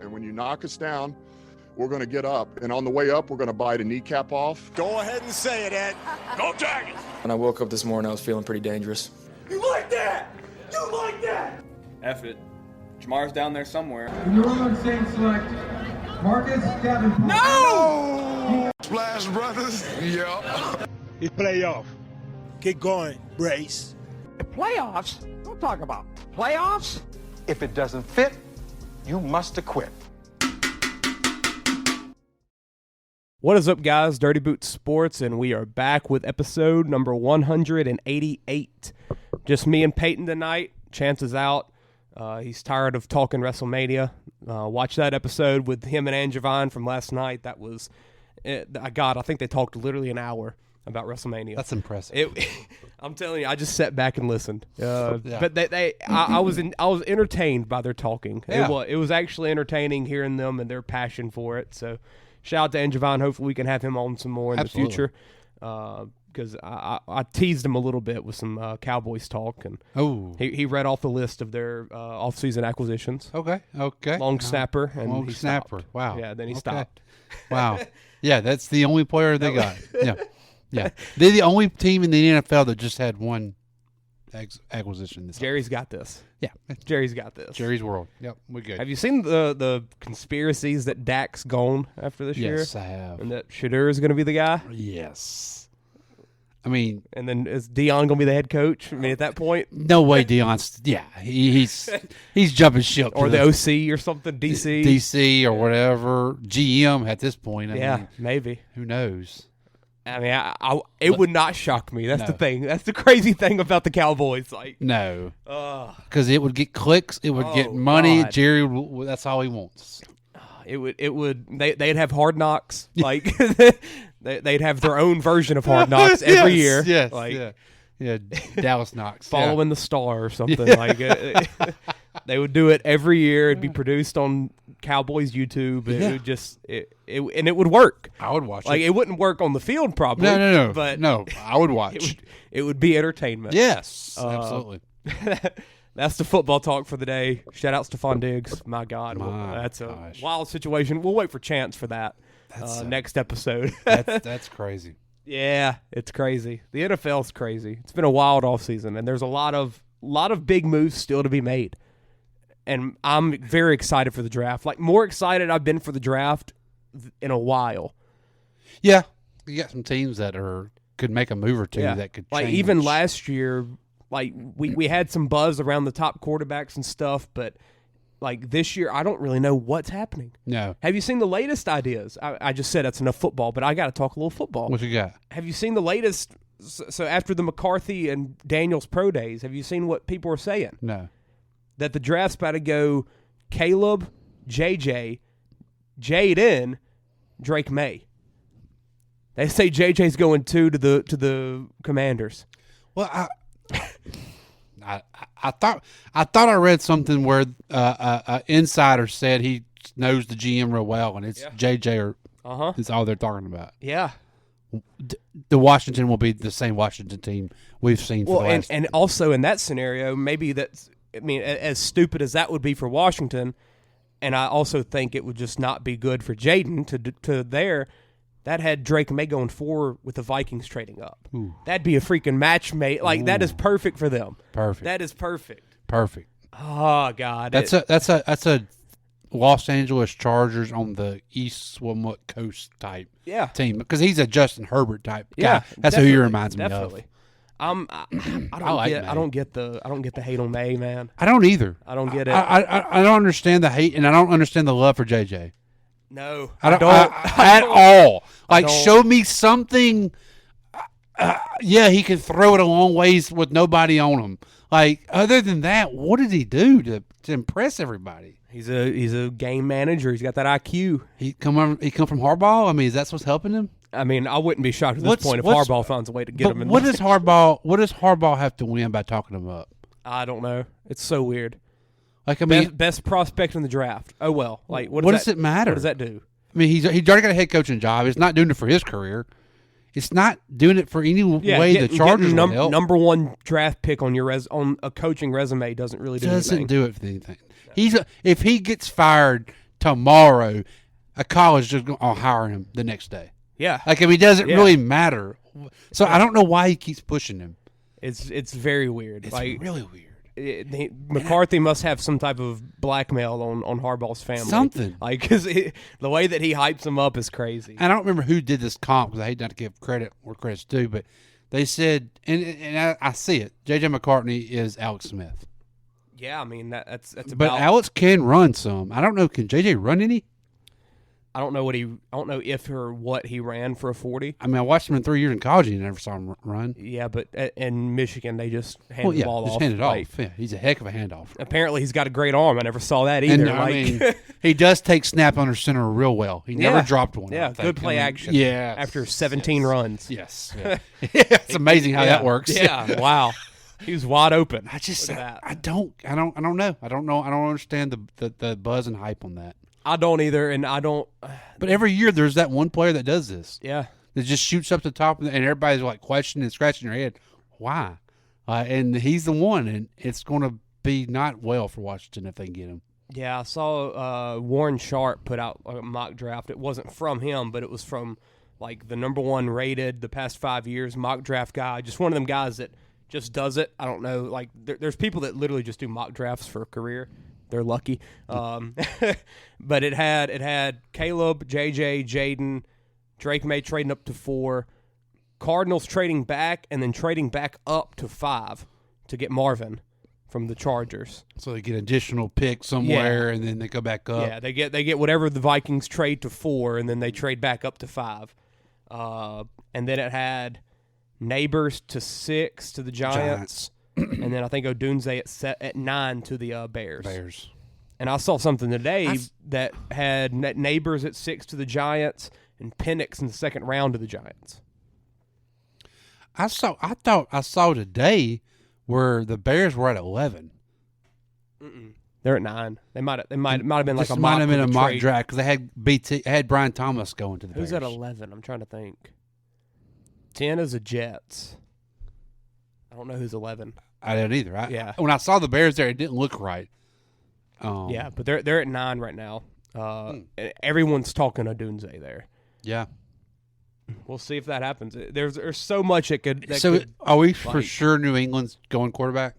And when you knock us down, we're going to get up. And on the way up, we're going to bite a kneecap off. Go ahead and say it, Ed. Go Tigers! When I woke up this morning, I was feeling pretty dangerous. You like that? You like that? F it. Jamar's down there somewhere. In the New Orleans Saints select Marcus Davenport. No! Splash Brothers. Yeah. It's playoff. Keep going, Brace. Playoffs? Don't talk about playoffs. If it doesn't fit, you must acquit. What is up, guys? Dirty Boots Sports, and we are back with episode number 188. Just me and Peyton tonight. Chance is out. He's tired of talking WrestleMania. Watch that episode with him and Angevine from last night. That was, I think they talked literally an hour about WrestleMania. That's impressive. I'm telling you, I just sat back and listened. But I was entertained by their talking. Yeah. It was actually entertaining hearing them and their passion for it. So shout out to Angevine. Hopefully we can have him on some more in the future. Because I teased him a little bit with some Cowboys talk, and he read off the list of their off-season acquisitions. Okay. Long snapper, and long he snapper. Stopped. Wow. Yeah, then he stopped. Wow. Yeah, that's the only player they got. Yeah. They're the only team in the NFL that just had one acquisition. This Jerry's got this. Yeah, Jerry's got this. Jerry's world. Yep, we're good. Have you seen the conspiracies that Dak's gone after this year? Yes, I have. And that Shadur is going to be the guy? Yes. I mean, and then is Dion going to be the head coach? I mean, at that point, no way. Dion's he's jumping ship, or the OC or something, DC or whatever, GM at this point. I mean, maybe. Who knows? I mean, it would not shock me. That's the thing. That's the crazy thing about the Cowboys. Like, no, because it would get clicks, it would get money. God. Jerry, that's all he wants. It would. They'd have Hard Knocks. Like they'd have their own version of Hard Knocks every year. Yes, like, yeah. Dallas Knocks, following the star or something. Like they would do it every year. It'd be produced on Cowboys YouTube. It would just and it would work. I would watch. Like it wouldn't work on the field, probably. No. But no, I would watch. It would be entertainment. Yes, absolutely. That's the football talk for the day. Shout out Stephon Diggs. My God, that's a wild situation. We'll wait for Chance for that next episode. that's crazy. Yeah, it's crazy. The NFL's crazy. It's been a wild offseason, and there's a lot of big moves still to be made. And I'm very excited for the draft. Like, more excited I've been for the draft in a while. Yeah, you got some teams that could make a move or two that could change. Like, even last year, like, we had some buzz around the top quarterbacks and stuff, but like this year, I don't really know what's happening. No. Have you seen the latest ideas? I just said that's enough football, but I got to talk a little football. What you got? Have you seen the latest? So after the McCarthy and Daniels pro days, have you seen what people are saying? No. That the draft's about to go Caleb, JJ, Jaden, Drake May. They say JJ's going 2 to the Commanders. Well, I thought I read something where an insider said he knows the GM real well, and it's JJ or it's all they're talking about. Yeah, the Washington will be the same Washington team we've seen for the last. And also in that scenario, maybe that's. I mean, as stupid as that would be for Washington, and I also think it would just not be good for Jaden to there. That had Drake May going 4 with the Vikings trading up. Ooh. That'd be a freaking match mate. Like, that is perfect for them. Perfect. That is perfect. Perfect. Oh God. That's a Los Angeles Chargers on the East Coast type team, because he's a Justin Herbert type guy. Yeah, that's who he reminds me of. I don't get the hate on May, man. I don't either. I don't get it. I don't understand the hate, and I don't understand the love for JJ. No, I don't at all. Like, show me something. He can throw it a long ways with nobody on him. Like, other than that, what did he do to impress everybody? He's a game manager. He's got that IQ. He come from Harbaugh. I mean, is that what's helping him? I mean, I wouldn't be shocked at this point if Harbaugh finds a way to get him. What does Harbaugh have to win by talking him up? I don't know. It's so weird. Like, I mean, best prospect in the draft. Oh well. Like, what does it matter? What does that do? I mean, he's already got a head coaching job. He's not doing it for his career. It's not doing it for any way the Chargers would help. Number one draft pick on your on a coaching resume doesn't really do anything. Doesn't do it for anything. If he gets fired tomorrow, a college just going to hire him the next day. Yeah. Like, I mean, it doesn't really matter. So I don't know why he keeps pushing him. It's very weird. It's like, really weird. McCarthy must have some type of blackmail on Harbaugh's family. Something. Like, because the way that he hypes him up is crazy. I don't remember who did this comp because I hate not to give credit where credit's due, but they said, and I see it, J.J. McCartney is Alex Smith. Yeah, I mean, that's about. But Alex can run some. I don't know. Can J.J. run any? I don't know if or what he ran for a 40. I mean, I watched him in 3 years in college and you never saw him run. Yeah, but in Michigan, they just hand the ball just off. hand it off. Yeah, he's a heck of a handoff. Apparently, he's got a great arm. I never saw that either. And, I mean, he does take snap under center real well. He never dropped one. Yeah, good play action. Yeah. After 17 runs. Yes. Yeah. It's amazing how that works. Yeah, wow. He was wide open. I don't know. I don't understand the buzz and hype on that. I don't either, and I don't. But every year there's that one player that does this. Yeah, that just shoots up the top, and everybody's like questioning and scratching their head, why? And he's the one, and it's going to be not well for Washington if they can get him. Yeah, I saw Warren Sharp put out a mock draft. It wasn't from him, but it was from like the number 1 rated the past 5 years mock draft guy. Just one of them guys that just does it. I don't know. Like there's people that literally just do mock drafts for a career. They're lucky. But it had Caleb, JJ, Jaden, Drake May trading up to 4, Cardinals trading back and then trading back up to 5 to get Marvin from the Chargers. So they get additional pick somewhere and then they go back up. Yeah, they get whatever the Vikings trade to 4 and then they trade back up to 5. And then it had Neighbors to 6 to the Giants. And then I think Odunze at 9 to the Bears. And I saw something today that had Neighbors at 6 to the Giants and Penix in the second round to the Giants. I thought I saw today where the Bears were at 11. They're at 9. They might have been like a mock. Might have been a mock draft because they had Brian Thomas going to the Bears. Bears. Who's at 11? I'm trying to think. 10 is the Jets. I don't know who's 11. I didn't either. When I saw the Bears there, it didn't look right. Yeah, but they're at 9 right now. Everyone's talking Odunze there. Yeah. We'll see if that happens. There's so much it could. Are we for sure New England's going quarterback?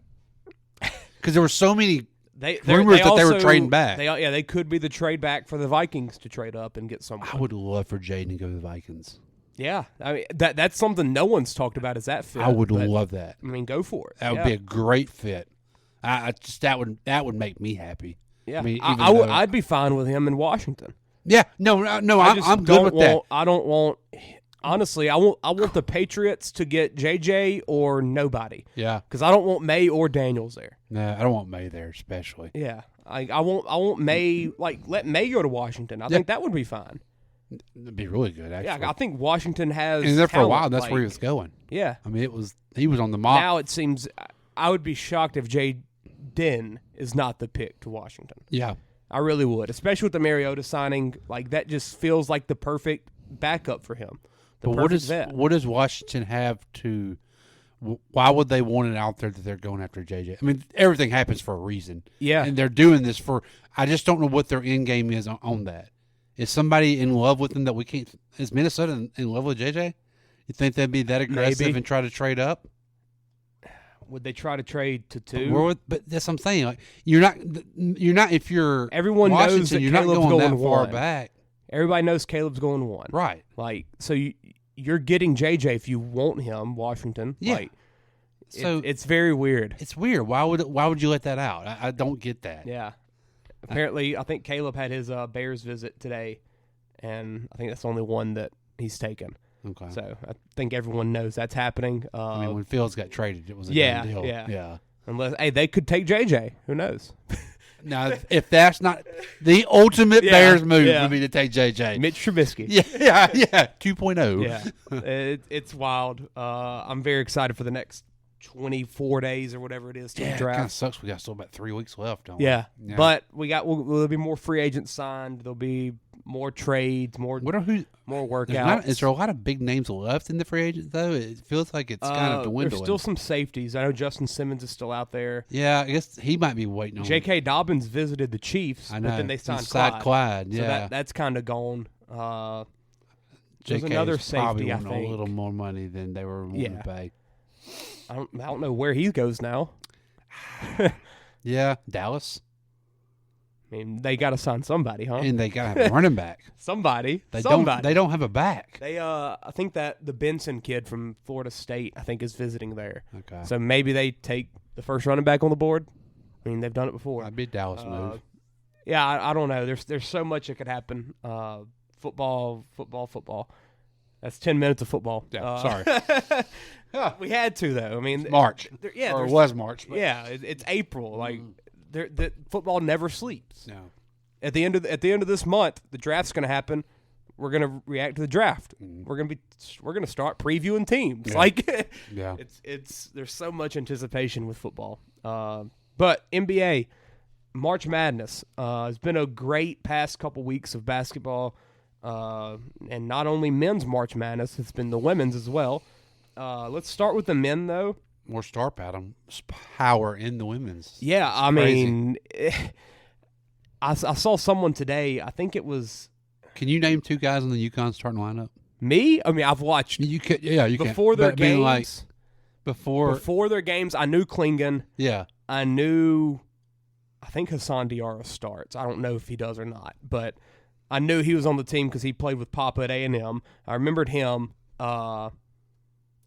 Because there were so many rumors that they were trading back. They could be the trade back for the Vikings to trade up and get someone. I would love for Jaden to go to the Vikings. Yeah, I mean that's something no one's talked about. Is that fit? I would love that. I mean, go for it. That would be a great fit. That would make me happy. Yeah, I mean, I'd be fine with him in Washington. Yeah, no, I'm good with that. I don't want. Honestly, I want the Patriots to get JJ or nobody. Yeah, because I don't want May or Daniels there. No, I don't want May there especially. Yeah, I want May let May go to Washington. I think that would be fine. It'd be really good, actually. Yeah, I think Washington has. And there for a talent, while, that's where he was going. Yeah, I mean, he was on the mock. Now it seems I would be shocked if Jaden is not the pick to Washington. Yeah, I really would, especially with the Mariota signing. Like that just feels like the perfect backup for him. But what does Washington have to? Why would they want it out there that they're going after JJ? I mean, everything happens for a reason. Yeah, and they're doing this for. I just don't know what their end game is on that. Is somebody in love with them that we can't? Is Minnesota in love with JJ? You think they'd be that aggressive and try to trade up? Would they try to trade to 2? But that's what I'm saying. Like you're not. If you're everyone Washington, knows that you're Caleb's not going that far 1. back. Everybody knows Caleb's going 1. Right. Like so you're getting JJ if you want him, Washington. Yeah. Like, so it's very weird. It's weird. Why would you let that out? I don't get that. Yeah. Apparently, I think Caleb had his Bears visit today, and I think that's the only one that he's taken. Okay. So I think everyone knows that's happening. I mean, when Fields got traded, it was a done deal. Yeah. Unless they could take JJ. Who knows? Now, if that's not the ultimate Bears move, would be to take JJ. Mitch Trubisky. Yeah, 2.0. Yeah, it's wild. I'm very excited for the next 24 days or whatever it is to the draft. It kind of sucks. We got still about 3 weeks left, don't we? Yeah. But there'll be more free agents signed. There'll be more trades, more Who? more Is workouts. there a lot of big names left in the free agent though? It feels like it's kind of dwindling. There's still some safeties. I know Justin Simmons is still out there. Yeah, I guess he might be waiting on. J.K. Dobbins visited the Chiefs, I know. but then they signed Clyde. So Yeah, that's kind of gone. There's JK another probably safety, I wanting think. a little more money than they were wanting to pay. I don't know where he goes now. Yeah, Dallas. I mean, they got to sign somebody, huh? And they got to have a running back. Somebody. They don't have a back. They I think that the Benson kid from Florida State, I think, is visiting there. Okay. So maybe they take the first running back on the board. I mean, they've done it before. That'd be a Dallas move. Yeah, I don't know. There's so much that could happen. Football. That's 10 minutes of football. Yeah, sorry. We had to though. I mean, March. Yeah, or it was March. But. Yeah, it's April. Like, the football never sleeps. No. At the end of this month, the draft's going to happen. We're going to react to the draft. We're going to start previewing teams. Yeah. Like, Yeah. There's so much anticipation with football. But NBA, March Madness has been a great past couple weeks of basketball, and not only men's March Madness, it's been the women's as well. Let's start with the men though. More star power in the women's. Yeah, I mean, I saw someone today. I think it was. Can you name two guys on the UConn starting lineup? Me? I mean, I've watched. You could, yeah, you before can. their games. Like before their games, I knew Klingon. Yeah, I knew. I think Hassan Diarra starts. I don't know if he does or not, but I knew he was on the team because he played with Papa at A&M. I remembered him, and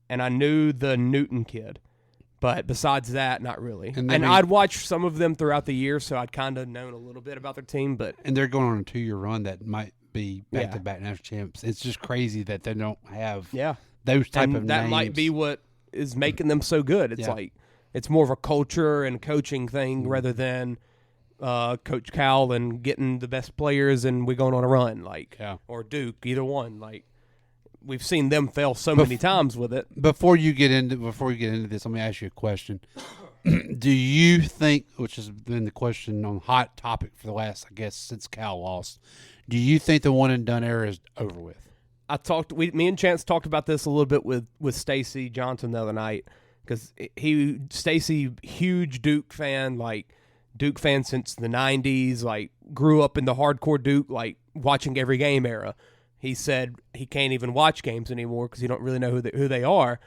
I knew the Newton kid. But besides that, not really. And I'd watched some of them throughout the year, so I'd kind of known a little bit about their team. And they're going on a 2-year run that might be back-to-back national champs. It's just crazy that they don't have those type of names. That might be what is making them so good. It's like it's more of a culture and coaching thing rather than Coach Cal and getting the best players and we're going on a run, or Duke, either one. Like, we've seen them fail so many times with it. Before you get into this, let me ask you a question. Do you think, which has been the question on hot topic for the last, I guess, since Cal lost, do you think the one and done era is over with? Me and Chance talked about this a little bit with Stacy Johnson the other night because Stacy, huge Duke fan, Duke fan since the 90s, grew up in the hardcore Duke, watching every game era. He said he can't even watch games anymore because he don't really know who they are.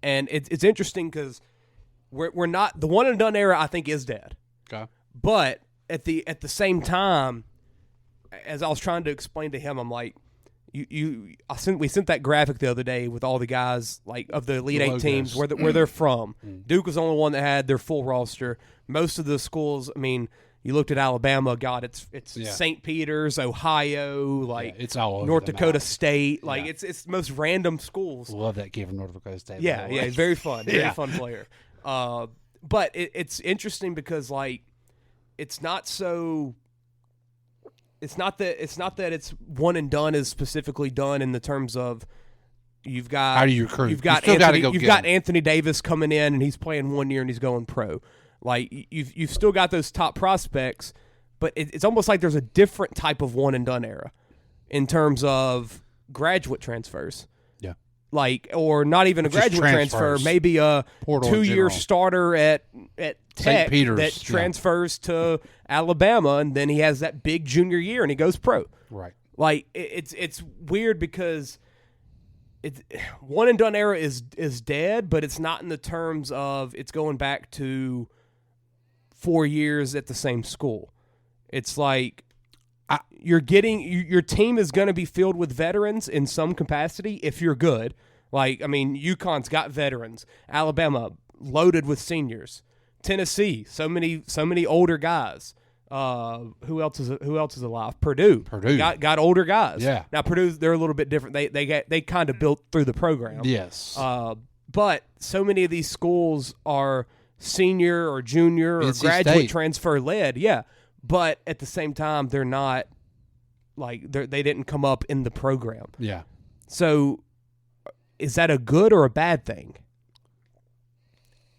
And it's interesting because we're not – the one and done era I think is dead. Okay. But at the same time, as I was trying to explain to him, I'm like, we sent that graphic the other day with all the guys of the Elite Eight teams where they're from. Duke was the only one that had their full roster. Most of the schools, I mean, you looked at Alabama. God, it's St. Peter's, Ohio, it's all over North Dakota State. It's the most random schools. Love that kid from North Dakota State. Yeah, very fun, very fun player. But it's interesting because it's not so. It's not that it's one and done is specifically done in the terms of you've got how do you recruit? You've got Anthony Davis coming in and he's playing 1 year and he's going pro. You've still got those top prospects, but it's almost like there's a different type of one and done era in terms of graduate transfers. Yeah. Or not even a graduate transfer, maybe a 2-year starter at Tech that transfers to Alabama, and then he has that big junior year and he goes pro. Right. It's weird because it's one and done era is dead, but it's not in the terms of it's going back to 4 years at the same school. It's your team is going to be filled with veterans in some capacity if you're good. UConn's got veterans. Alabama loaded with seniors. Tennessee, so many older guys. Who else is alive? Purdue got older guys. Yeah. Now Purdue, they're a little bit different. They kind of built through the program. Yes. But so many of these schools are senior or junior or graduate transfer led. Yeah. But at the same time, they're not they didn't come up in the program. Yeah. So is that a good or a bad thing?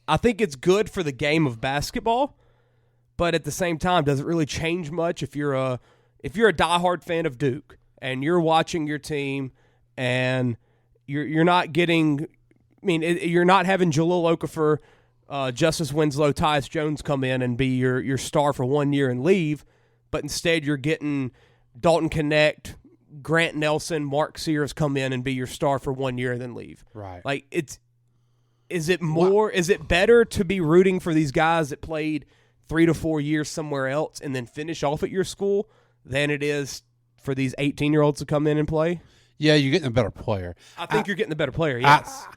I think it's good for the game of basketball, but at the same time, does it really change much if you're if you're a diehard fan of Duke and you're watching your team and you're not getting, I mean, you're not having Jahlil Okafor, Justice Winslow, Tyus Jones come in and be your star for 1 year and leave, but instead you're getting Dalton Connect, Grant Nelson, Mark Sears come in and be your star for 1 year and then leave. Right. Like, is it better to be rooting for these guys that played 3 to 4 years somewhere else and then finish off at your school than it is for these 18-year-olds to come in and play? Yeah, you're getting a better player. I think you're getting the better player, yes.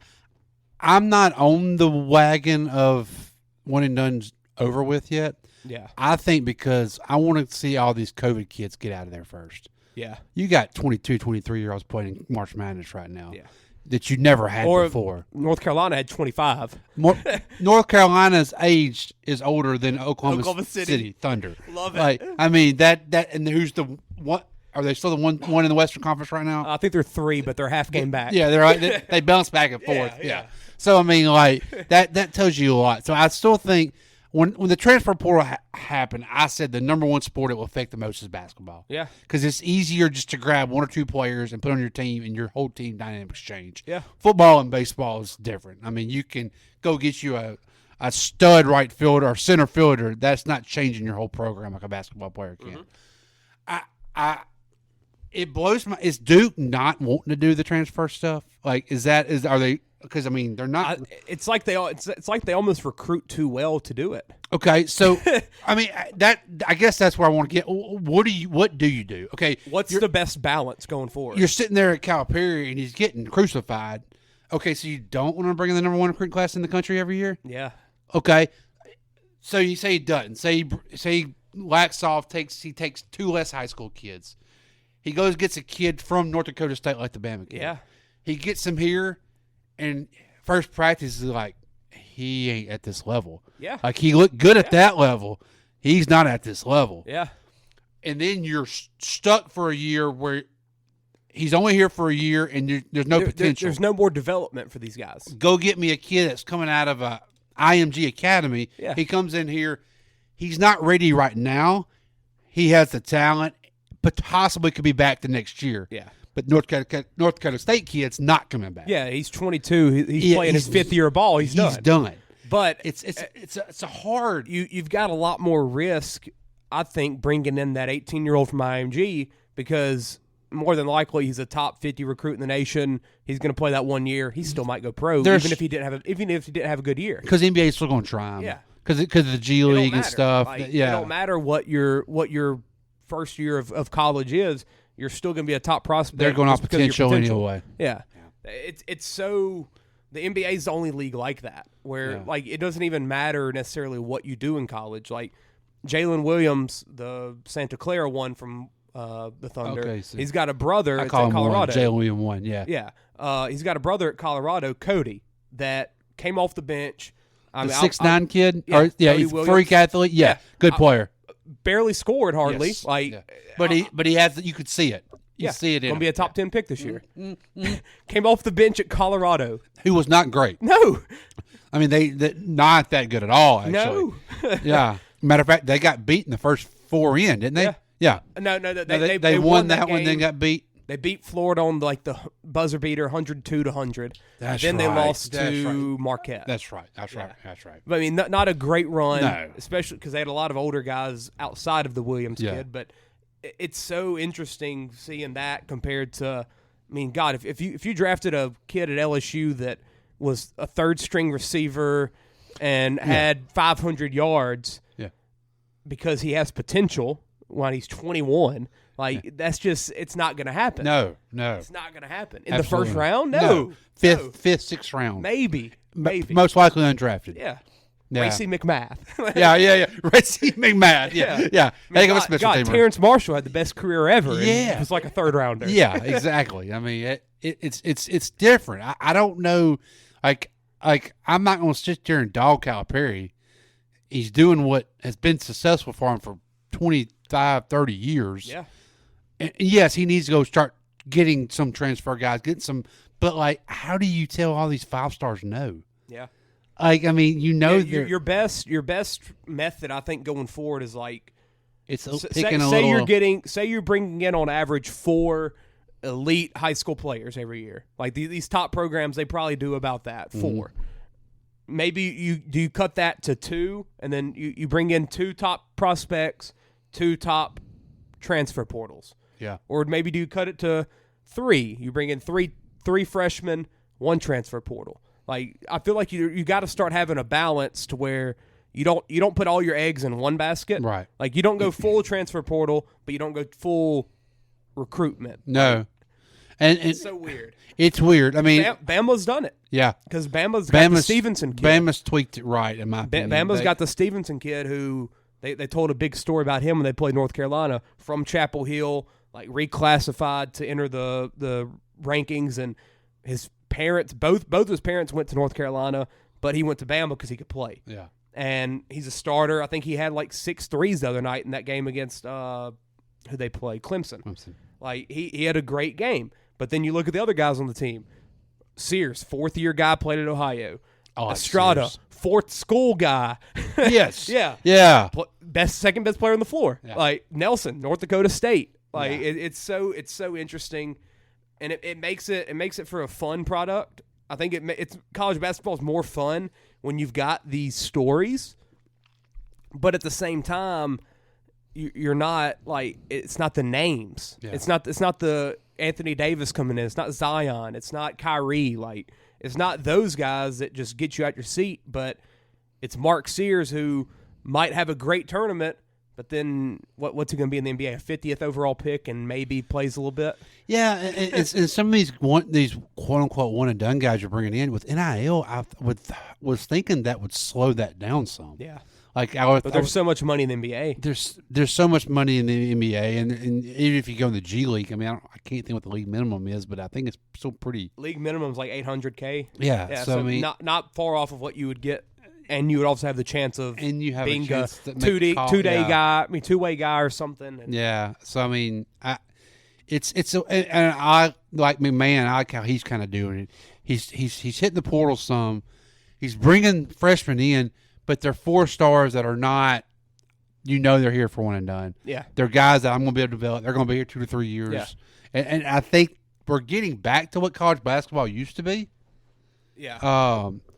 I'm not on the wagon of one and done's over with yet. Yeah. I think because I want to see all these COVID kids get out of there first. Yeah. You got 22, 23-year-olds playing March Madness right now. Yeah. That you never had before. North Carolina had 25. North Carolina's age is older than Oklahoma City Thunder. Love it. Like, I mean, that and who's the what? Are they still the one in the Western Conference right now? I think they're 3, but they're half game back. Yeah, they're right. They bounce back and forth. Yeah. So I mean, like that tells you a lot. So I still think when the transfer portal happened, I said the number one sport it will affect the most is basketball. Yeah, because it's easier just to grab 1 or 2 players and put on your team, and your whole team dynamics change. Yeah, football and baseball is different. I mean, you can go get you a stud right fielder or center fielder. That's not changing your whole program like a basketball player can. Mm-hmm. It blows my. Is Duke not wanting to do the transfer stuff? Like, are they? Because I mean, they're not. It's like they almost recruit too well to do it. Okay, so I mean I guess that's where I want to get. What do you do? Okay, what's the best balance going forward? You're sitting there at Calipari and he's getting crucified. Okay, so you don't want to bring in the number one recruiting class in the country every year? Yeah. Okay, so you say he doesn't. Say he lacks off. He takes 2 less high school kids. He gets a kid from North Dakota State like the Bama kid. Yeah. He gets him here, and first practice is like, he ain't at this level. Yeah. Like, he looked good at that level. He's not at this level. Yeah. And then you're stuck for a year where he's only here for a year and there's no potential. There's no more development for these guys. Go get me a kid that's coming out of a IMG Academy. Yeah. He comes in here. He's not ready right now. He has the talent, but possibly could be back the next year. Yeah. But North Dakota State kid's not coming back. Yeah, he's 22. He's playing his 5th year of ball. He's done. But it's a hard. You've got a lot more risk, I think, bringing in that 18-year-old from IMG, because more than likely he's a top 50 recruit in the nation. He's going to play that 1 year. He still might go pro, even if he didn't have a good year. Because the NBA is still going to try him. Yeah. Because of the G League and stuff. Like, yeah. It don't matter what your first year of college is. You're still going to be a top prospect. They're going off potential anyway. Yeah. It's so the NBA is the only league like that where like it doesn't even matter necessarily what you do in college. Like Jalen Williams, the Santa Clara one from the Thunder. Okay, so he's got a brother at Jalen Colorado. Williams one, yeah. Yeah. He's got a brother at Colorado, Cody, that came off the bench. The 6'9" kid? Yeah, he's a Williams. freak athlete. Yeah. Good player. Barely scored hardly. Yes. Like But he has you could see it. You see it in Gonna be a top 10 pick this year. Came off the bench at Colorado. Who was not great. No. I mean they not that good at all, actually. No. Yeah. Matter of fact, they got beat in the first 4 in, didn't they? Yeah. No, they won that one, then got beat. They beat Florida on like the buzzer beater, 102-100. Then they lost to Marquette. That's right. That's right. But I mean, not a great run, No. especially because they had a lot of older guys outside of the Williams kid. But it's so interesting seeing that compared to, I mean, God, if you drafted a kid at LSU that was a third string receiver and had 500 yards, because he has potential when he's 21. Like, that's just, it's not going to happen. No. It's not going to happen. In Absolutely the first round? No. Fifth, sixth round. Maybe. Most likely undrafted. Yeah. Yeah. Racy McMath. yeah. Racy McMath. Yeah. God, Terrence Marshall had the best career ever. Yeah. It was like a third rounder. Yeah, exactly. I mean, it's different. I don't know. Like I'm not going to sit there and dog Calipari. He's doing what has been successful for him for 25, 30 years. Yeah. And yes, he needs to go start getting some transfer guys, but like, how do you tell all these 5-stars no? Yeah. Like, I mean, your best method, I think, going forward is like It's say picking a little. Say you're bringing in on average 4 elite high school players every year. Like these top programs, they probably do about that 4. Maybe you cut that to 2, and then you bring in 2 top prospects, 2 top transfer portals. Yeah. Or maybe do you cut it to 3? You bring in three freshmen, 1 transfer portal. Like I feel like you got to start having a balance to where you don't put all your eggs in one basket. Right. Like you don't go full transfer portal, but you don't go full recruitment. No. And it's so weird. It's weird. I mean, Bama's done it. Yeah. Because Bama's got the Stevenson kid. Bama's tweaked it right, in my opinion. Bama's got the Stevenson kid who they told a big story about him when they played North Carolina from Chapel Hill, like reclassified to enter the rankings, and his parents, both his parents went to North Carolina, but he went to Bama because he could play. Yeah. And he's a starter. I think he had like 6 threes the other night in that game against who they played, Clemson. Like he had a great game. But then you look at the other guys on the team. Sears, 4th-year guy, played at Ohio. Estrada, Sears. 4th school guy. Yes. Yeah. Yeah. Second best player on the floor. Yeah. Like Nelson, North Dakota State. Like Yeah. it's so interesting, and it makes it for a fun product. I think it's college basketball is more fun when you've got these stories, but at the same time, you're not like it's not the names. Yeah. It's not the Anthony Davis coming in. It's not Zion. It's not Kyrie. Like it's not those guys that just get you out your seat. But it's Mark Sears who might have a great tournament, but then what's he going to be in the NBA? A 50th overall pick and maybe plays a little bit. Yeah, and some of these quote unquote one and done guys you're bringing in with NIL, I was thinking that would slow that down some. Yeah. Like but there's so much money in the NBA. There's so much money in the NBA, and even if you go in the G League, I mean, I can't think what the league minimum is, but I think it's still pretty. League minimum is like $800K. Yeah, so I mean, not far off of what you would get, and you would also have the chance of being a two-way guy or something. And yeah, so I mean, and I like me, man. I like how he's kind of doing it. He's hitting the portal some. He's bringing freshmen in. But they're 4 stars that are not, they're here for one and done. Yeah. They're guys that I'm going to be able to develop. They're going to be here 2 to 3 years. Yeah. And I think we're getting back to what college basketball used to be. Yeah.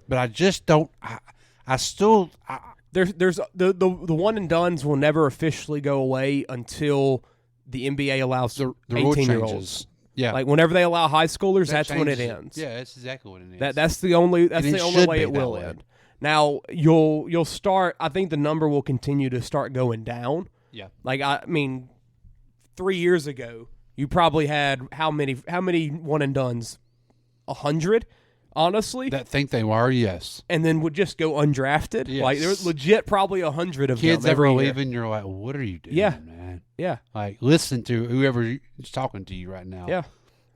But I just don't. There's the one and dones will never officially go away until the NBA allows the rule 18-year-olds. changes. Yeah. Like whenever they allow high schoolers, that's when it changes ends. Yeah, that's exactly what it is. That's the only way it will way. end. Now you'll start. I think the number will continue to start going down. Yeah. Like I mean, 3 years ago, you probably had how many one and dones? 100, honestly. That think they were, yes. And then would just go undrafted. Yes. Like there's legit probably 100 of kids them every ever year. leaving. You're like, what are you doing, Yeah. man? Yeah. Like listen to whoever is talking to you right now. Yeah.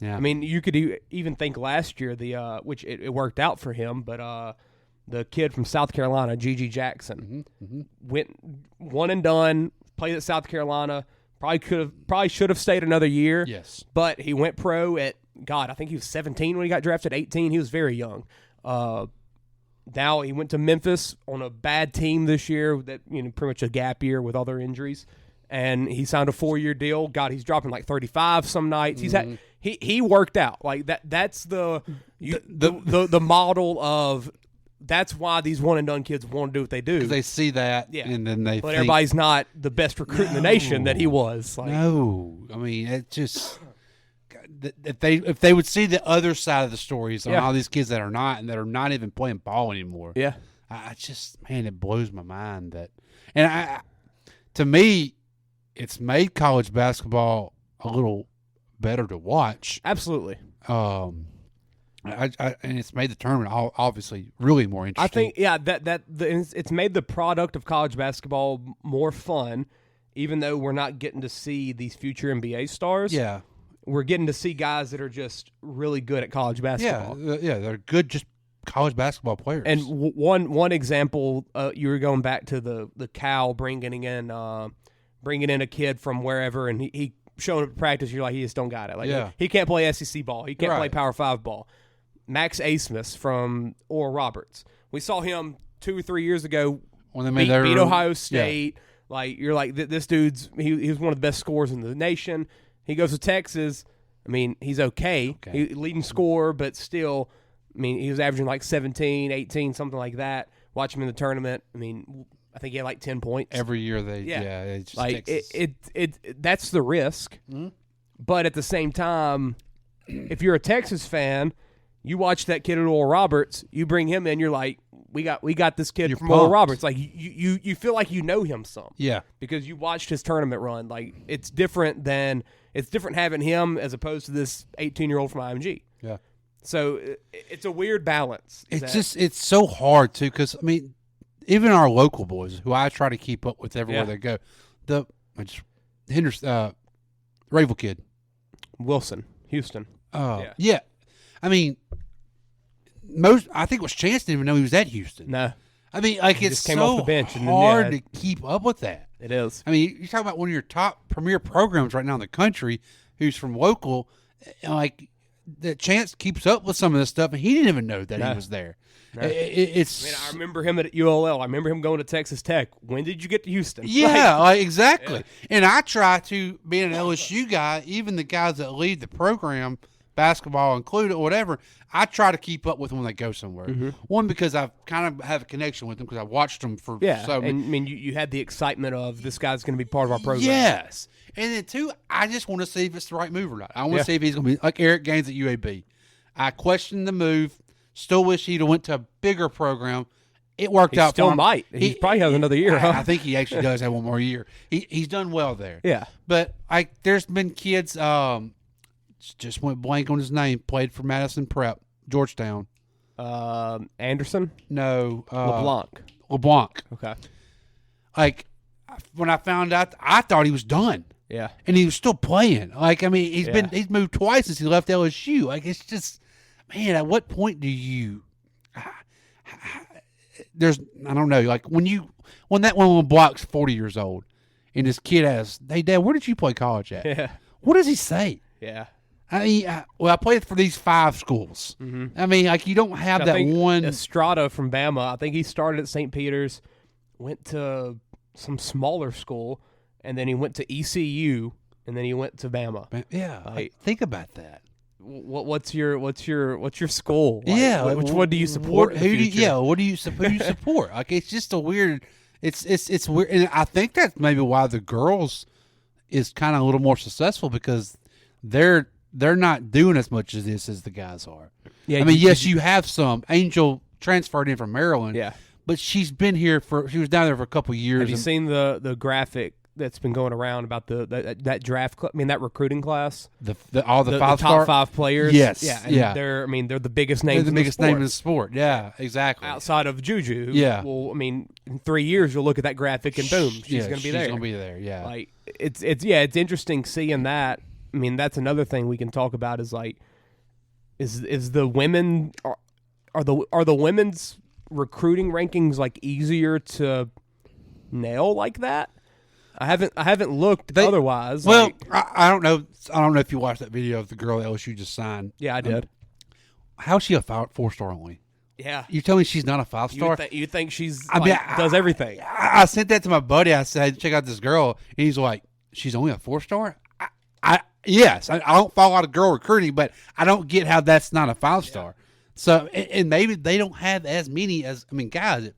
Yeah. I mean, you could even think last year which it worked out for him, but the kid from South Carolina, Gigi Jackson, went one and done, played at South Carolina. Probably should have stayed another year. Yes. But he went pro at I think he was 17 when he got drafted, 18. He was very young. Now he went to Memphis on a bad team this year that pretty much a gap year with all their injuries. And he signed a 4-year deal. God, he's dropping like 35 some nights. He worked out. Like that's the model of that's why these one and done kids want to do what they do. Because they see that, and then they. But everybody's not the best recruit in the nation that he was. Like, no, I mean it just. If they would see the other side of the stories on all these kids that are not even playing ball anymore. Yeah, I just it blows my mind that, and to me, it's made college basketball a little better to watch. Absolutely. And it's made the tournament obviously really more interesting. I think it's made the product of college basketball more fun, even though we're not getting to see these future NBA stars. Yeah. We're getting to see guys that are just really good at college basketball. Yeah, they're good, just college basketball players. And one example, you were going back to the Cal bringing in a kid from wherever, and he showing up at practice. You're like, he just don't got it. Like he can't play SEC ball. He can't play Power 5 ball. Max Asmus from Oral Roberts. We saw him 2 or 3 years ago when they beat Ohio State. Like you're like this dude's he was one of the best scorers in the nation. He goes to Texas. I mean, he's okay. Leading scorer, but still, I mean, he was averaging like 17, 18, something like that. Watch him in the tournament. I mean, I think he had like 10 points every year. It's just like Texas. it that's the risk. Mm-hmm. But at the same time, if you're a Texas fan, you watch that kid at Oral Roberts, you bring him in, you're like, we got this kid from Oral Roberts. Like you feel like you know him some. Yeah. Because you watched his tournament run. Like it's different having him as opposed to this 18-year-old from IMG. Yeah. So it's a weird balance. It's so hard too, because I mean, even our local boys, who I try to keep up with everywhere they go, Henderson, Ravel kid, Wilson, Houston. Yeah. I mean, I think it was Chance didn't even know he was at Houston. No. I mean, like he it's just came so off the bench and hard to keep up with that. It is. I mean, you're talking about one of your top premier programs right now in the country, who's from local, like the Chance keeps up with some of this stuff, and he didn't even know that he was there. No. I remember him at ULL. I remember him going to Texas Tech. When did you get to Houston? Yeah, exactly. Yeah. And I try to, being an LSU guy, even the guys that lead the program, basketball included or whatever, I try to keep up with them when they go somewhere. Mm-hmm. One, because I kind of have a connection with them because I watched them for so many. And I mean, you had the excitement of this guy's going to be part of our program. Yes. And then, two, I just want to see if it's the right move or not. I want to see if he's going to be like Eric Gaines at UAB. I questioned the move. Still wish he'd have went to a bigger program. It worked out. Still might. He probably has another year. I think he actually does have one more year. He's done well there. Yeah. But there's been kids. Just went blank on his name. Played for Madison Prep, Georgetown. Anderson? No. LeBlanc. Okay. Like when I found out, I thought he was done. Yeah. And he was still playing. Like I mean, he's moved twice since he left LSU. Like it's just. Man, at what point do you? I don't know. Like when that one block's 40 years old, and this kid asks, "Hey, Dad, where did you play college at?" Yeah. What does he say? Yeah. I mean, I played for these 5 schools. Mm-hmm. I mean, like you don't have one. Estrada from Bama. I think he started at St. Peter's, went to some smaller school, and then he went to ECU, and then he went to Bama. Yeah. Think about that. What's your school? Like, which one do you support? Who do you support? Like it's just a weird. It's weird, and I think that's maybe why the girls is kind of a little more successful because they're not doing as much as this as the guys are. Yeah, I mean, yes, you have some. Angel transferred in from Maryland. Yeah, but she's been here she was down there for a couple of years. Have you seen the graphic that's been going around about that draft? That recruiting class. The top 5 players. Yes, yeah. They're the biggest names. They're the biggest name in the sport. Yeah, exactexactly. Outside of Juju. Yeah. Well, I mean, in 3 years you'll look at that graphic and boom, she's going to be there. She's going to be there. Yeah. Like it's interesting seeing that. I mean, that's another thing we can talk about is like, is the women are the women's recruiting rankings like easier to nail like that? I haven't looked otherwise. Well, I don't know. I don't know if you watched that video of the girl that LSU just signed. Yeah, I did. How's she a 4-star only? Yeah. You tell me she's not a 5-star? You think she's does everything. I sent that to my buddy. I said, check out this girl. And he's like, she's only a 4-star? Yes. I don't follow a lot of girl recruiting, but I don't get how that's not a 5-star. Yeah. So, and maybe they don't have as many as, I mean, guys,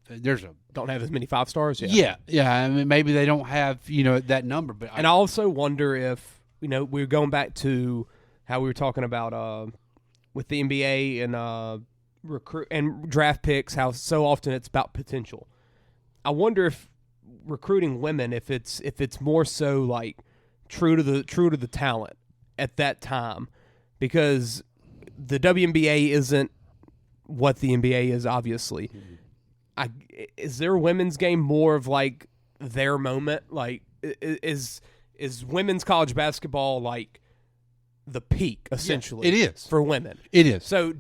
don't have as many 5-stars. Yeah. I mean, maybe they don't have that number. But I also wonder if we're going back to how we were talking about with the NBA and recruit and draft picks. How so often it's about potential. I wonder if recruiting women, if it's more so like true to the talent at that time, because the WNBA isn't what the NBA is, obviously. Is their women's game more of like their moment? Like, is women's college basketball like the peak essentially? It is for women. It is. So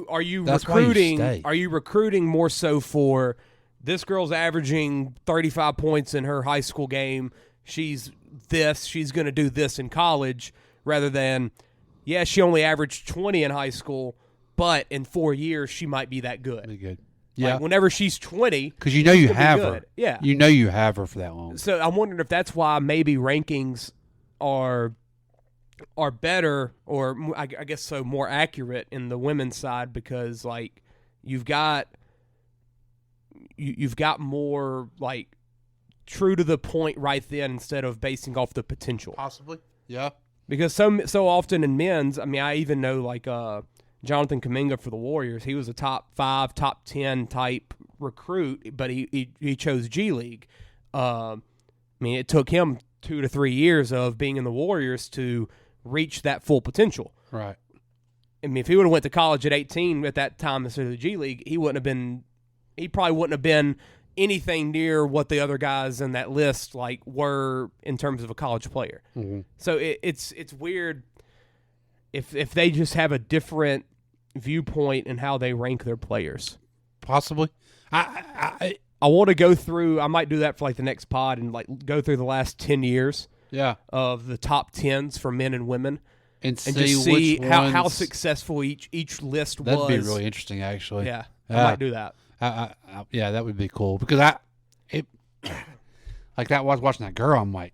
are you recruiting more so for this girl's averaging 35 points in her high school game? She's going to do this in college, rather than she only averaged 20 in high school, but in 4 years she might be that good. Pretty good. Yeah. Like whenever she's 20, because you know you she'll be have good. her. Yeah, You know you have her for that long. So I'm wondering if that's why maybe rankings are better, or I guess so, more accurate in the women's side, because like you've got more like true to the point right then, instead of basing off the potential. Possibly. Yeah. Because so often in men's, I mean, I even know like Jonathan Kuminga for the Warriors, he was a top 5, top 10 type recruit, but he chose G League. I mean, it took him 2 to 3 years of being in the Warriors to reach that full potential. Right. I mean, if he would have went to college at 18 at that time instead of the G League, he probably wouldn't have been anything near what the other guys in that list like were in terms of a college player. Mm-hmm. So it's weird if they just have a different viewpoint in how they rank their players. Possibly. I want to go through. I might do that for like the next pod and like go through the last 10 years. Yeah. Of the top 10s for men and women, and just see which how successul each list was. That'd be really interesting, actually. Yeah, I might do that. Yeah, that would be cool, because like that. Was watching that girl. I'm like,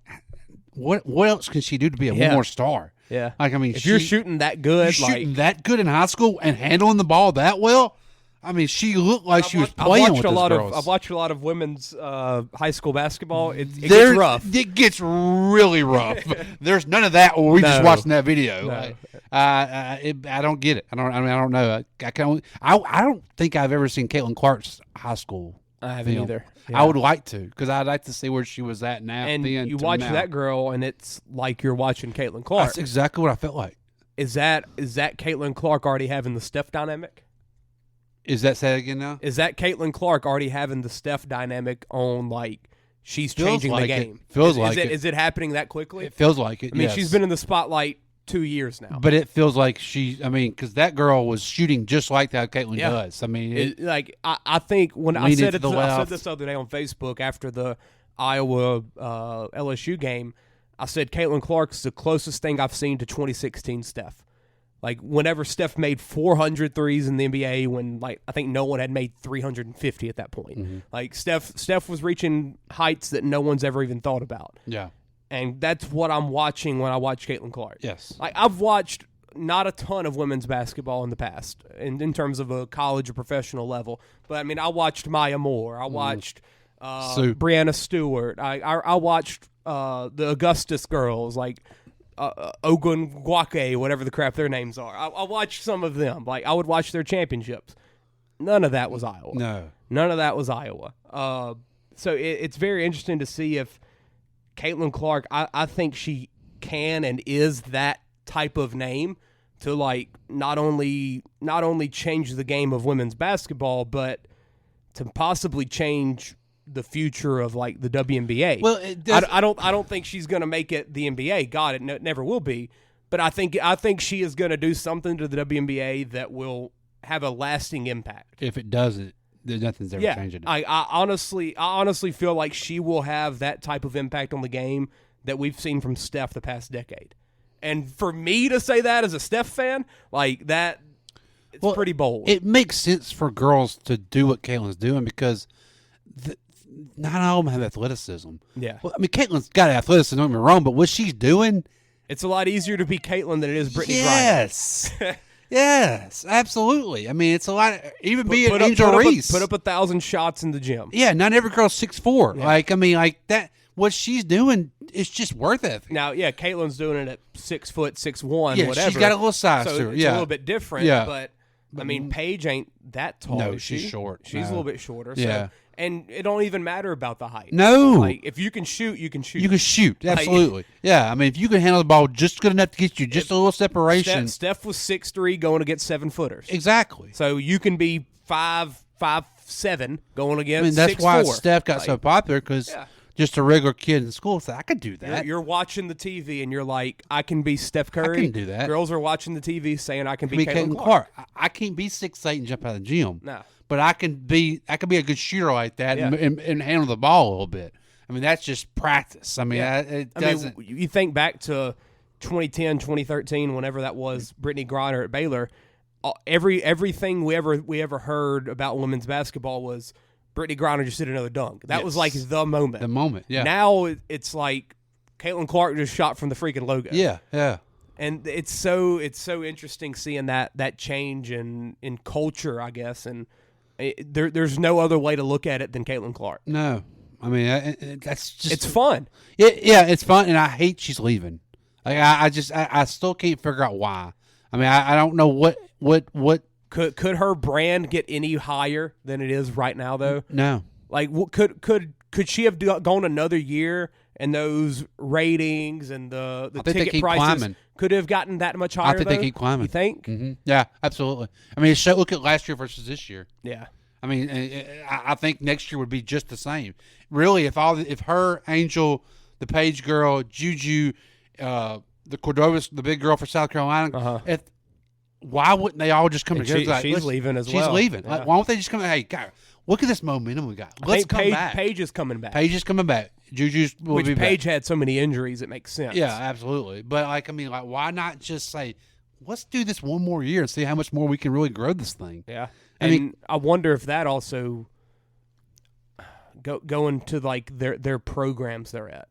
what else can she do to be a more star? Yeah, like I mean, if you're shooting that good, shooting that good in high school and handling the ball that well. I mean, she looked like she was playing with those girls. I've watched a lot of women's high school basketball. It gets rough. It gets really rough. There's none of that when we just watching that video. No. Like, I don't get it. I don't know. I don't think I've ever seen Caitlin Clark's high school. I haven't film. either. Yeah. I would like to, because I'd like to see where she was at now. And then you to watch now. that girl, and it's like you're watching Caitlin Clark. That's exactly what I felt like. Is that Caitlin Clark already having the Steph dynamic? Is that said again now? Is that Caitlin Clark already having the Steph dynamic on, like, she's changing the game? Feels like it. Is it happening that quickly? It feels like it, I mean, yes. she's been in the spotlight 2 years now. But it feels like because that girl was shooting just like that Caitlin does. I mean, I think when I said it, I said left. this the other day on Facebook after the Iowa LSU game, I said Caitlin Clark's the closest thing I've seen to 2016 Steph. Like, whenever Steph made 400 threes in the NBA, when, like, I think no one had made 350 at that point. Mm-hmm. Like, Steph was reaching heights that no one's ever even thought about. Yeah. And that's what I'm watching when I watch Caitlin Clark. Yes. Like, I've watched not a ton of women's basketball in the past, in terms of a college or professional level. But, I mean, I watched Maya Moore. I watched Brianna Stewart. I watched the Augustus girls, like Ogunwake, whatever the crap their names are. I watched some of them. Like, I would watch their championships. None of that was Iowa. No. None of that was Iowa. So it's very interesting to see if Caitlin Clark, I think she can and is that type of name to, like, not only change the game of women's basketball, but to possibly change the future of, like, the WNBA. Well, I don't think she's going to make it the NBA. God, it never will be. But I think she is going to do something to the WNBA that will have a lasting impact. If it doesn't, then nothing's ever changing it. I honestly feel like she will have that type of impact on the game that we've seen from Steph the past decade. And for me to say that as a Steph fan, like that, it's pretty bold. It makes sense for girls to do what Caitlin's doing, because not all of them have athleticism. Yeah. Well, I mean, Caitlin's got athleticism, don't get me wrong, but what she's doing, it's a lot easier to be Caitlin than it is Brittany Griner. Yes. Yes, absolutely. I mean, it's a lot. Even being Angel Reese, put up 1,000 shots in the gym. Yeah, not every girl's 6'4". Yeah. Like, I mean, like that. What she's doing is just worth it. Now, yeah, Caitlin's doing it at 6 foot, 6'1", yeah, whatever. She's got a little size so to her. It's a little bit different. Yeah. But I mean, Paige ain't that tall. No, is she's she? short. She's a little bit shorter. Yeah. So, and it don't even matter about the height. No. Like, if you can shoot, you can shoot. You can shoot, absolutely. Yeah, I mean, if you can handle the ball just good enough to get you just a little separation. Steph was 6'3", going against 7-footers. Exactly. So you can be 5'7", going against 6'4". I mean, that's why Steph got so popular, because Yeah. just a regular kid in school said, I could do that. You're watching the TV and you're like, I can be Steph Curry. I can do that. Girls are watching the TV saying I can be Caitlin Caitlin Clark. I can't be 6'8" and jump out of the gym. No. But I can be a good shooter like that and handle the ball a little bit. I mean, that's just practice. I mean, it doesn't. I mean, you think back to 2010, 2013, whenever that was, Brittany Griner at Baylor. everything we ever heard about women's basketball was Brittany Griner just did another dunk. That was like the moment. The moment, yeah. Now it's like Caitlin Clark just shot from the freaking logo. Yeah, yeah. And it's so interesting seeing that change in culture, I guess. And there's no other way to look at it than Caitlin Clark. No, I mean that's just it's fun. Yeah, it's fun, and I hate she's leaving. Like I still can't figure out why. I mean I don't know what could her brand get any higher than it is right now though? No. Like could she have gone another year and those ratings and the ticket prices climbing. Could have gotten that much higher? I think they keep climbing. You think? Mm-hmm. Yeah, absolutely. I mean, look at last year versus this year. Yeah. I mean, I think next year would be just the same. Really, if her, Angel, the Page girl, Juju, the Cordova, the big girl for South Carolina, why wouldn't they all just come together? She's leaving as well. She's leaving. Yeah. Like, why don't they just come? Hey, guys, look at this momentum we got. Let's come back. Paige is coming back. Paige is coming back. Juju's will be back. Paige had so many injuries, it makes sense. Yeah, absolutely. But why not just say, let's do this one more year and see how much more we can really grow this thing? Yeah. I mean, I wonder if that also going to like their programs they're at.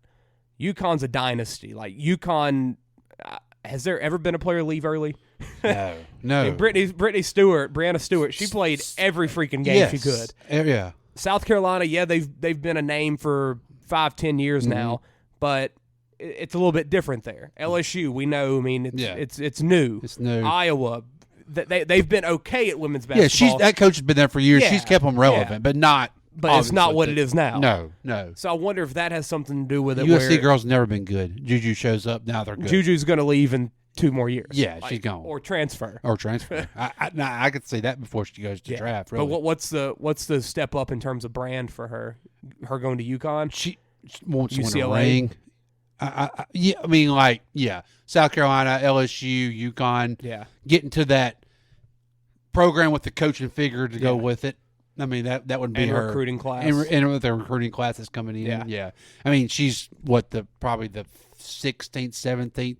UConn's a dynasty. Like UConn, has there ever been a player leave early? No. I mean, Brianna Stewart, she played every freaking game she could. Yeah. South Carolina, they've been a name for 5-10 years now, but it's a little bit different there. LSU, we know. I mean, it's new. It's new. Iowa, they've been okay at women's basketball. Yeah, that coach has been there for years. Yeah, She's kept them relevant, but not. But it's not what it is now. No. So I wonder if that has something to do with it. USC girls never been good. Juju shows up, now they're good. Juju's going to leave in 2 more years. Yeah, she's gone. Or transfer. I could see that before she goes to draft. Really. But what's the step up in terms of brand for her? Her going to UConn? She wants to UCLA? win a ring. South Carolina, LSU, UConn. Yeah. Getting to that program with the coaching figure to go with it. I mean, that would be and her recruiting class. And with the recruiting class that's coming in. Yeah. I mean, she's probably the 16th, 17th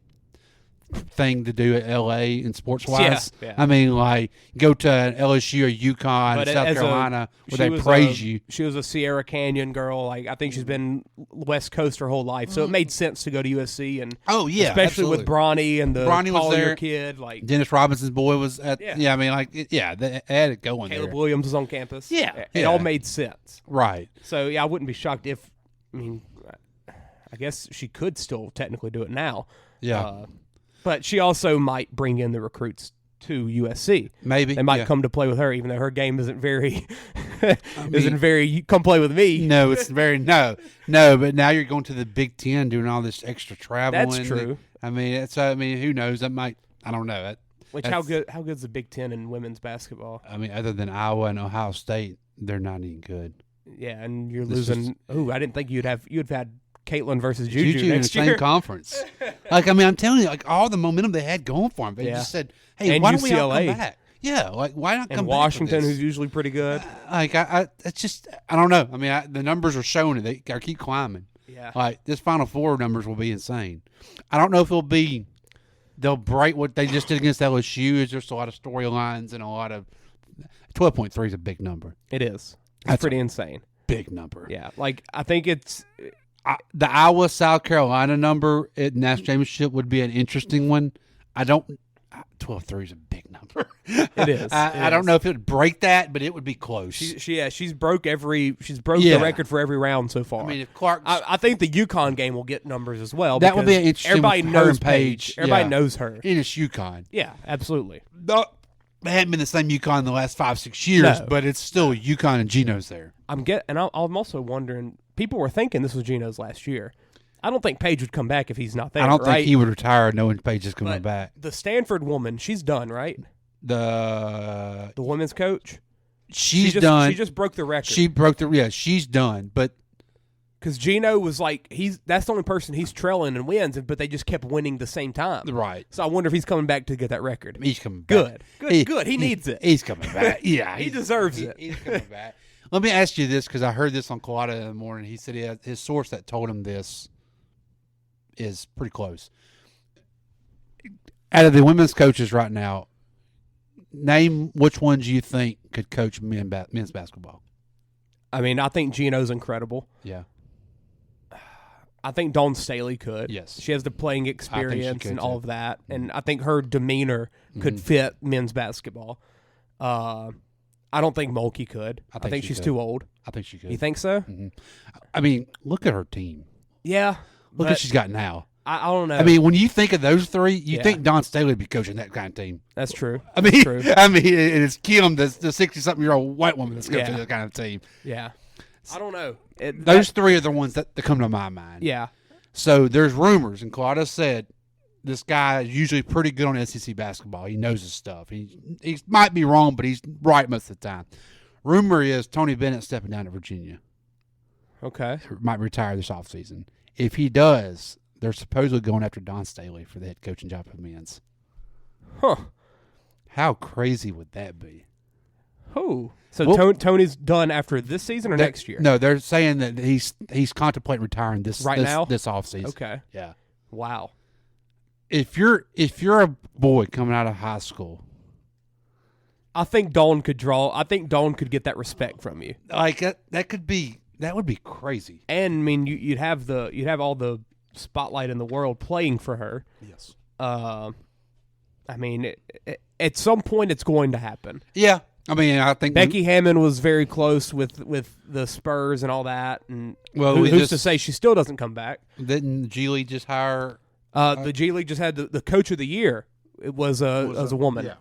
thing to do at LA in sports wise. Yeah. I mean, like go to LSU or UConn, South Carolina, where they praise you. She was a Sierra Canyon girl. Like I think she's been West Coast her whole life, so it made sense to go to USC. And especially absolutely. with Bronny and the Collier kid, like Dennis Robinson's boy was at. Yeah, I mean, they had it going. Caleb there. Williams was on campus. Yeah, it all made sense. Right. So I wouldn't be shocked if. I mean, I guess she could still technically do it now. Yeah. But she also might bring in the recruits to USC. Maybe they might come to play with her, even though her game isn't very, You come play with me. No, it's very no. But now you're going to the Big Ten, doing all this extra traveling. That's true. I mean, who knows? That might. I don't know. How good's the Big Ten in women's basketball? I mean, other than Iowa and Ohio State, they're not even good. Yeah, and you're losing. I didn't think you'd have had Caitlin versus Juju in next the year. same conference. Like, I mean, I'm telling you, like all the momentum they had going for them. They just said, "Hey, and why UCLA. don't we all come back?" Yeah, like why not come and back? Washington, who's usually pretty good. It's just I don't know. I mean, the numbers are showing it. They got to keep climbing. Yeah, like this Final Four numbers will be insane. I don't know if they'll break what they just did against LSU. Is just a lot of storylines and a lot of 12.3 is a big number. It is. It's pretty insane. Big number. Yeah, like I think it's. The Iowa South Carolina number at National Championship would be an interesting one. 12-3 is a big number. It is. I don't know if it would break that, but it would be close. She's broke the record for every round so far. I mean, if Clark, I think the UConn game will get numbers as well. That would be an interesting. Everybody knows Paige. Everybody knows her. And it's UConn. Yeah, absolutely. They hadn't been the same UConn in the last 5-6 years, but it's still UConn and Geno's there. I'm also wondering. People were thinking this was Geno's last year. I don't think Paige would come back if he's not there. I don't think he would retire knowing Paige is coming back. The Stanford woman, she's done, right? The women's coach, she's done. She just broke the record. She's done. But because Geno was like that's the only person he's trailing and wins, but they just kept winning the same time. Right. So I wonder if he's coming back to get that record. He's coming back. Good. He needs it. He's coming back. Yeah, he deserves it. He's coming back. Let me ask you this, because I heard this on Colada in the morning. He said his source that told him this is pretty close. Out of the women's coaches right now, name which ones you think could coach men's basketball. I mean, I think Gino's incredible. Yeah. I think Dawn Staley could. Yes. She has the playing experience could, and all too. of that. And I think her demeanor could fit men's basketball. I don't think Mulkey could. I think she she's could. too old. I think she could. You think so? Mm-hmm. I mean, look at her team. Yeah. Look what she's got now. I don't know. I mean, when you think of those three, you Yeah. think Dawn Staley would be coaching that kind of team. That's true. I mean, That's true. It's Kim, the 60-something-year-old white woman that's coaching that kind of team. Yeah. I don't know. Those three are the ones that come to my mind. Yeah. So there's rumors, and Claudia said this guy is usually pretty good on SEC basketball. He knows his stuff. He might be wrong, but he's right most of the time. Rumor is Tony Bennett stepping down to Virginia. Okay. Might retire this offseason. If he does, they're supposedly going after Dawn Staley for the head coaching job of men's. Huh. How crazy would that be? Who? So Tony's done after this season or next year? No, they're saying that he's contemplating retiring this offseason. Okay. Yeah. Wow. If you're a boy coming out of high school, I think Dawn could get that respect from you. like that would be crazy. And I mean, you'd have all the spotlight in the world playing for her. Yes. I mean, at some point, it's going to happen. Yeah. I mean, I think Becky Hammond was very close with the Spurs and all that. And well, who's to say she still doesn't come back? Didn't G League just hire? The G League just had the coach of the year. It was a woman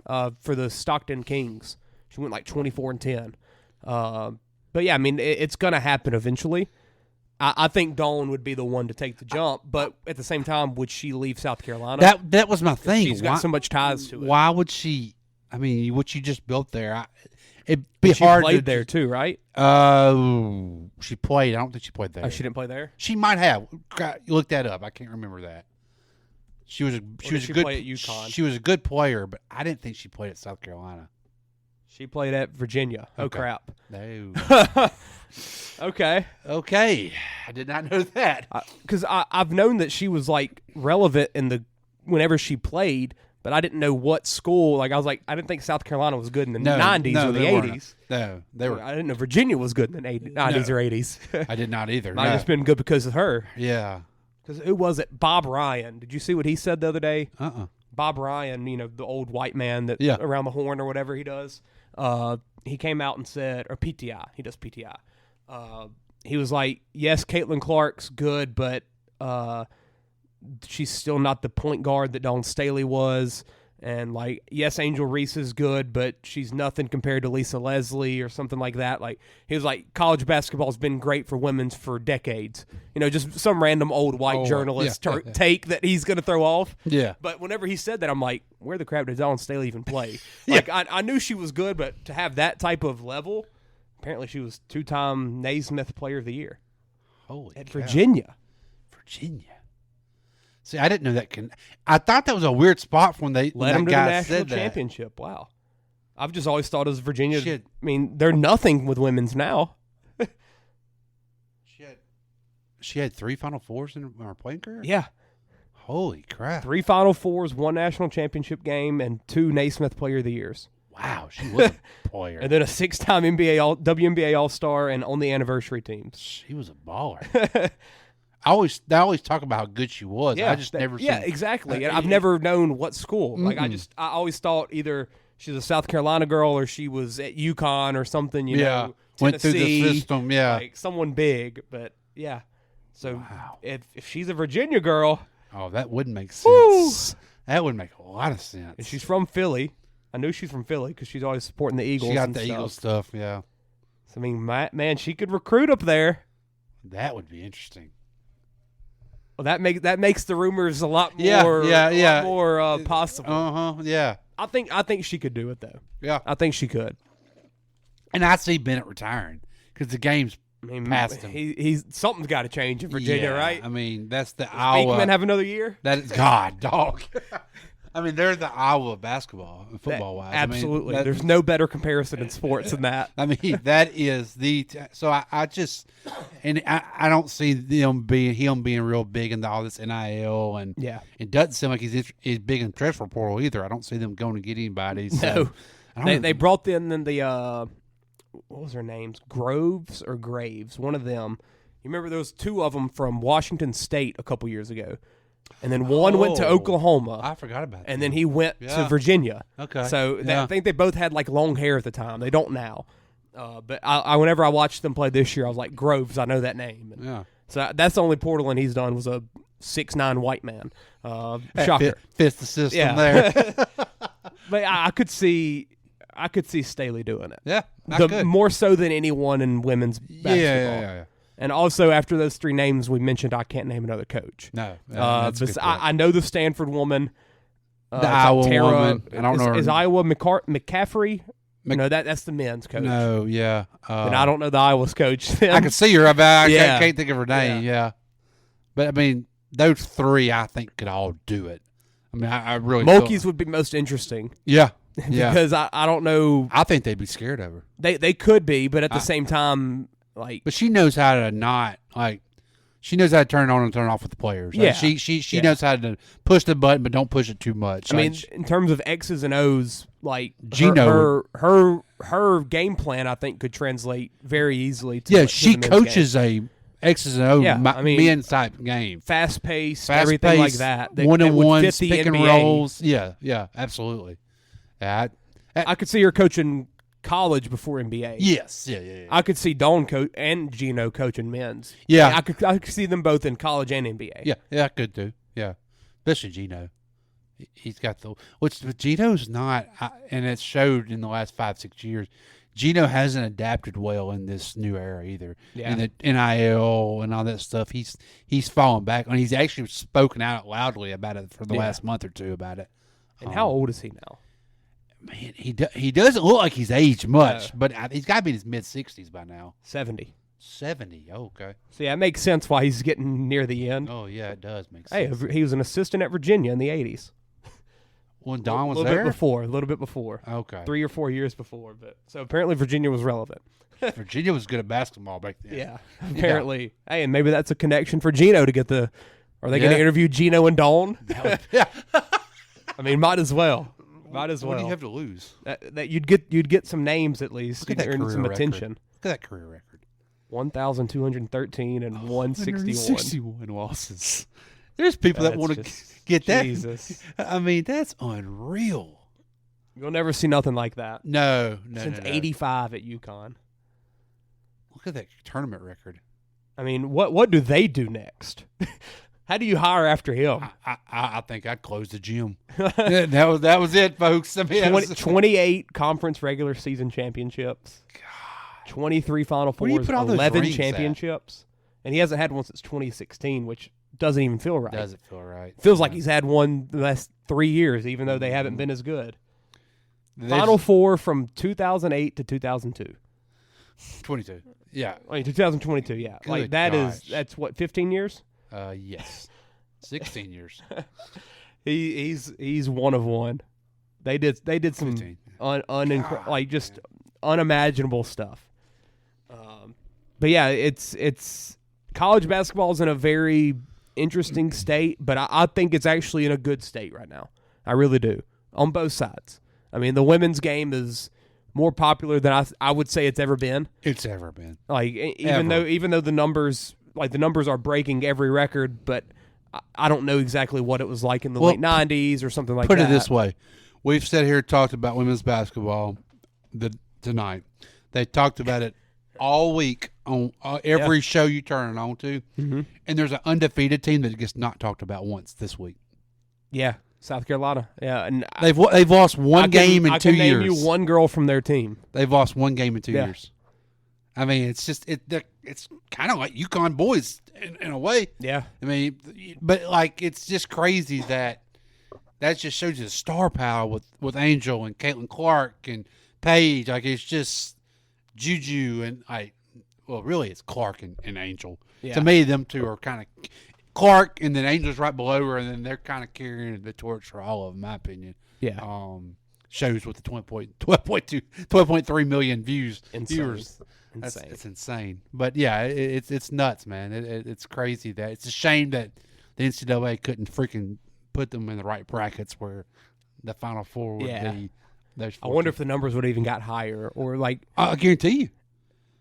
for the Stockton Kings. She went like 24-10. But yeah, I mean, it's going to happen eventually. I think Dawn would be the one to take the jump, but at the same time, would she leave South Carolina? That was my thing. She's got so much ties to it. Why would she? I mean, what you just built there, it'd be hard. She played there too, right? She played. I don't think she played there. Oh, she didn't play there. She might have. Look that up. I can't remember that. She was a good. Play at UConn? She was a good player, but I didn't think she played at South Carolina. She played at Virginia. Oh crap! No. Okay. I did not know that. Because I've known that she was like relevant whenever she played, but I didn't know what school. Like I didn't think South Carolina was good in the 90s or the 80s. No, they were. I didn't know Virginia was good in the 90s or 80s. I did not either. Might have just been good because of her. Yeah. Because who was it? Bob Ryan. Did you see what he said the other day? Bob Ryan, the old white man that around the horn or whatever he does. He came out and said, or PTI. He does PTI. He was like, yes, Caitlin Clark's good, but she's still not the point guard that Dawn Staley was. And, like, yes, Angel Reese is good, but she's nothing compared to Lisa Leslie or something like that. Like, he was like, college basketball's been great for women's for decades. Just some random old white journalist take that he's going to throw off. Yeah. But whenever he said that, I'm like, where the crap did Dawn Staley even play? Like, I knew she was good, but to have that type of level, apparently she was 2-time Naismith Player of the Year. Holy At cow. Virginia. See, I didn't know that. I thought that was a weird spot when they led them to the national that. championship. Wow, I've just always thought it was Virginia. Shit. I mean, they're nothing with women's now. She had 3 Final Fours in her playing career. Yeah, holy crap! 3 Final Fours, 1 national championship game, and 2 Naismith Player of the Years. Wow, she was a player. And then a 6-time WNBA All-Star and on the anniversary teams. She was a baller. I always talk about how good she was. Yeah, I just never. Yeah, exactly. And I've never known what school. Like I always thought either she's a South Carolina girl or she was at UConn or something. You know, went through the Tennessee, system. Yeah, like someone big. But yeah, so if she's a Virginia girl, that would make sense. Woo! That would make a lot of sense. And she's from Philly. I knew she's from Philly because she's always supporting the Eagles. She got and the Eagles stuff. Yeah. So, I mean, man, she could recruit up there. That would be interesting. Well, that makes the rumors a lot more, more possible. Yeah. I think she could do it though. Yeah, I think she could. And I see Bennett retiring because the game's past him. He's something's got to change in Virginia, right? I mean, that's the Does Iowa. Beekman have another year? That is God, dog. I mean, they're the Iowa basketball, football wise. Absolutely, there's no better comparison in sports than that. I mean, that is the. So I just, and I don't see him being real big into all this NIL and it doesn't seem like he's big in transfer portal either. I don't see them going to get anybody. So, They brought in the what was their names? Groves or Graves? One of them. You remember there was two of them from Washington State a couple years ago, and then one went to Oklahoma. I forgot about that. And then he went to Virginia. Okay. So I think they both had like long hair at the time. They don't now. But I whenever I watched them play this year, I was like, Groves, I know that name. And so that's the only Portland he's done was a 6'9" white man. Shocker. Fits the system there. But I could see Staley doing it. Yeah. More so than anyone in women's basketball. Yeah. And also, after those three names we mentioned, I can't name another coach. No. But I know the Stanford woman. The Iowa woman. I don't know. Is Iowa McCaffrey? No, that's the men's coach. No, yeah. And I don't know the Iowa's coach. I can see her, but I can't think of her name. Yeah. But, I mean, those three, I think, could all do it. I mean, I really Mulkey's would be most interesting. Yeah. Because I don't know. I think they'd be scared of her. They could be, but at the same time, like. But she knows how to not, like, she knows how to turn on and turn off with the players. Yeah. Like she knows how to push the button, but don't push it too much. I mean, in terms of X's and O's, like Gino, her game plan, I think, could translate very easily to she the men's coaches game. a X's and O's men's type game. Fast paced, everything like that. One-on-one, pick and rolls. Yeah, absolutely. I could see her coaching college before NBA. Yes, yeah. I could see Dawn and Gino coaching men's. Yeah, I could see them both in college and NBA. Yeah, I could too. Yeah, especially Gino. He's got but Gino's not, and it showed in the last 5-6 years. Gino hasn't adapted well in this new era either. Yeah. In the NIL and all that stuff, he's fallen back, and he's actually spoken out loudly about it for the last month or two about it. And how old is he now? Man, he doesn't look like he's aged much, but he's got to be in his mid-60s by now. 70. 70, okay. So, yeah, it makes sense why he's getting near the end. Oh, yeah, it does make sense. Hey, he was an assistant at Virginia in the 80s. When Don was there? A little bit before. Okay. 3 or 4 years before. But so, apparently, Virginia was relevant. Virginia was good at basketball back then. Yeah, apparently. Yeah. Hey, and maybe that's a connection for Gino to get the – are they going to interview Gino and Dawn? Yeah. I mean, might as well. Might as well. What do you have to lose? That you'd get some names at least. Look at You'd earn some attention. Look at that career record. 1,213 and 161. 161 losses. There's people that want to get that. Jesus. I mean, that's unreal. You'll never see nothing like that. No. Since 85 at UConn. Look at that tournament record. I mean, what do they do next? How do you hire after him? I think I'd close the gym. that was it, folks. I mean, 28 conference regular season championships. God. 23 Final Fours, 11 championships. And he hasn't had one since 2016, which doesn't even feel right. Doesn't feel right. Feels like he's had one the last 3 years, even though they haven't been as good. Final Four from 2008 to 2002. 22. Yeah. I mean, 2022, yeah. Good like that's what, 15 years? Yes. 16 years. He's one of one. They did some just unimaginable stuff. But yeah, it's college basketball is in a very interesting state, but I think it's actually in a good state right now. I really do, on both sides. I mean, the women's game is more popular than I would say it's ever been. It's ever been. Like even though the numbers are breaking every record, but I don't know exactly what it was like in the late 90s or something like that. Put it this way. We've sat here and talked about women's basketball tonight. They talked about it all week on every show you turn it on to. Mm-hmm. And there's an undefeated team that gets not talked about once this week. Yeah, South Carolina. Yeah, and they've lost one game in 2 years. I can name you one girl from their team. They've lost one game in 2 years. I mean, it's just it's kind of like UConn boys in a way. Yeah. I mean, but like it's just crazy that just shows you the star power with Angel and Caitlin Clark and Paige. Like it's just Juju and really it's Clark and Angel. Yeah. To me, them two are kind of Clark and then Angel's right below her, and then they're kind of carrying the torch for all of them, in my opinion. Yeah. Shows with the 12.3 million viewers. It's insane. But yeah, it's nuts, man. It's crazy that it's a shame that the NCAA couldn't freaking put them in the right brackets where the Final Four would be. There's I wonder if the numbers would have even got higher, or like I guarantee you,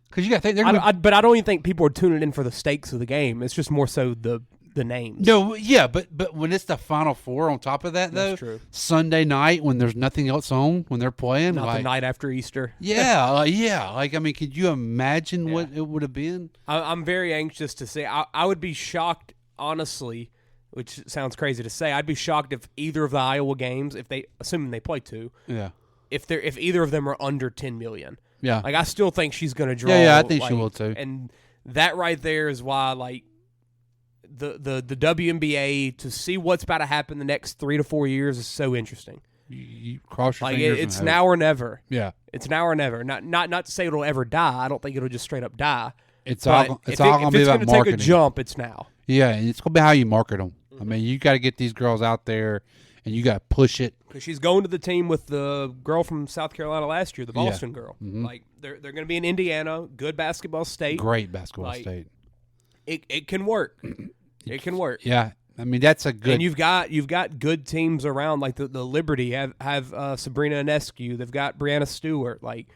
because you got to think they're gonna, but I don't even think people are tuning in for the stakes of the game. It's just more so the names. No, yeah, but when it's the Final Four on top of that, though, That's true. Sunday night when there's nothing else on, when they're playing, Not like, the night after Easter. Yeah, yeah. Like, I mean, could you imagine what it would have been? I'm very anxious to see. I would be shocked, honestly, which sounds crazy to say. I'd be shocked if either of the Iowa games, assuming they play 2, if either of them are under 10 million. Yeah, like I still think she's going to draw. Yeah, I think she will too. And that right there is why, like, the WNBA, to see what's about to happen the next 3 to 4 years is so interesting. You cross your like fingers. It's now or never. Yeah, it's now or never. Not to say it'll ever die. I don't think it'll just straight up die. It's all going to be about marketing. If it's going to take a jump, it's now. Yeah, and it's going to be how you market them. I mean, you got to get these girls out there, and you got to push it. Because she's going to the team with the girl from South Carolina last year, the Boston girl. Mm-hmm. Like they're going to be in Indiana, good basketball state, great basketball state. It can work. It can work. Yeah, I mean that's a good. And you've got good teams around, like the Liberty have Sabrina Ionescu. They've got Brianna Stewart. Like,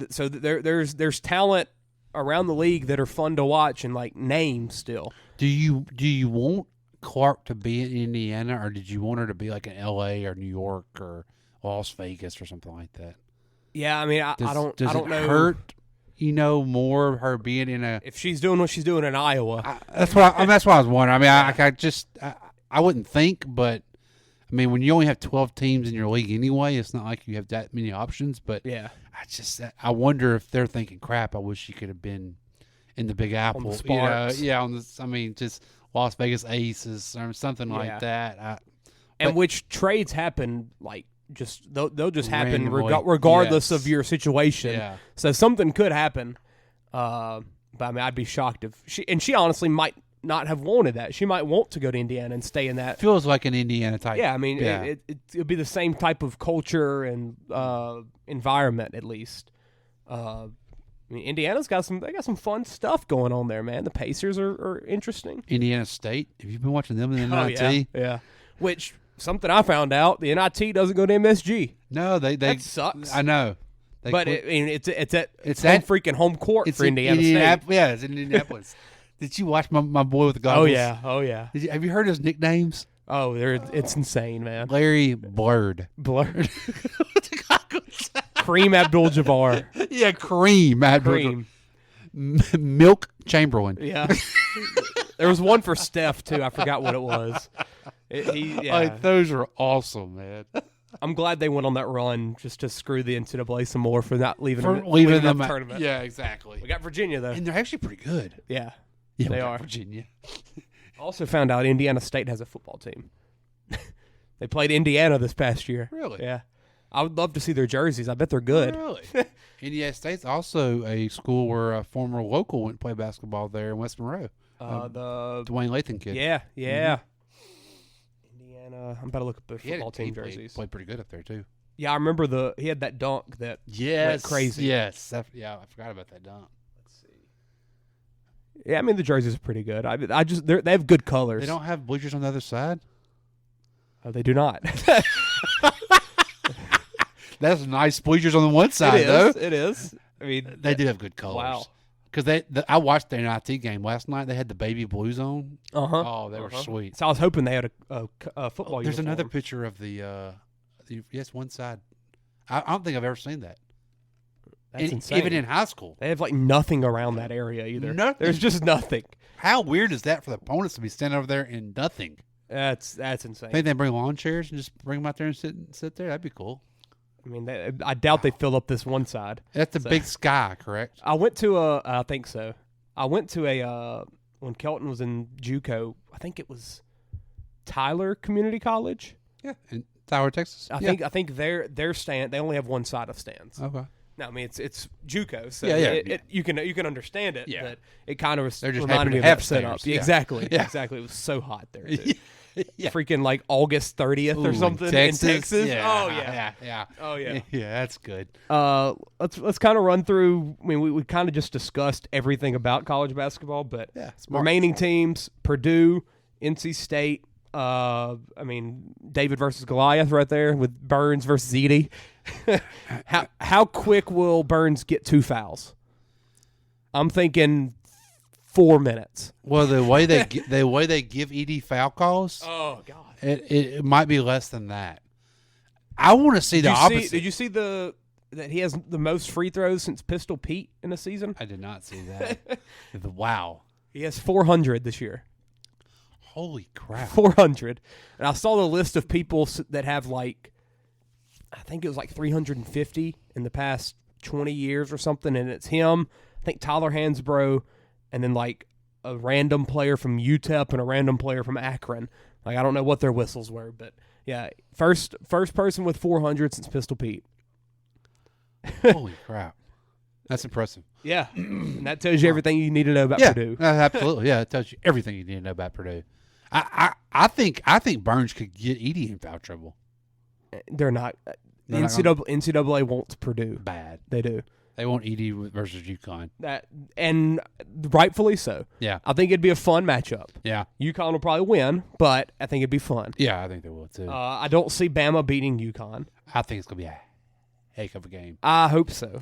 so there's talent around the league that are fun to watch and like name still. Do you want Clark to be in Indiana, or did you want her to be like in L.A. or New York or Las Vegas or something like that? Yeah, I mean I don't know. Hurt? More her being in a. If she's doing what she's doing in Iowa, that's what I was wondering. I mean, I wouldn't think, but I mean, when you only have 12 teams in your league anyway, it's not like you have that many options. But yeah, I wonder if they're thinking, "Crap, I wish she could have been in the Big Apple." On the Sparks. I mean, just Las Vegas Aces or something like that. Which trades happen like. They'll just happen regardless of your situation. Yeah. So something could happen. But I mean, I'd be shocked if she honestly might not have wanted that. She might want to go to Indiana and stay in that. Feels like an Indiana type. Yeah, I mean, it'll be the same type of culture and environment at least. I mean, Indiana's got some fun stuff going on there, man. The Pacers are interesting. Indiana State. Have you been watching them in the NIT? Yeah. Which. Something I found out: the NIT doesn't go to MSG. No, that sucks. I know, but it's freaking home court for Indiana State. Yeah, it's in Indianapolis. Did you watch my boy with the goggles? Oh yeah. Have you heard his nicknames? Oh, it's insane, man. Larry Blurred. Kareem Abdul-Jabbar. Yeah, Kareem Abdul. Milk Chamberlain. Yeah. There was one for Steph too. I forgot what it was. Like, those are awesome, man. I'm glad they went on that run just to screw the NCAA some more for not leaving them the tournament. Yeah, exactly. We got Virginia though, and they're actually pretty good. Yeah, they are. Virginia. Also found out Indiana State has a football team. They played Indiana this past year. Really? Yeah. I would love to see their jerseys. I bet they're good. Really? Indiana State's also a school where a former local went to play basketball there in West Monroe. The Dwayne Lathan kid. Yeah. Mm-hmm. I'm about to look up the football team jerseys. Played pretty good up there too. Yeah, I remember he had that dunk that went crazy. Yes, I forgot about that dunk. Let's see. Yeah, I mean the jerseys are pretty good. They have good colors. They don't have bleachers on the other side. Oh, they do not. That's nice bleachers on the one side, though. It is. I mean, they do have good colors. Wow. Because I watched their NIT game last night. They had the baby blues on. Uh-huh. Oh, they were sweet. So I was hoping they had a football. There's uniform. another picture of the one side. I don't think I've ever seen that. That's insane. Even in high school, they have like nothing around that area either. Nothing. There's just nothing. How weird is that for the opponents to be standing over there in nothing? That's insane. Maybe they bring lawn chairs and just bring them out there and sit there. That'd be cool. I mean, I doubt they fill up this one side. That's the Big Sky, correct? I went to I think so. I went to when Kelton was in JUCO. I think it was Tyler Community College. Yeah, in Tyler, Texas. I think their stand. They only have one side of stands. Okay. No, I mean it's JUCO, so you can understand it. Yeah. But it kind of They're just reminded me of have that setup. Yeah. Exactly. Yeah. Exactly. It was so hot there. Too. Yeah. Freaking like August 30th or something in Texas. Yeah. Oh yeah. Yeah. Oh yeah. Yeah, that's good. Let's kind of run through. I mean, we kind of just discussed everything about college basketball, but remaining teams: Purdue, NC State. I mean, David versus Goliath right there with Burns versus Edey. How quick will Burns get 2 fouls? I'm thinking 4 minutes. Well, the way they give Edie foul calls, Oh God, it might be less than that. I want to see the opposite. Did you see that he has the most free throws since Pistol Pete in a season? I did not see that. Wow. He has 400 this year. Holy crap. 400. And I saw the list of people that have like, I think it was like 350 in the past 20 years or something, and it's him, I think Tyler Hansbrough, and then like a random player from UTEP and a random player from Akron. Like, I don't know what their whistles were, but yeah, first person with 400 since Pistol Pete. Holy crap. That's impressive. Yeah, and that tells you everything you need to know about Purdue. Absolutely. Yeah, it tells you everything you need to know about Purdue. I think Burns could get Edie in foul trouble. They're not. NCAA wants Purdue. Bad. They do. They want Edie versus UConn. And rightfully so. Yeah. I think it'd be a fun matchup. Yeah. UConn will probably win, but I think it'd be fun. Yeah, I think they will too. I don't see Bama beating UConn. I think it's going to be a heck of a game. I hope so.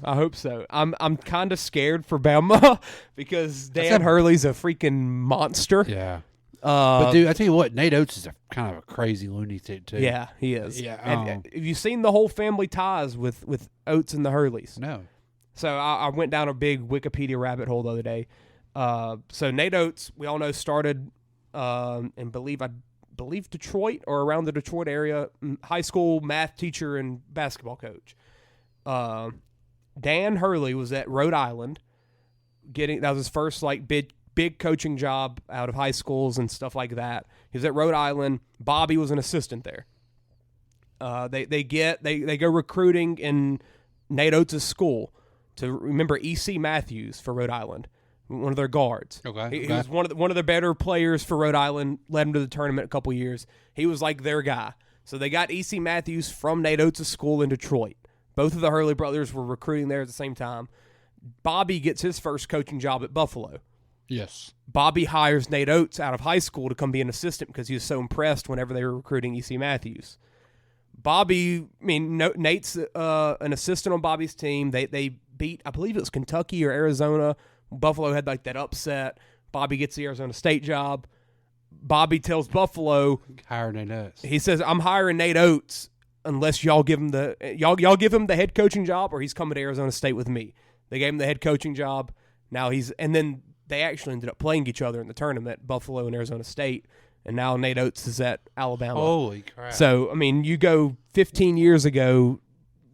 I'm kind of scared for Bama because Dan Hurley's a freaking monster. Yeah. But dude, I tell you what, Nate Oates is kind of a crazy lunatic too. Yeah, he is. Yeah. Have you seen the whole family ties with Oates and the Hurleys? No. So I went down a big Wikipedia rabbit hole the other day. So Nate Oates, we all know, started in believe Detroit or around the Detroit area, high school math teacher and basketball coach. Dan Hurley was at Rhode Island, that was his first like big coaching job out of high schools and stuff like that. He was at Rhode Island. Bobby was an assistant there. They go recruiting in Nate Oates' school to remember E.C. Matthews for Rhode Island, one of their guards. Okay. He was one of the better players for Rhode Island, led him to the tournament a couple years. He was like their guy. So they got E.C. Matthews from Nate Oates' school in Detroit. Both of the Hurley brothers were recruiting there at the same time. Bobby gets his first coaching job at Buffalo. Yes. Bobby hires Nate Oates out of high school to come be an assistant because he was so impressed whenever they were recruiting E.C. Matthews. Nate's an assistant on Bobby's team. They beat, I believe it was Kentucky or Arizona. Buffalo had like that upset. Bobby gets the Arizona State job. Bobby tells Buffalo, hire Nate Oates. He says, "I'm hiring Nate Oates unless y'all give him y'all give him the head coaching job, or he's coming to Arizona State with me." They gave him the head coaching job. Now and then they actually ended up playing each other in the tournament, Buffalo and Arizona State. And now Nate Oates is at Alabama. Holy crap. So, I mean, you go 15 years ago,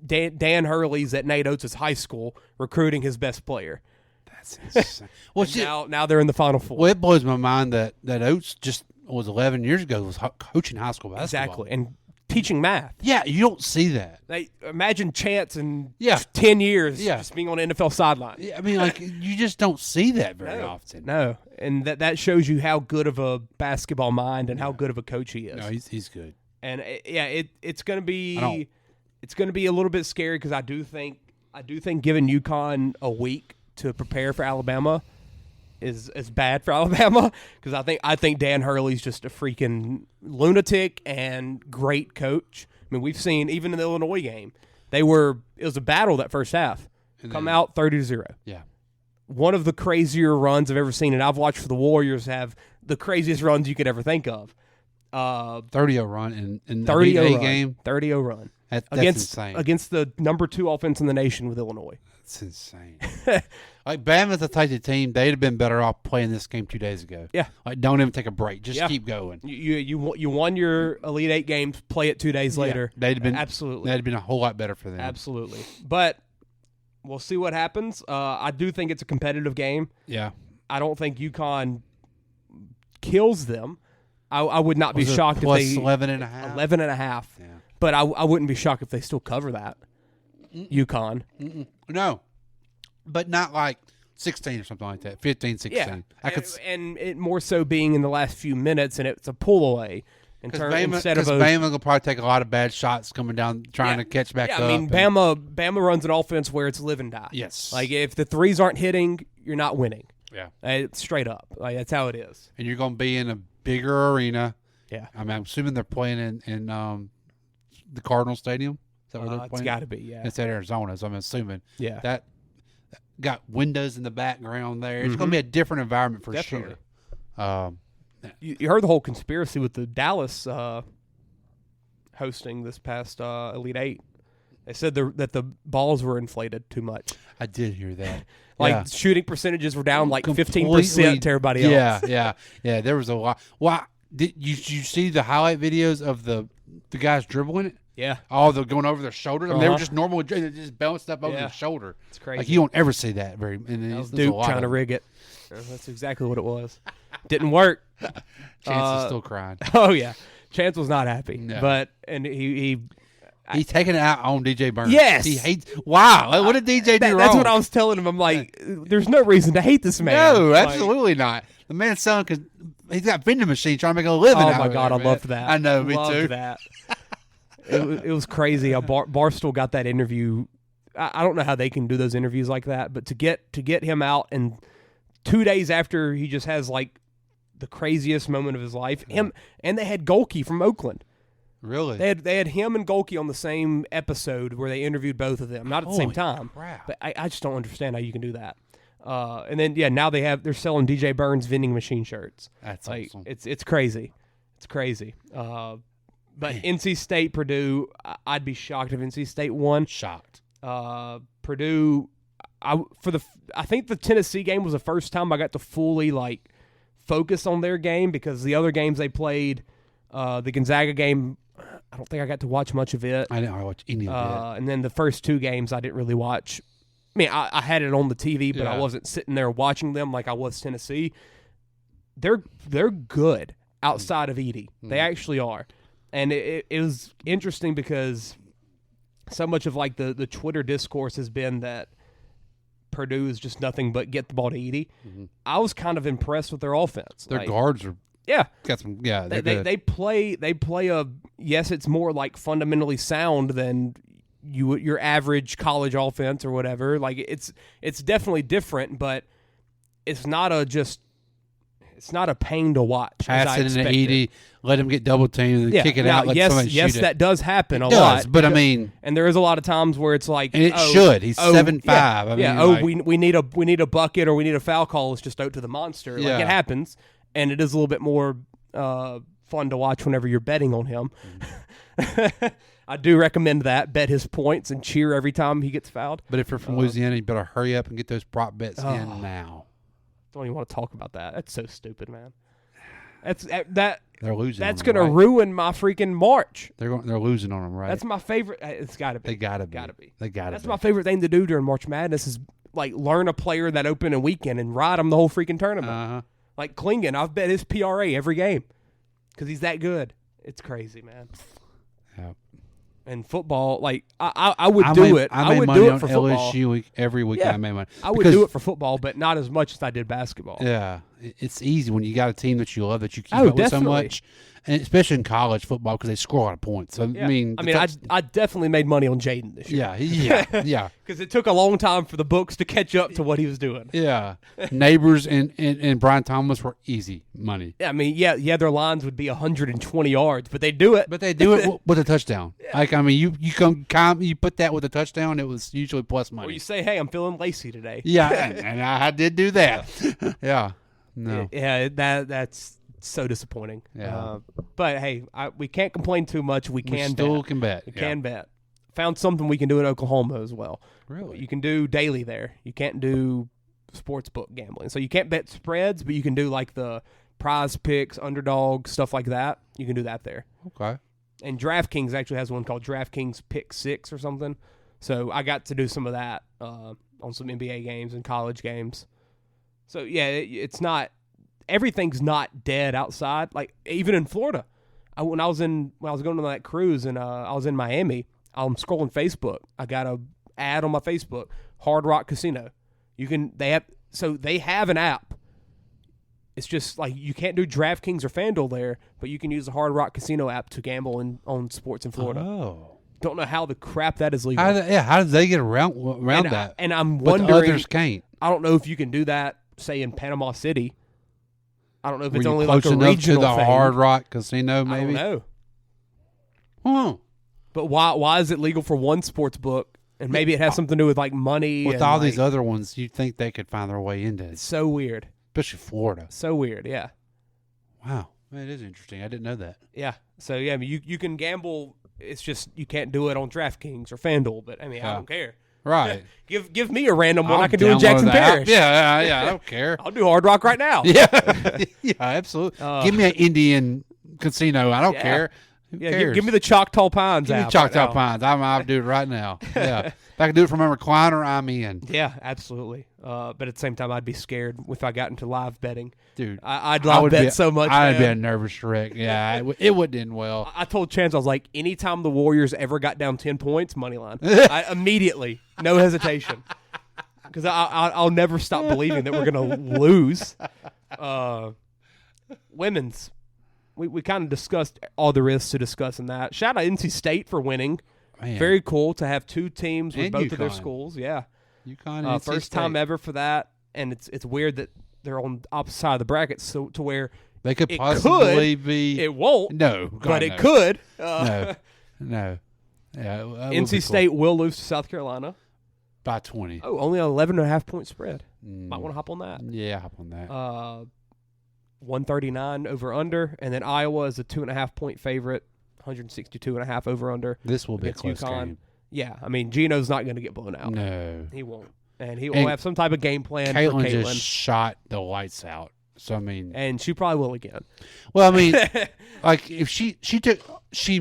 Dan Hurley's at Nate Oates' high school recruiting his best player. That's insane. Well, now they're in the Final Four. Well, it blows my mind that Oates just was 11 years ago, was coaching high school basketball. Exactly. And teaching math. Yeah, you don't see that. Imagine Chance in 10 years just being on the NFL sideline. Yeah, I mean, like, you just don't see that very often. No, and that shows you how good of a basketball mind and how good of a coach he is. No, he's good. And it's going to be a little bit scary because I do think giving UConn a week to prepare for Alabama is bad for Alabama because I think Dan Hurley's just a freaking lunatic and great coach. I mean, we've seen even in the Illinois game, it was a battle that first half. Come out 30-0. Yeah. One of the crazier runs I've ever seen, and I've watched for the Warriors have the craziest runs you could ever think of. 30-0 run in the 30-0 game. 30-0 run. That's insane. Against the number 2 offense in the nation with Illinois. That's insane. Like, Bama's the type of team, they'd have been better off playing this game 2 days ago. Yeah. Like, don't even take a break. Just keep going. You won your Elite 8 games, play it 2 days later. They'd have been absolutely. That'd have been a whole lot better for them. Absolutely. But we'll see what happens. I do think it's a competitive game. Yeah. I don't think UConn kills them. I would not be shocked if plus they 11.5. 11.5. Yeah. But I wouldn't be shocked if they still cover that. UConn. No. But not like 16 or something like that. 15, 16. Yeah. And it more so being in the last few minutes, and it's a pull away. Because Bama will probably take a lot of bad shots coming down, trying to catch back up. I mean, Bama runs an offense where it's live and die. Yes. Like, if the threes aren't hitting, you're not winning. Yeah. It's straight up. Like, that's how it is. And you're going to be in a bigger arena. Yeah. I mean, I'm assuming they're playing in the Cardinal Stadium. Is Is that where they're It's playing? got to be, yeah. It's at Arizona, so I'm assuming. Yeah. That got windows in the background there. It's going to be a different environment for Definitely. sure. You heard the whole conspiracy with the Dallas hosting this past Elite Eight. They said that the balls were inflated too much. I did hear that. Like shooting percentages were down like 15% Completely- to everybody else. Yeah. There was a lot. Well, did you see the highlight videos of the guys dribbling it? Yeah. Oh, they're going over their shoulders. I mean, they were just normal. They just bounced up over Yeah. their shoulder. It's crazy. Like you don't ever see that very. And That was there's a Duke lot trying to of rig it. That's exactly what it was. Didn't work. Chance is still crying. Oh yeah, Chance was not happy. No. But and he He's taking it out on DJ Burns. Yes. He hates. Wow. Like, what did DJ do wrong? That's what I was telling him. I'm like, there's no reason to hate this man. No, Like, absolutely not. The man's selling because he's got vending machine trying to make a living. Oh out my of God, it, I man. loved that. I know, me Loved too. That. It was crazy. Barstool got that interview. I don't know how they can do those interviews like that, but to get him out and 2 days after he just has like the craziest moment of his life. Him and they had Golke from Oakland. Really? They had him and Golke on the same episode where they interviewed both of them, not at the same Holy time. crap. But I just don't understand how you can do that. And then now they're selling DJ Burns vending machine shirts. That's like awesome. it's crazy. It's crazy. But NC State Purdue, I'd be shocked if NC State won. Shocked. Purdue, I think the Tennessee game was the first time I got to fully like focus on their game because the other games they played, the Gonzaga game, I don't think I got to watch much of it. I didn't watch any of it. And then the first two games I didn't really watch. I mean, I had it on the TV, but I Yeah. wasn't sitting there watching them like I was Tennessee. They're good outside of Edie. They actually are. And it was interesting because so much of like the Twitter discourse has been that Purdue is just nothing but get the ball to Edie. I was kind of impressed with their offense. Their Like, guards are yeah. got some. Yeah, they're They good. play a yes, it's more like fundamentally sound than your average college offense or whatever. Like it's definitely different, but it's not a pain to watch. as I Pass it into expected. Edie, let him get double teamed, and then kick it Now, out. Let yes, somebody yes, shoot that does happen a It does, lot. but I because- mean- and there is a lot of times where it's like, And it should. He's 7'5". I Yeah. mean, like- we need a bucket or we need a foul call. It's just out to the monster. Yeah. Like it happens, and it is a little bit more fun to watch whenever you're betting on him. I do recommend that. Bet his points and cheer every time he gets fouled. But if you're from Louisiana, you better hurry up and get those prop bets in now. Don't even want to talk about that. That's so stupid, man. That They're losing. that's on them, gonna right? ruin my freaking March. They're losing on them, right? That's my favorite. It's got to be. They gotta be. Gotta be. They gotta That's be. my favorite thing to do during March Madness is like learn a player that opening weekend and ride him the whole freaking tournament. Uh-huh. Like Klingon, I've bet his PRA every game because he's that good. It's crazy, man. Yeah. And football, like I would I do made- it. I I made would money do it on for football. LSU every week. Yeah. I made money. I would Because- do it for football, but not as much as I did basketball. Yeah, it's easy when you got a team that you love that you keep Oh, up with so definitely. much, and especially in college football because they score a lot of points. So, Yeah. I mean, I definitely made money on Jaden this year. yeah. Because it took a long time for the books to catch up to what he was doing. Yeah, Neighbors and Brian Thomas were easy money, I mean, yeah, their lines would be 120 yards, but they do it. but they do it with a touchdown. Like I mean, you put that with a touchdown, it was usually plus money. Or you say, hey, I'm feeling lacy today. Yeah, and I did do that. Yeah, no, Yeah, that's so disappointing. Yeah. But hey, we can't complain too much. We we can still bet. can bet. We Yeah. can bet. Found something we can do in Oklahoma as well. Really? You can do daily there. You can't do sports book gambling. So you can't bet spreads, but you can do like the prize picks, underdog, stuff like that. You can do that there. Okay. And DraftKings actually has one called DraftKings Pick 6 or something. So I got to do some of that on some NBA games and college games. So yeah, it's not everything's not dead outside. Like even in Florida, when I was going on that cruise and I was in Miami, I'm scrolling Facebook. I got a ad on my Facebook, Hard Rock Casino. They have an app. It's just like you can't do DraftKings or FanDuel there, but you can use the Hard Rock Casino app to gamble on sports in Florida. Oh. Don't know how the crap that is legal. How did they get around that? And I'm But wondering. others can't. I don't know if you can do that, say in Panama City. I don't know if Were it's you only close like a enough regional to the thing. Hard Rock Casino, maybe? I don't know. Oh. But why is it legal for one sports book? And maybe it has something to do with like money. With and, all like, these other ones, you'd think they could find their way into it. It's so weird. Especially Florida. So weird, yeah. Wow. It is interesting. I didn't know that. Yeah. So, yeah, I mean, you can gamble. It's just you can't do it on DraftKings or FanDuel. But, I mean, I don't care. Right. Give me a random one I can do in download Jackson the app. Parish. Yeah, I don't care. I'll do Hard Rock right now. Yeah, yeah, absolutely. Give me an Indian casino. I don't care. Who cares? Give me the Choctaw Pines Give me app Choctaw right Pines. I'll do it right now. Yeah. If I can do it from a recliner, I'm in. Yeah, absolutely. But at the same time, I'd be scared if I got into live betting. Dude, I'd live bet so much. I'd be a nervous wreck. Yeah, it wouldn't end well. I told Chance, I was like, anytime the Warriors ever got down 10 points, money line. I immediately, no hesitation. Because I'll never stop believing that we're going to lose. Women's. We kind of discussed all there is to discuss in that. Shout out NC State for winning. Man. Very cool to have two teams with And both of their UConn. schools. Yeah. UConn and First NC time State. ever for that. And it's weird that they're on the opposite side of the bracket so to where They could it possibly could, be. It won't. No. God, but it no. could. No. Yeah. That would be NC cool. State will lose to South Carolina. By 20. Oh, only an 11.5 point spread. Might want to hop on that. Yeah, hop on that. 139 over under, and then Iowa is a 2.5 point favorite, 162.5 over under. This will be a against close UConn. game. Yeah, I mean Gino's not going to get blown out. No. He won't, and he will have some type of game plan Caitlin for Caitlin. just shot the lights out. So I mean, And she probably will again. well, I mean, like if she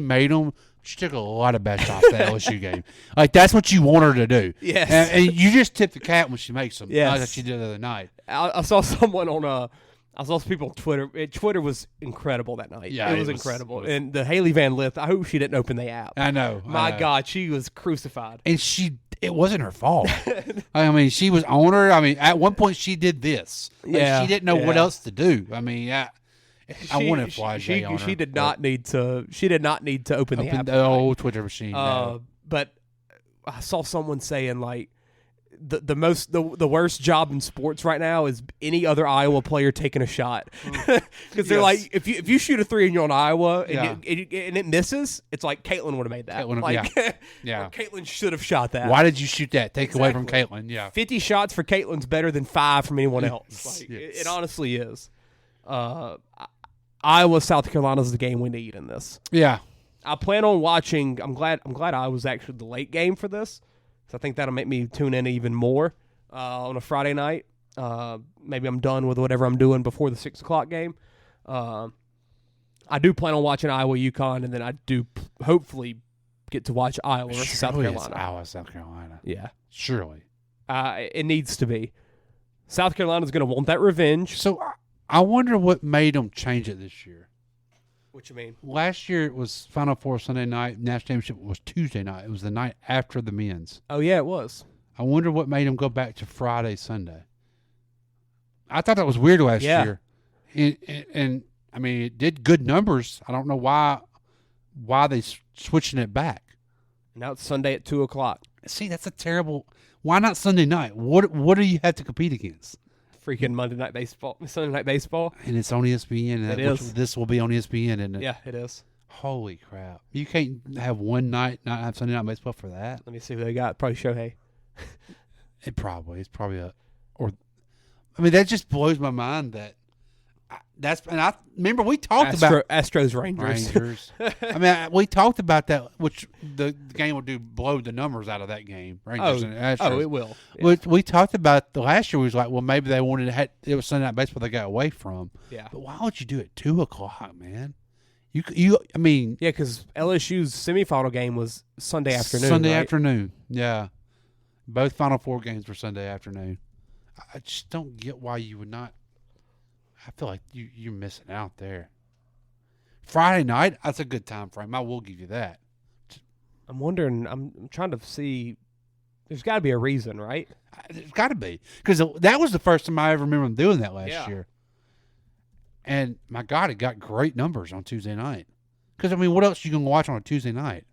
made them. She took a lot of bad shots that LSU game. Like that's what you want her to do. Yes. And you just tip the cat when she makes them. Yes. Like she did the other night. I saw someone on I saw some people on Twitter. Twitter was incredible that night. Yeah, it was incredible. And the Haley Van Lith, I hope she didn't open the app. I know. My God, she was crucified. And it wasn't her fault. I mean, she was on her. I mean, at one point she did this. Like, Yeah, she didn't know what else to do. I mean, I wanted to fly she, on her. she did not need to. She did not need to open the app. the old Twitter machine. No. But I saw someone saying like the worst job in sports right now is any other Iowa player taking a shot because they're like if you shoot a three and you're on Iowa and it misses, it's like Caitlin would have made that. Yeah. Caitlin should have shot that. Why did you shoot that? Take away from Caitlin. Yeah. 50 shots for Caitlin's better than 5 from anyone else. Like, it honestly is. Iowa, South Carolina is the game we need in this. Yeah. I plan on watching. I'm glad Iowa's actually the late game for this. So I think that'll make me tune in even more on a Friday night. Maybe I'm done with whatever I'm doing before the 6 o'clock game. I do plan on watching Iowa, UConn, and then I do hopefully get to watch Iowa versus South Carolina. Iowa, South Carolina. Yeah. Surely. It needs to be. South Carolina's going to want that revenge. So I wonder what made them change it this year. What you mean? Last year it was Final Four Sunday night. National Championship was Tuesday night. It was the night after the men's. Oh, yeah, it was. I wonder what made them go back to Friday, Sunday. I thought that was weird last year. And I mean, it did good numbers. I don't know why they switching it back. Now it's Sunday at 2 o'clock. See, that's a terrible. Why not Sunday night? What do you have to compete against? Freaking Sunday night baseball. And it's on ESPN. It is. This will be on ESPN, isn't it? Yeah, it is. Holy crap! You can't have one night not have Sunday night baseball for that. Let me see who they got. Probably Shohei. It's probably I mean, that just blows my mind that. And I remember we talked about Astros Rangers. I mean, we talked about that, which the game will blow the numbers out of that game. Rangers and Astros. Oh, it will. Yeah. We talked about the last year. We was like, well, maybe they wanted to it was Sunday night baseball they got away from. Yeah. But why would you do it 2 o'clock, man? I mean, yeah, because LSU's semifinal game was Sunday afternoon. Sunday right? afternoon, yeah. Both Final Four games were Sunday afternoon. I just don't get why you would not. I feel like you're missing out there. Friday night, that's a good time frame. I will give you that. I'm wondering. I'm trying to see. There's got to be a reason, right? There's got to be, because that was the first time I ever remember them doing that last year. And my God, it got great numbers on Tuesday night. Because I mean, what else are you gonna watch on a Tuesday night?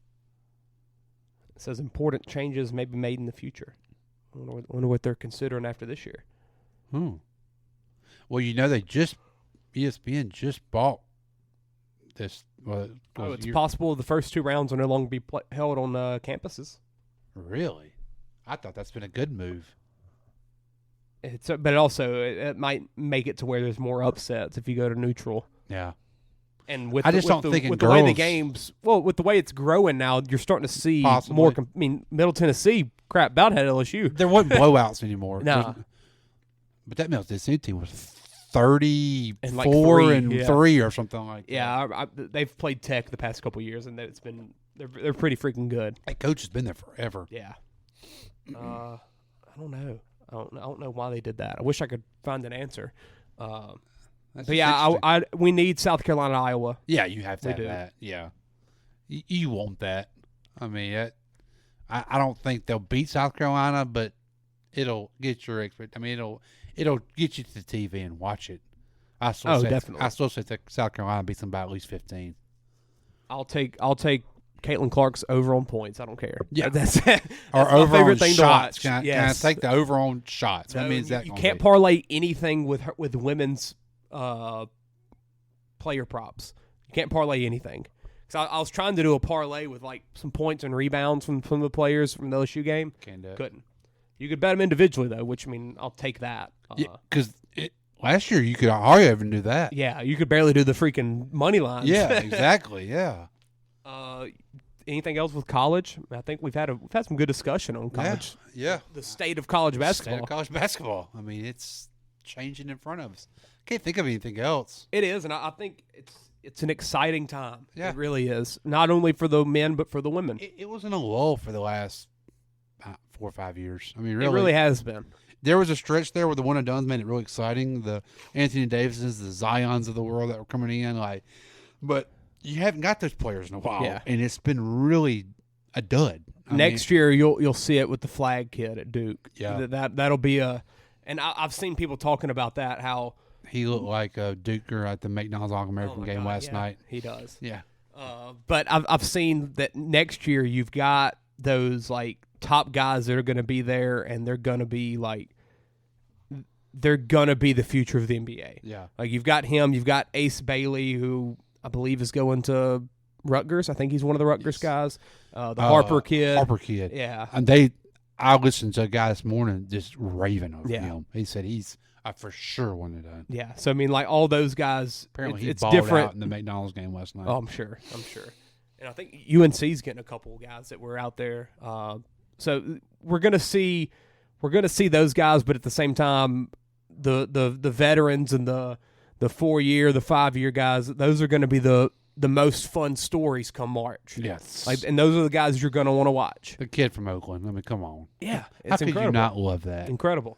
It says important changes may be made in the future. I wonder what they're considering after this year. Well, you know, ESPN just bought this It's possible the first 2 rounds will no longer be held on campuses. Really? I thought that's been a good move. But also it might make it to where there's more upsets if you go to neutral. Yeah. And with I just don't think with the way the games, with the way it's growing now, you're starting to see more. Middle Tennessee crap about had LSU. There wasn't blowouts anymore. No. But that Middle Tennessee team was 34 and 3 or something like that. Yeah, they've played Tech the past couple years, and they're pretty freaking good. That coach has been there forever. Yeah. I don't know. I don't know why they did that. I wish I could find an answer. But yeah, we need South Carolina, Iowa. Yeah, you have to have that. Yeah, you want that. I mean, I don't think they'll beat South Carolina, but it'll get your expect. I mean, it'll get you to the TV and watch it. Definitely. I still say that South Carolina beats them by at least 15. I'll take Caitlin Clark's over on points. I don't care. Yeah, that's or my over favorite on thing shots. to watch. Can I take the over on shots? What means that you can't parlay anything with women's player props. You can't parlay anything. Because I was trying to do a parlay with like some points and rebounds from the players from the LSU game. Can't do it. Couldn't. You could bet them individually though, which I'll take that. Because last year you could hardly ever do that. Yeah, you could barely do the freaking money lines. Yeah, exactly. Yeah. Anything else with college? I think we've had some good discussion on college. Yeah. The state of college basketball. State of college basketball. I mean, it's changing in front of us. Can't think of anything else. It is, and I think it's an exciting time. Yeah. It really is. Not only for the men, but for the women. It wasn't a lull for the last 4 or 5 years. I mean, really, it really has been. There was a stretch there where the one and dones made it really exciting. The Anthony Davisons, the Zions of the world that were coming in, but you haven't got those players in a while, and it's been really a dud. Next year, you'll see it with the flag kid at Duke. Yeah, that'll be and I've seen people talking about that, how he looked like a Duker at the McDonald's All-American game last night. He does. Yeah, but I've seen that next year you've got those like top guys that are going to be there, and they're going to be the future of the NBA. Yeah, like you've got him, you've got Ace Bailey, who I believe is going to Rutgers. I think he's one of the Rutgers guys. The Harper kid. Yeah. And I listened to a guy this morning just raving over him. He said he's for sure one and done. Yeah. So, I mean, like all those guys, apparently he it's balled different. Out in the McDonald's game last night. Oh, I'm sure. And I think UNC's getting a couple of guys that were out there. So we're going to see those guys, but at the same time, the veterans and the 4-year, the 5-year guys, those are going to be the most fun stories come March. Yes. And those are the guys you're going to want to watch. The kid from Oakland. I mean, come on. Yeah. How could you not love that? Incredible.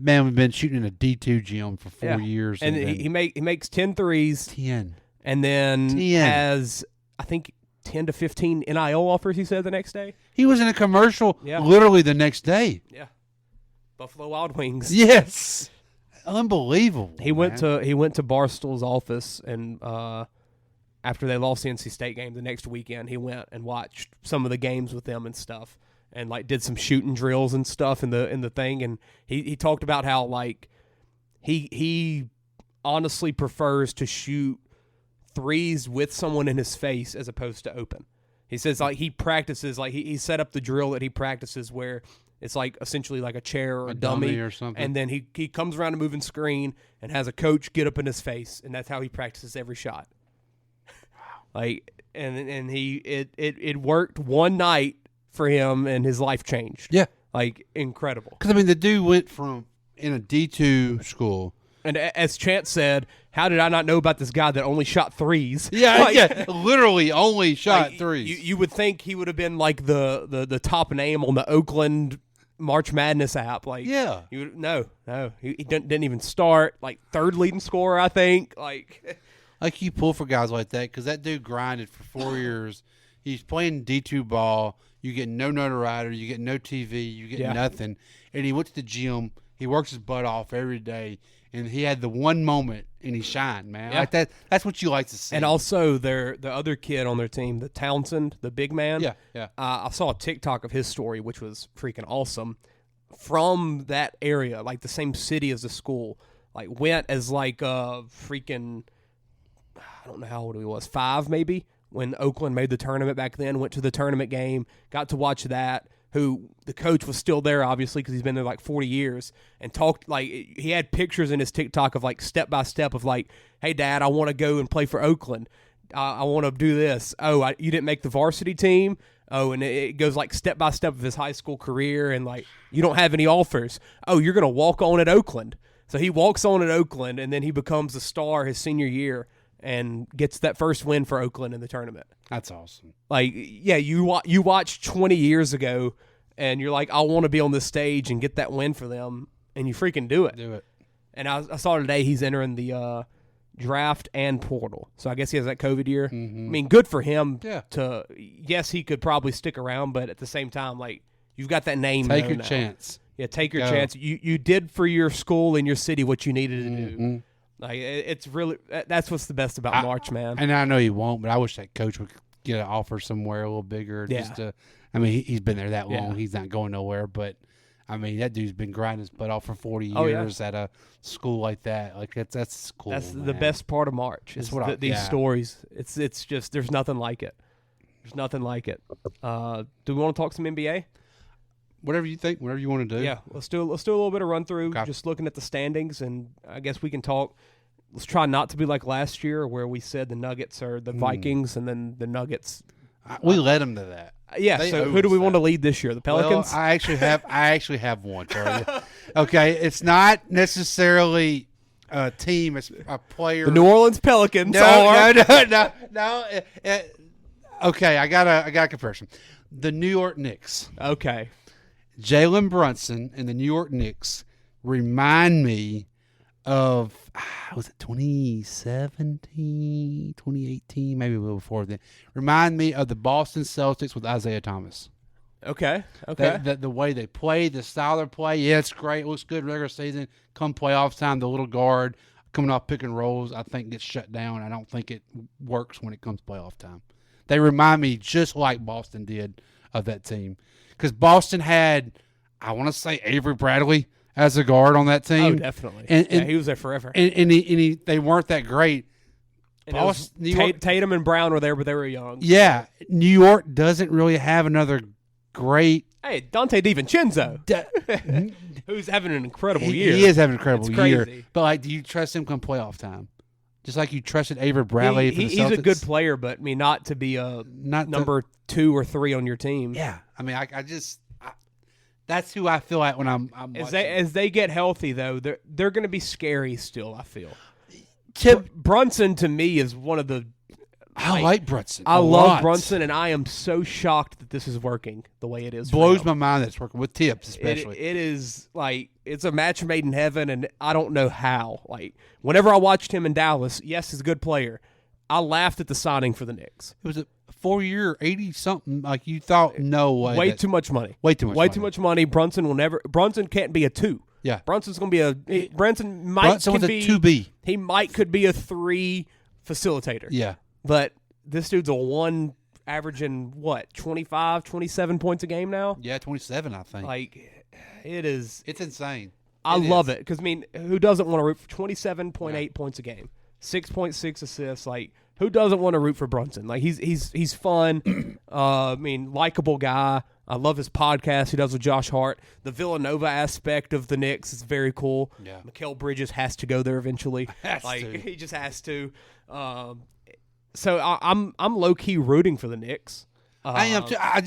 Man, we've been shooting in a D2 gym for 4 years. And he makes 10 threes. 10. And then has, I think, 10 to 15 NIL offers, he said, the next day. He was in a commercial literally the next day. Yeah. Buffalo Wild Wings. Yes. Unbelievable. He went to Barstool's office, and after they lost the NC State game the next weekend, he went and watched some of the games with them and stuff, and like did some shooting drills and stuff in the thing. And he talked about how like he honestly prefers to shoot threes with someone in his face as opposed to open. He says like he practices, like he set up the drill that he practices where it's like essentially like a chair or a dummy or something. And then he comes around a moving screen and has a coach get up in his face, and that's how he practices every shot. Wow. Like and it worked one night for him, and his life changed. Yeah. Like incredible. Because I mean the dude went from in a D2 school. And as Chance said, how did I not know about this guy that only shot threes? Yeah, literally only shot threes. You would think he would have been like the top name on the Oakland March Madness app. Like, yeah. No. He didn't even start. Like, third leading scorer, I think. Like you pull for guys like that because that dude grinded for 4 years. He's playing D2 ball. You get no notoriety. You get no TV. You get nothing. And he went to the gym. He works his butt off every day. And he had the one moment, and he shined, man. Yeah. Like that. That's what you like to see. And also, the other kid on their team, the Townsend, the big man. Yeah. I saw a TikTok of his story, which was freaking awesome. From that area, like the same city as the school, like went as like a freaking, I don't know how old he was, 5 maybe, when Oakland made the tournament back then, went to the tournament game, got to watch that, who the coach was still there, obviously, because he's been there like 40 years, and talked, like, he had pictures in his TikTok of, like, step-by-step of, like, hey, Dad, I want to go and play for Oakland. I want to do this. Oh, you didn't make the varsity team? Oh, and it goes, like, step-by-step of his high school career, and, like, you don't have any offers. Oh, you're going to walk on at Oakland. So he walks on at Oakland, and then he becomes a star his senior year and gets that first win for Oakland in the tournament. That's awesome. Like, yeah, you watched 20 years ago, and you're like, I want to be on this stage and get that win for them, and you freaking do it. Do it. And I saw today he's entering the draft and portal. So I guess he has that COVID year. Mm-hmm. I mean, good for him. Yeah. Yes, he could probably stick around, but at the same time, like, you've got that name. Take your now. chance. Yeah, take your Go. chance. You did for your school and your city what you needed to do. Mm-hmm. Like, it's really that's what's the best about March, man. And I know he won't, but I wish that coach would get an offer somewhere a little bigger. Yeah. Just to, I mean, he's been there that long. Yeah. He's not going nowhere. But I mean, that dude's been grinding his butt off for 40 Oh, yeah. years at a school like that. Like that's cool. That's the man. best part of March. That's Is what these stories. It's just there's nothing like it. There's nothing like it. Do we want to talk some NBA? Whatever you think, whatever you want to do. Yeah, let's do a little bit of run through. Okay. Just looking at the standings, and I guess we can talk. Let's try not to be like last year, where we said the Nuggets are the Vikings, and then the Nuggets. We led them to that. Yeah. They So owe who do us we want that. to lead this year? The Pelicans. Well, I actually have one, Charlie. Okay, it's not necessarily a team; it's a player. the New Orleans Pelicans. No. are. Okay, I got a comparison. The New York Knicks. Okay. Jalen Brunson and the New York Knicks remind me of, was it 2017, 2018, maybe a little before then. Remind me of the Boston Celtics with Isaiah Thomas. Okay. The way they play, the style of play, yeah, it's great. It looks good regular season. Come playoff time, the little guard coming off pick and rolls, I think gets shut down. I don't think it works when it comes playoff time. They remind me just like Boston did of that team. Because Boston had, I want to say, Avery Bradley as a guard on that team. Oh, definitely. And he was there forever. And they weren't that great. And it was New York, Tatum and Brown were there, but they were young. yeah, New York doesn't really have another great. Hey, Dante DiVincenzo, who's having an incredible year. He is having an incredible It's year. crazy. But like, do you trust him come playoff time? Just like you trusted Avery Bradley for the He's Celtics? a good player, but I mean, not to be a number 2 or 3 on your team. Yeah, I mean, that's who I feel like when I'm As they get healthy, though, they're going to be scary still. I feel. Tip, Brunson to me is one of the. I like Brunson. I a love lot. Brunson, and I am so shocked that this is working the way it is. Blows my mind that it's working with Tips, especially. It is like it's a match made in heaven, and I don't know how. Like whenever I watched him in Dallas, yes, he's a good player. I laughed at the signing for the Knicks. It was a 4-year, 80-something. Like you thought, no way. Way too much money. Way too much. Way money. too much money. Brunson can't be a 2. Yeah. Brunson's going to be a. Brunson was a 2B. He could be a 3 facilitator. Yeah. But this dude's a 1 averaging, 25, 27 points a game now? Yeah, 27, I think. Like, it is. It's insane. I love it. Because, I mean, who doesn't want to root for 27.8 points a game? 6.6 assists. Like, who doesn't want to root for Brunson? Like, he's fun. I mean, likable guy. I love his podcast he does with Josh Hart. The Villanova aspect of the Knicks is very cool. Yeah. Mikal Bridges has to go there eventually. He just has to. So I'm low key rooting for the Knicks. I am too. I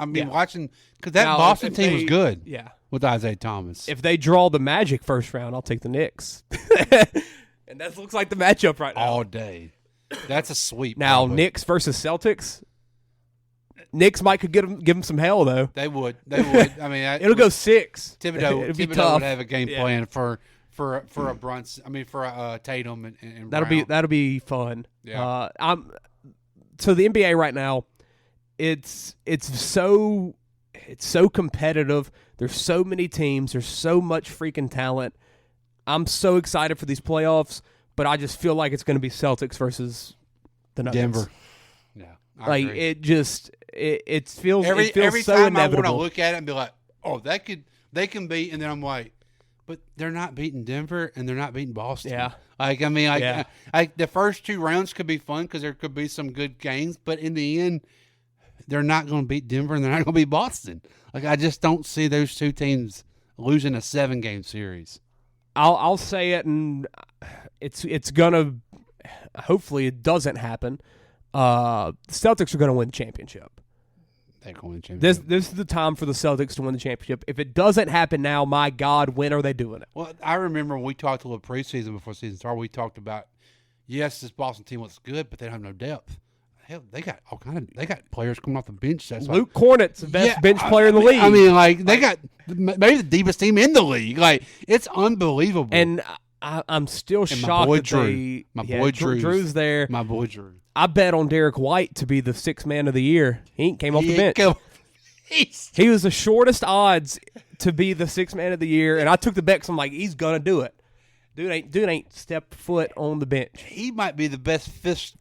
mean, Yeah. watching because that Now, Boston if team was they- good. Yeah. With Isaiah Thomas. If they draw the Magic first round, I'll take the Knicks. And that looks like the matchup right now. All day. That's a sweep. Now, probably. Knicks versus Celtics. Knicks could give them some hell though. They would. I mean, It'll go 6. Thibodeau It'll be would tough. have a game Yeah. plan for a Brunson. I mean, for a Tatum and That'll be fun. Yeah. So the NBA right now, it's so competitive. There's so many teams. There's so much freaking talent. I'm so excited for these playoffs, but I just feel like it's going to be Celtics versus the Nuggets. Denver. Yeah, I agree. It feels every so time inevitable. I want to look at it and be like, oh, they can be, and then I'm like, But they're not beating Denver and they're not beating Boston. Yeah. The first 2 rounds could be fun because there could be some good games, but in the end, they're not going to beat Denver and they're not going to beat Boston. I just don't see those 2 teams losing a 7-game series. I'll say it, and it's gonna. Hopefully, it doesn't happen. The Celtics are going to win the championship. They're going to win the championship. This is the time for the Celtics to win the championship. If it doesn't happen now, my God, when are they doing it? Well, I remember when we talked a little preseason before season started, we talked about, yes, this Boston team looks good, but they don't have no depth. Hell, they got all kind of. They got players coming off the bench. That's Luke Cornett's the best bench player in the league. I mean, they got maybe the deepest team in the league. It's unbelievable. And I'm still shocked my boy that Drew. My boy Drew's there. My boy Drew. I bet on Derek White to be the 6th man of the year. He came off the bench. He was the shortest odds to be the 6th man of the year, and I took the bet because I'm like, he's gonna do it. Dude ain't stepped foot on the bench. He might be the best fist.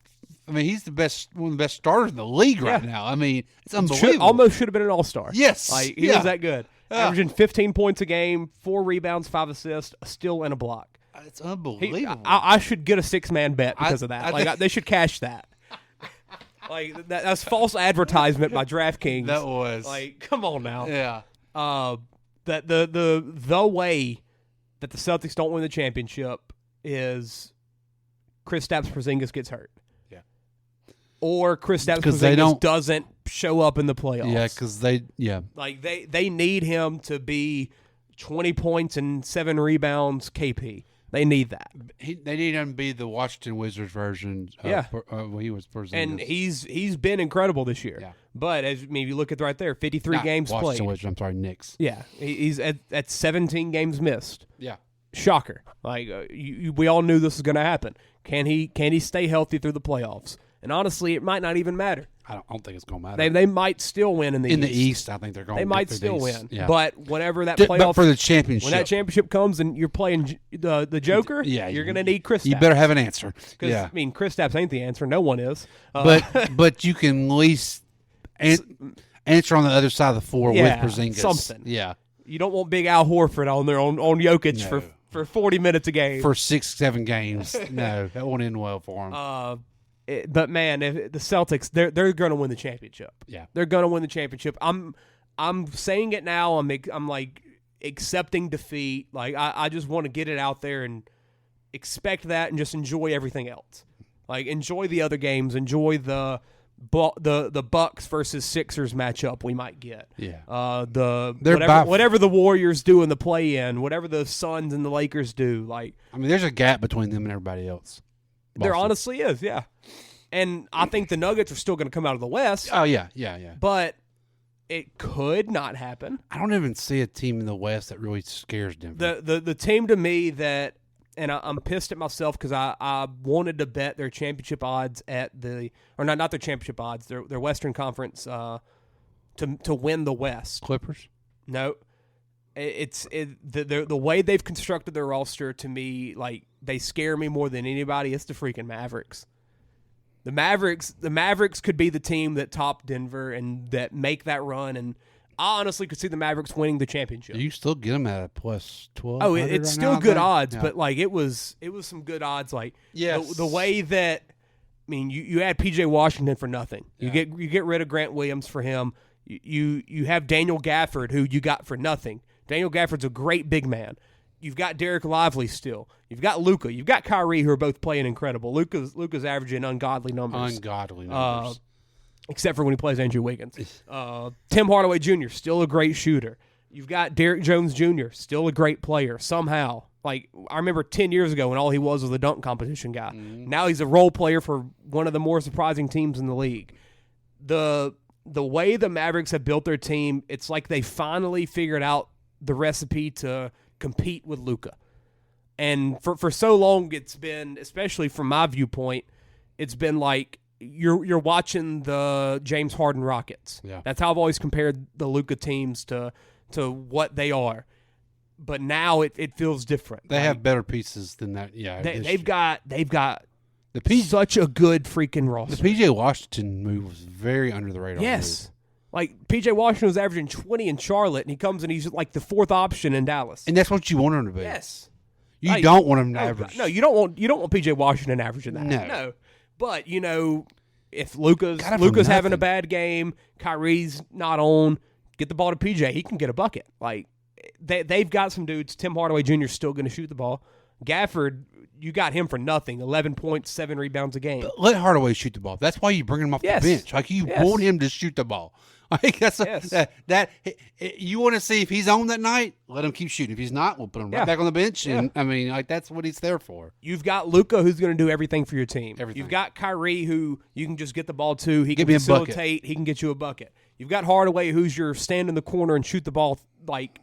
I mean, he's one of the best starters in the league right now. I mean, it's unbelievable. Almost should have been an all-star. Yes. He was that good. Averaging 15 points a game, 4 rebounds, 5 assists, a steal, and a block. It's unbelievable. I should get a 6-man bet because of that. They should cash that. That's false advertisement by DraftKings. That was. Come on now. Yeah. That the way that the Celtics don't win the championship is Kristaps Porzingis gets hurt. Yeah. Or Kristaps Porzingis doesn't show up in the playoffs. Yeah, because they need him to be 20 points and 7 rebounds KP. They need that. They need him to be the Washington Wizards version. When he was Porzingis. And he's been incredible this year. Yeah. But if you look at right there, 53 games Washington played. Wizards, I'm sorry, Knicks. Yeah, he's at 17 games missed. Yeah. Shocker. We all knew this was going to happen. Can he stay healthy through the playoffs? And honestly, it might not even matter. I don't think it's going to matter. They might still win in the East. In the East, I think they're going to. They might still win. Yeah. But whenever that playoff, but for the championship, when that championship comes and you're playing the Joker, you're going to need Kristaps. You better have an answer. Because I mean, Kristaps ain't the answer. No one is. But you can at least answer on the other side of the floor with Porzingis. Something. Yeah. You don't want big Al Horford on there on Jokic for 40 minutes a game for 6-7 games. No, that won't end well for him. But man, if the Celtics, they're going to win the championship. Yeah, they're going to win the championship. I'm saying it now. I'm accepting defeat. I just want to get it out there and expect that, and just enjoy everything else. Enjoy the other games. Enjoy the Bucks versus Sixers matchup we might get. Yeah. Whatever the Warriors do in the play-in, whatever the Suns and the Lakers do. There's a gap between them and everybody else. There honestly is, yeah. And I think the Nuggets are still going to come out of the West. Oh, yeah. But it could not happen. I don't even see a team in the West that really scares Denver. The team to me that, and I'm pissed at myself because I wanted to bet their championship odds not their championship odds, their Western Conference to win the West. Clippers? No. The way they've constructed their roster, to me, they scare me more than anybody. It's the freaking Mavericks. The Mavericks could be the team that top Denver and that make that run, and I honestly could see the Mavericks winning the championship. You still get them at a plus 12. Oh, it's still good odds, but it was some good odds. The way that, you add PJ Washington for nothing. You get rid of Grant Williams for him. You have Daniel Gafford, who you got for nothing. Daniel Gafford's a great big man. You've got Derek Lively still. You've got Luka. You've got Kyrie, who are both playing incredible. Luka's averaging ungodly numbers. Except for when he plays Andrew Wiggins. Tim Hardaway Jr., still a great shooter. You've got Derek Jones Jr., still a great player somehow. I remember 10 years ago when all he was a dunk competition guy. Mm-hmm. Now he's a role player for one of the more surprising teams in the league. The way the Mavericks have built their team, it's like they finally figured out the recipe to compete with Luka. And for so long, it's been, especially from my viewpoint, it's been like you're watching the James Harden Rockets. Yeah. That's how I've always compared the Luka teams to what they are. But now it feels different. They have better pieces than that. Yeah, they've got such a good freaking roster. The PJ Washington move was very under the radar. Yes. Like, P.J. Washington was averaging 20 in Charlotte, and he comes and he's like the fourth option in Dallas. And that's what you want him to be. Yes. You don't want him to average. No, you don't want P.J. Washington averaging that. No. But, if Luka's having a bad game, Kyrie's not on, get the ball to P.J., he can get a bucket. Like, they've got some dudes. Tim Hardaway Jr. is still going to shoot the ball. Gafford, you got him for nothing. 11 points, 7 rebounds a game. But let Hardaway shoot the ball. That's why you bring him off the bench. Like, you want him to shoot the ball. Like, that's you want to see if he's on that night, let him keep shooting. If he's not, we'll put him right back on the bench. And I mean, like, that's what he's there for. You've got Luka, who's going to do everything for your team. You've got Kyrie, who you can just get the ball to. He can facilitate. He can get you a bucket. You've got Hardaway, who's your stand in the corner and shoot the ball, like,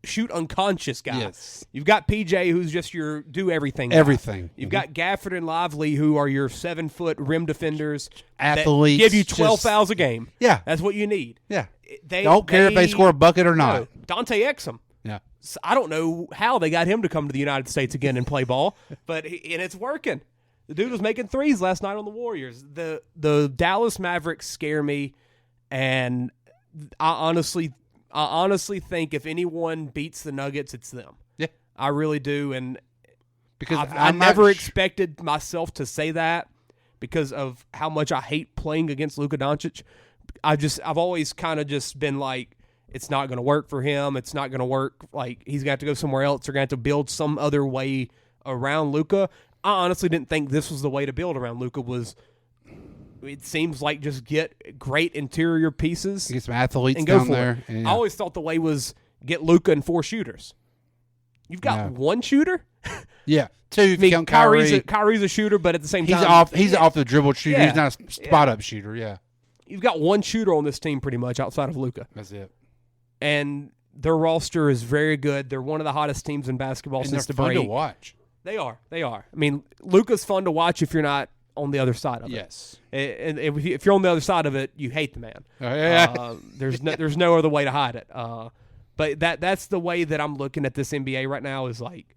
shoot unconscious guy. Yes. You've got PJ, who's just your do everything guy. Everything. You've got Gafford and Lively, who are your 7-foot rim defenders. Athletes. That give you 12 fouls a game. Yeah. That's what you need. Yeah. Don't care if they score a bucket or not. Dante Exum. Yeah. So I don't know how they got him to come to the United States again and play ball, and it's working. The dude was making threes last night on the Warriors. The Dallas Mavericks scare me, and I honestly think if anyone beats the Nuggets, it's them. Yeah. I really do, and because I never expected myself to say that because of how much I hate playing against Luka Doncic. I've always kind of just been like, it's not going to work for him. It's not going to work. Like, he's got to go somewhere else. They're going to have to build some other way around Luka. I honestly didn't think this was the way to build around Luka. It seems like just get great interior pieces. Get some athletes and go down for there. It. Yeah. I always thought the way was get Luka and 4 shooters. You've got one shooter? Yeah. 2 if you count Kyrie. Kyrie's a shooter, but at the same time. He's off the dribble shooter. Yeah. He's not a spot-up shooter, yeah. You've got one shooter on this team pretty much outside of Luka. That's it. And their roster is very good. They're one of the hottest teams in basketball since the break. They're fun to watch. They are. I mean, Luka's fun to watch if you're not on the other side of it. Yes. And if you're on the other side of it, you hate the man. There's no other way to hide it. But that's the way that I'm looking at this NBA right now is like,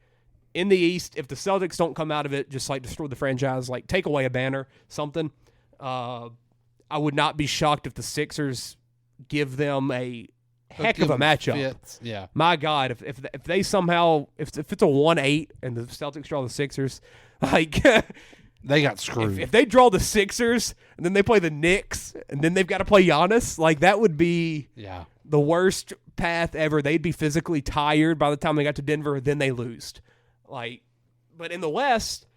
in the East, if the Celtics don't come out of it, just like destroy the franchise, like take away a banner, something, I would not be shocked if the Sixers give them a heck of a matchup. Yeah. My God, if they somehow if it's a 1-8 and the Celtics draw the Sixers, like they got screwed. If they draw the Sixers and then they play the Knicks and then they've got to play Giannis, like that would be the worst path ever. They'd be physically tired by the time they got to Denver, then they lose. Like, but in the West,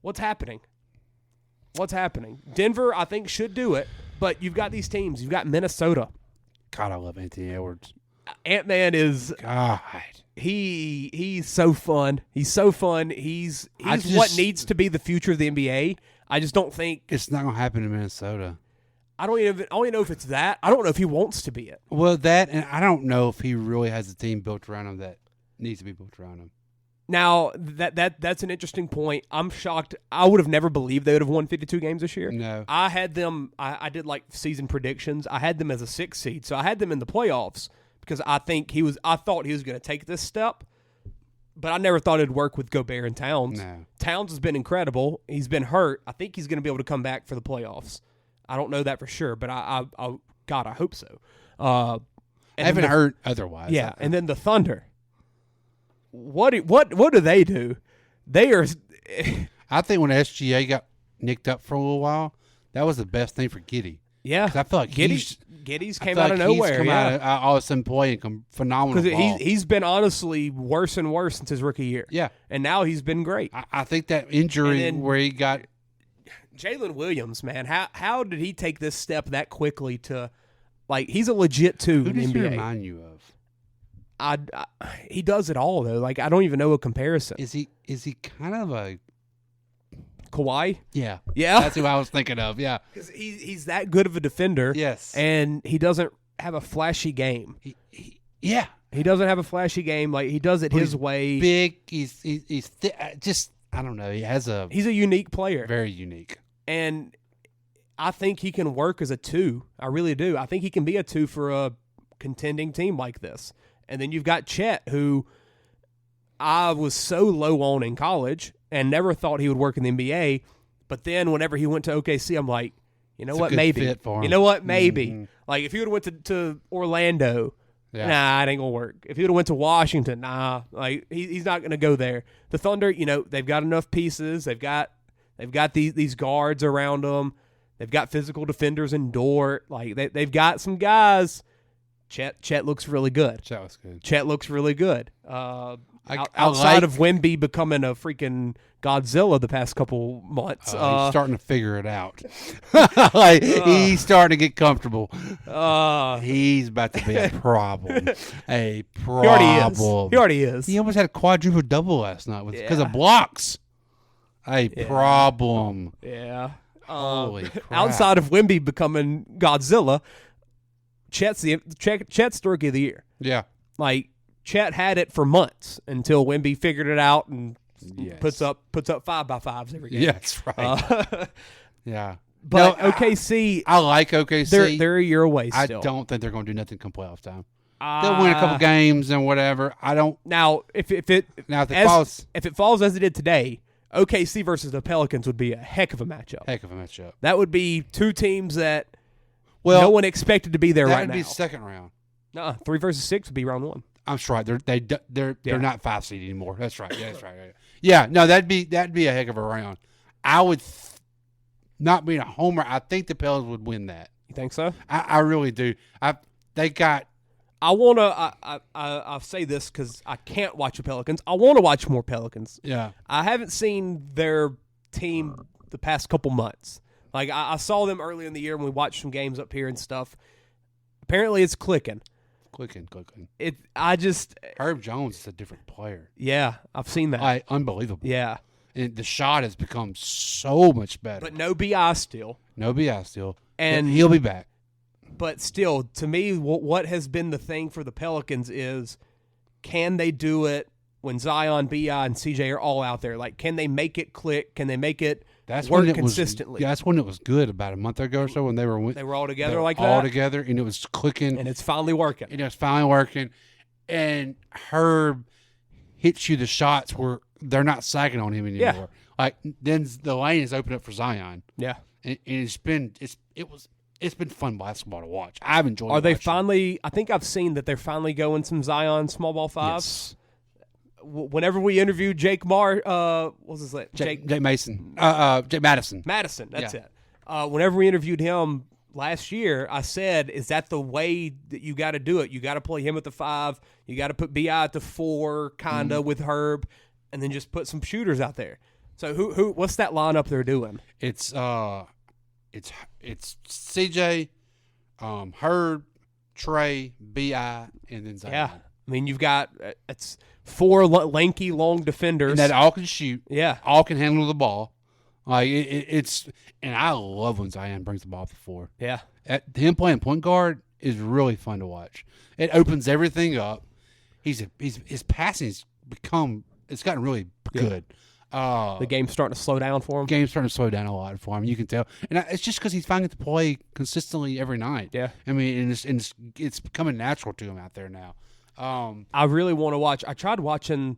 what's happening? Denver, I think, should do it, but you've got these teams. You've got Minnesota. God, I love Anthony Edwards. Ant-Man is God. He's so fun. He's so fun. He's what needs to be the future of the NBA. I just don't think it's not going to happen in Minnesota. I don't even know if it's that. I don't know if he wants to be it. Well, that, and I don't know if he really has a team built around him that needs to be built around him. Now, that's an interesting point. I'm shocked. I would have never believed they would have won 52 games this year. No. I had them, I did like season predictions. I had them as a 6th seed, so I had them in the playoffs because I thought he was going to take this step, but I never thought it'd work with Gobert and Towns. No. Towns has been incredible. He's been hurt. I think he's going to be able to come back for the playoffs. I don't know that for sure, but I hope so. I haven't heard otherwise. Yeah, and then the Thunder. What do they do? They are. I think when SGA got nicked up for a little while, that was the best thing for Giddey. Yeah, I feel like Giddey's came out of nowhere. He's come out of all of a sudden playing phenomenal ball. He's been honestly worse and worse since his rookie year. Yeah, and now he's been great. I think that injury where he got Jalen Williams, man, how did he take this step that quickly to like he's a legit 2 in the NBA? Who does he remind you of? He does it all though. Like I don't even know a comparison. Is he kind of a Kawhi? Yeah, yeah. That's who I was thinking of. Yeah, because he's that good of a defender. Yes, and he doesn't have a flashy game. Yeah, he doesn't have a flashy game. Like he does it his way. Big. He's just I don't know. He's a unique player. Very unique. And I think he can work as a 2. I really do. I think he can be a 2 for a contending team like this. And then you've got Chet, who I was so low on in college and never thought he would work in the NBA. But then whenever he went to OKC, I'm like, You know It's a what? good Maybe. fit for him. You know what? Maybe. Mhm. Like if you would have went to Orlando, Yeah. nah, it ain't gonna work. If he would have went to Washington, nah, like he's not gonna go there. The Thunder, they've got enough pieces. They've got these guards around them. They've got physical defenders in Dort. Like they've got some guys. Chet looks really good. Chet looks really good. Outside of Wemby becoming a freaking Godzilla the past couple months. He's starting to figure it out. He's starting to get comfortable. He's about to be a problem. A problem. He already is. He almost had a quadruple double last night because of blocks. A problem. Yeah. Holy crap. Outside of Wemby becoming Godzilla, Chet's the rookie of the year. Yeah. Like Chet had it for months until Wemby figured it out and puts up 5x5s every game. Yeah, that's right. Yeah. But OKC, I like OKC. They're a year away still. I don't think they're going to do nothing come playoff time. They'll win a couple games and whatever. I don't. Now, if it falls as it did today, OKC versus the Pelicans would be a heck of a matchup. That would be two teams that no one expected to be there right now. That would be second round. 3 versus 6 would be round 1. I'm sure they're not 5 seed anymore. That's right. Yeah, that's right. Yeah, no, that'd be a heck of a round. I would not being a homer. I think the Pelicans would win that. You think so? I really do. I'll say this because I can't watch the Pelicans. I want to watch more Pelicans. Yeah. I haven't seen their team the past couple months. Like I saw them early in the year when we watched some games up here and stuff. Apparently, it's clicking. Herb Jones is a different player. Yeah, I've seen that. Unbelievable. Yeah. And the shot has become so much better. But no BI still. And he'll be back. But still, to me, what has been the thing for the Pelicans is, can they do it when Zion, BI, and CJ are all out there? Like, can they make it click? Can they make it work consistently? That's when it was good about a month ago or so when they were all together like that? All together, and it was clicking. And it's finally working. And Herb hits you the shots where they're not sagging on him anymore. Yeah. Like, then the lane is open up for Zion. Yeah. And it's been fun basketball to watch. I've enjoyed it. Are they finally – I think I've seen that they're finally going some Zion small ball fives. Yes. Whenever we interviewed Jake what was his name? Jake Madison. Madison, that's it. Whenever we interviewed him last year, I said, is that the way that you got to do it? You got to play him at the 5. You got to put BI at the 4 kind of with Herb and then just put some shooters out there. So what's that lineup they're doing? It's CJ, Herb, Trey, BI, and then Zion. Yeah. I mean, you've got it's 4 lanky, long defenders. And that all can shoot. Yeah. All can handle the ball. Like it's and I love when Zion brings the ball up the 4. Yeah. Him playing point guard is really fun to watch. It opens everything up. His passing's gotten really good. The game's starting to slow down for him. Game's starting to slow down a lot for him. You can tell, and it's just because he's finding to play consistently every night. Yeah, I mean, and it's becoming natural to him out there now. I really want to watch. I tried watching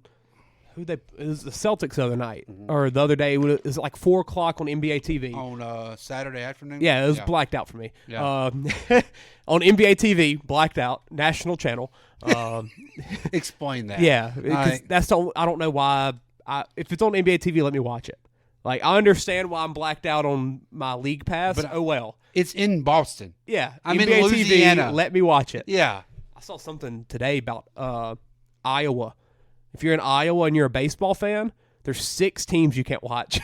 it was the Celtics the other night or the other day. It was like 4:00 on NBA TV on Saturday afternoon. Yeah, it was blacked out for me. Yeah. On NBA TV, blacked out, national channel. Explain that. Yeah, that's the. I don't know why. If it's on NBA TV, let me watch it. Like, I understand why I'm blacked out on my league pass, but oh well. It's in Boston. Yeah, I'm NBA in Louisiana. TV, let me watch it. Yeah. I saw something today about Iowa. If you're in Iowa and you're a baseball fan, there's 6 teams you can't watch.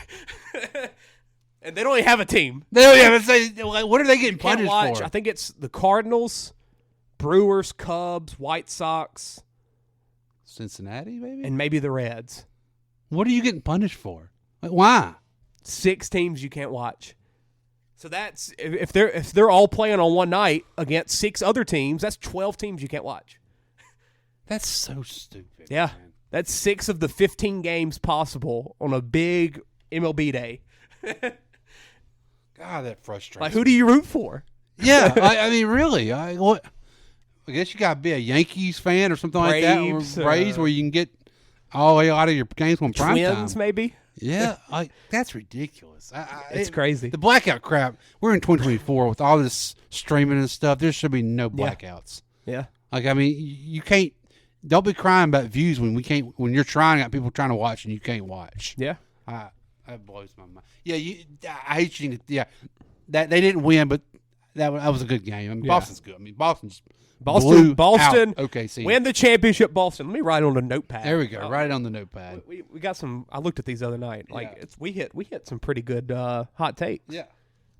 And they don't even have a team. They don't even say, what are they getting punished for? I think it's the Cardinals, Brewers, Cubs, White Sox. Cincinnati, maybe? And maybe the Reds. What are you getting punished for? Like, why? 6 teams you can't watch. So that's if they're all playing on one night against 6 other teams, that's 12 teams you can't watch. That's so stupid. Yeah. Man. That's 6 of the 15 games possible on a big MLB day. God, that frustrates me. Like, who do you root for? Yeah, I mean, really. I guess you got to be a Yankees fan or something like that. Or Braves, where you can get all the way out of your games on prime Twins, time. maybe. Yeah, like that's ridiculous. It's crazy. The blackout crap. We're in 2024 with all this streaming and stuff. There should be no blackouts. Yeah. Like, I mean, you can't. Don't be crying about views when we can't. When you're trying, got people trying to watch and you can't watch. Yeah. That blows my mind. Yeah, I hate you. Yeah, that they didn't win, but that was a good game. I mean, Boston's good. I mean, Boston blew out OKC. Win the championship. Boston. Let me write on a notepad. There we go. Write it on the notepad. We got some. I looked at these the other night. Like we hit some pretty good hot takes. Yeah.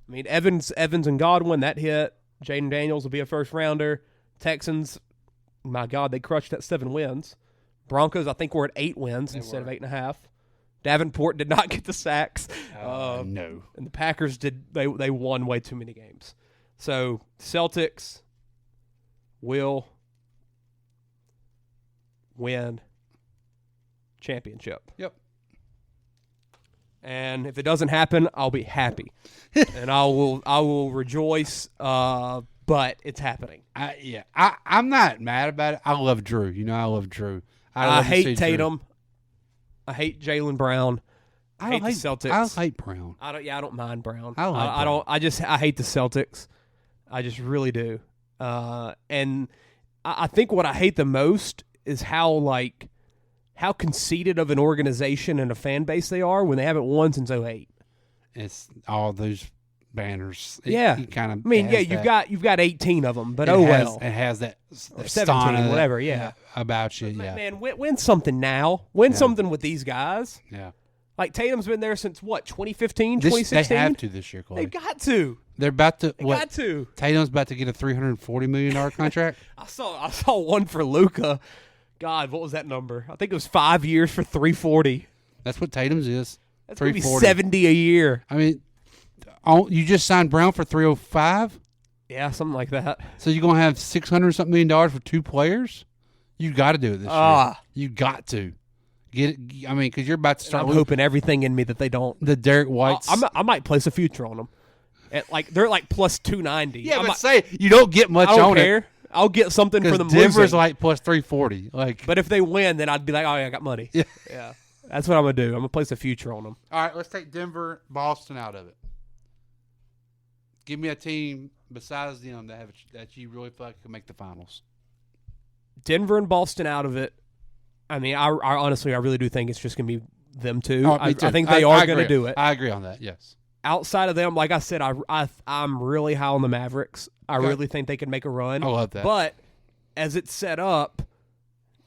I mean, Evans and Godwin, that hit. Jaden Daniels will be a first rounder. Texans, my God, they crushed that 7 wins. Broncos, I think we're at 8 wins instead of 8.5. Davenport did not get the sacks. No. And the Packers did. They won way too many games. So Celtics will win championship. Yep. And if it doesn't happen, I'll be happy, and I will rejoice. But it's happening. I'm not mad about it. I love Drew. You know, I love Drew. I hate Tatum. Drew. I hate Jaylen Brown. I hate the Celtics. I hate Brown. I don't mind Brown. I hate the Celtics. I just really do. And I think what I hate the most is how conceited of an organization and a fan base they are when they haven't won since 2008. It's all those banners. You've got 18 of them, but it has that or 17, whatever. About you. But man, win something now. Win something with these guys. Yeah. Like Tatum's been there since what, 2015, 2016? They have to this year, Clay. They've got to. They're about to. Got to. Tatum's about to get a $340 million contract. I saw one for Luka. God, what was that number? I think it was 5 years for $340. That's what Tatum's is. That's going to be $70 a year. I mean, you just signed Brown for $305. Yeah, something like that. So you're going to have $600-something million for 2 players? You got to do it this year. You got to get it. I mean, because you're about to start. I'm hoping everything in me that they don't. The Derek Whites. I might place a future on them. They're like plus 290. Yeah, but say you don't get much I don't on care. it. I'll get something for them. Denver's losing. like plus 340. But if they win, then I'd be like, oh yeah, I got money. Yeah. That's what I'm gonna do. I'm gonna place a future on them. All right, let's take Denver, Boston out of it. Give me a team besides them that you really feel like can make the finals. Denver and Boston out of it. I mean, I honestly, I really do think it's just gonna be them two. Oh, I think they are gonna do it. I agree on that. Yes. Outside of them, like I said, I'm really high on the Mavericks. I really think they can make a run. I love that. But as it's set up,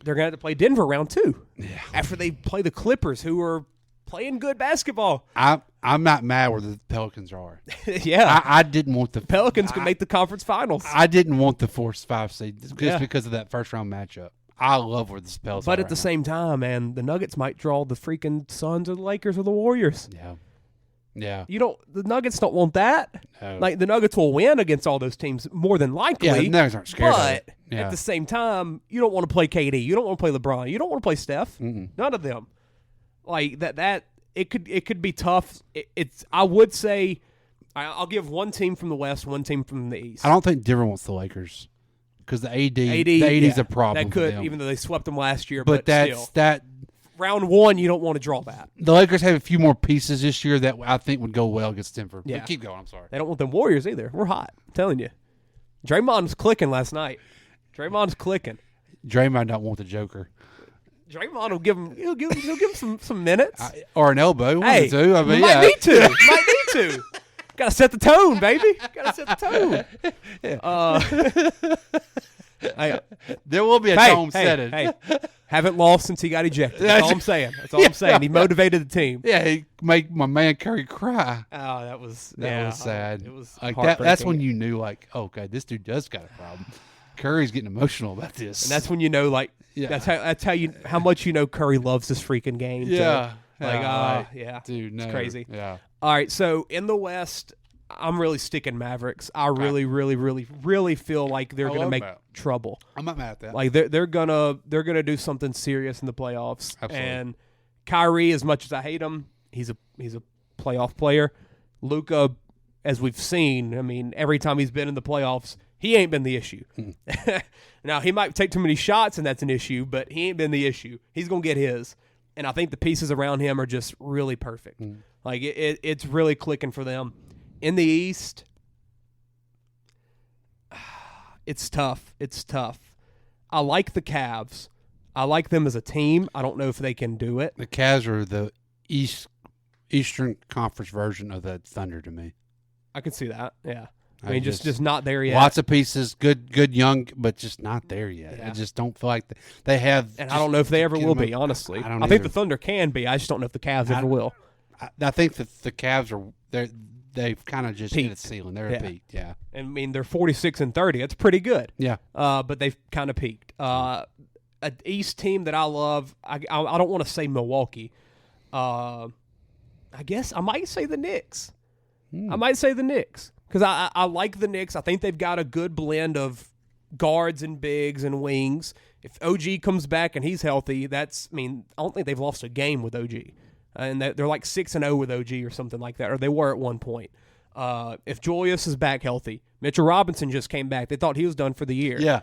they're going to have to play Denver round 2. Yeah. After they play the Clippers, who are playing good basketball. I'm not mad where the Pelicans are. Yeah. I didn't want the Pelicans can make the conference finals. I didn't want the 4-5 seed just because of that first round matchup. I love where the Pelicans are. But at the same time, man, the Nuggets might draw the freaking Suns or the Lakers or the Warriors. Yeah. Yeah. The Nuggets don't want that. No. Like, the Nuggets will win against all those teams more than likely. Yeah, the Nuggets aren't scared of it. But at the same time, you don't want to play KD. You don't want to play LeBron. You don't want to play Steph. Mm-mm. None of them. Like, that it could be tough. I would say I'll give one team from the West, one team from the East. I don't think Denver wants the Lakers because the AD's a problem. That could, for them. even though they swept them last year. But still. Round 1, you don't want to draw that. The Lakers have a few more pieces this year that I think would go well against Denver. Yeah. But keep going. I'm sorry. They don't want them Warriors either. We're hot. I'm telling you. Draymond was clicking last night. Draymond's clicking. Draymond don't want the Joker. Draymond will give him. He'll give him some minutes or an elbow. Hey, I mean, might need to. Got to set the tone, baby. Got to set the tone. There will be a tone setting. Hey, haven't lost since he got ejected. That's all I'm saying. That's all I'm saying. He motivated the team. Yeah, he made my man Curry cry. Oh, that was sad. It was like that. That's when you knew, like, okay, this dude does got a problem. Curry's getting emotional about this, and that's when you know, like, that's how much you know Curry loves this freaking game. Yeah, dude, no, it's crazy. Yeah. All right, so in the West, I'm really sticking Mavericks. I really feel like they're going to make trouble. I'm not mad at that. Like they're gonna do something serious in the playoffs. Absolutely. And Kyrie, as much as I hate him, he's a playoff player. Luka, as we've seen, I mean, every time he's been in the playoffs, He ain't been the issue. Now, he might take too many shots, and that's an issue, but he ain't been the issue. He's going to get his. And I think the pieces around him are just really perfect. Like, it's really clicking for them. In the East, it's tough. It's tough. I like the Cavs. I like them as a team. I don't know if they can do it. The Cavs are the Eastern Conference version of the Thunder to me. I can see that, yeah. I mean, just not there yet. Lots of pieces, good young, but just not there yet. Yeah. I just don't feel like they have. And I don't know if they ever will be, honestly. I think the Thunder can be. I just don't know if the Cavs ever will. I think that the Cavs they've kind of just hit a ceiling. They're a peak, yeah. I mean, they're 46-30. That's pretty good. Yeah. But they've kind of peaked. An East team that I love, I don't want to say Milwaukee. I guess I might say the Knicks. I might say the Knicks because I like the Knicks. I think they've got a good blend of guards and bigs and wings. If OG comes back and he's healthy, I don't think they've lost a game with OG. And they're like 6-0 with OG or something like that, or they were at one point. If Julius is back healthy, Mitchell Robinson just came back. They thought he was done for the year. Yeah.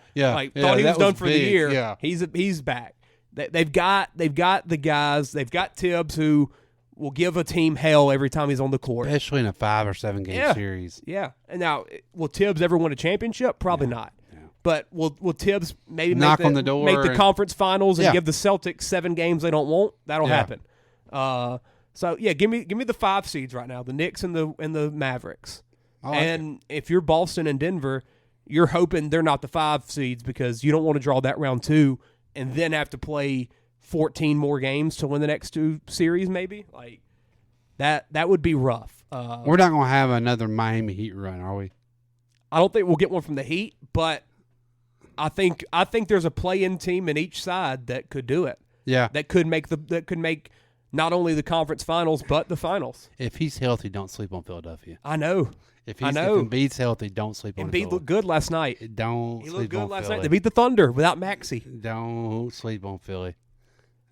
Thought he was done for big. the year. Yeah. He's back. They've got the guys. They've got Tibbs who will give a team hell every time he's on the court, especially in a 5 or 7 game series. Yeah. And now, will Tibbs ever win a championship? Probably not. Yeah. But will Tibbs maybe knock on the door, make the conference finals, and give the Celtics 7 games they don't want? That'll happen. So yeah, give me the 5 seeds right now, the Knicks and the Mavericks. If you're Boston and Denver, you're hoping they're not the 5 seeds because you don't want to draw that round 2 and then have to play 14 more games to win the next 2 series. Maybe like that would be rough. We're not going to have another Miami Heat run, are we? I don't think we'll get one from the Heat, but I think there's a play-in team in each side that could do it. Yeah, that could make not only the conference finals, but the finals. If he's healthy, don't sleep on Philadelphia. I know. If Embiid's healthy, don't sleep on Philly. Embiid looked good last night. He looked good last night. They beat the Thunder without Maxey. Don't sleep on Philly.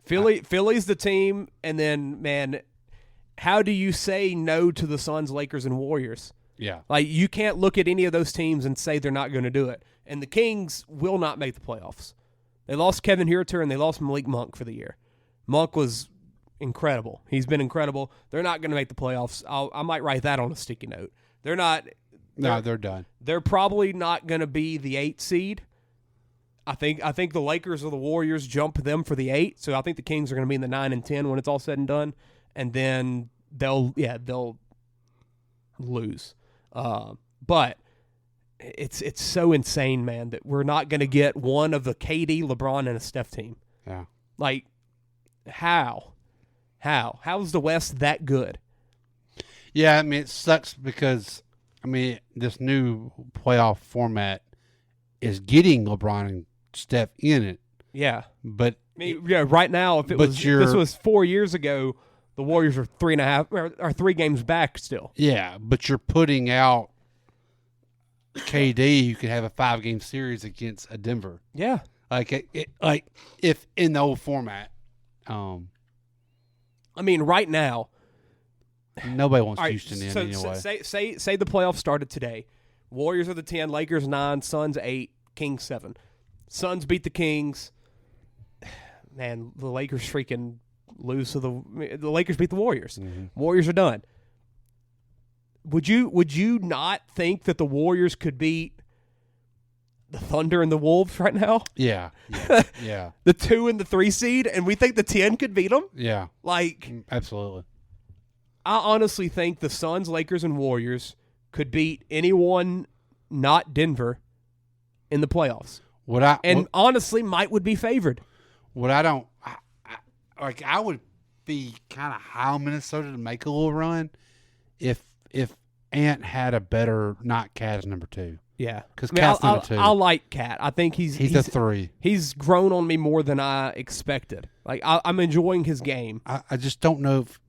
Philly's the team, and then, man, how do you say no to the Suns, Lakers, and Warriors? Yeah. Like, you can't look at any of those teams and say they're not going to do it. And the Kings will not make the playoffs. They lost Kevin Huerter, and they lost Malik Monk for the year. Monk was incredible. He's been incredible. They're not going to make the playoffs. I might write that on a sticky note. They're not. They're done. They're probably not going to be the 8 seed. I think the Lakers or the Warriors jump them for the 8. So I think the Kings are going to be in the 9 and 10 when it's all said and done, and then they'll lose. But it's so insane, man, that we're not going to get one of the KD, LeBron, and a Steph team. Yeah. Like, how? How's the West that good? Yeah, I mean, it sucks because, this new playoff format is getting LeBron and Steph in it. Yeah. But right now, if this was 4 years ago, the Warriors are 3.5 or 3 games back still. Yeah, but you're putting out KD, you could have a 5-game series against a Denver. Yeah. Like if in the old format. Right now, nobody wants Houston in anyway. Say the playoffs started today. Warriors are the 10, Lakers 9, Suns 8, Kings 7. Suns beat the Kings. Man, the Lakers freaking lose to the Lakers beat the Warriors. Mm-hmm. Warriors are done. Would you not think that the Warriors could beat the Thunder and the Wolves right now? Yeah. The 2 and the 3 seed, and we think the 10 could beat them? Yeah. Absolutely. I honestly think the Suns, Lakers, and Warriors could beat anyone not Denver in the playoffs. Honestly, might would be favored. I would be kind of high on Minnesota to make a little run if Ant had a better not Cat as number 2. Yeah, because Cat's number 2. I like Cat. I think he's a 3. He's grown on me more than I expected. Like I'm enjoying his game. I just don't know if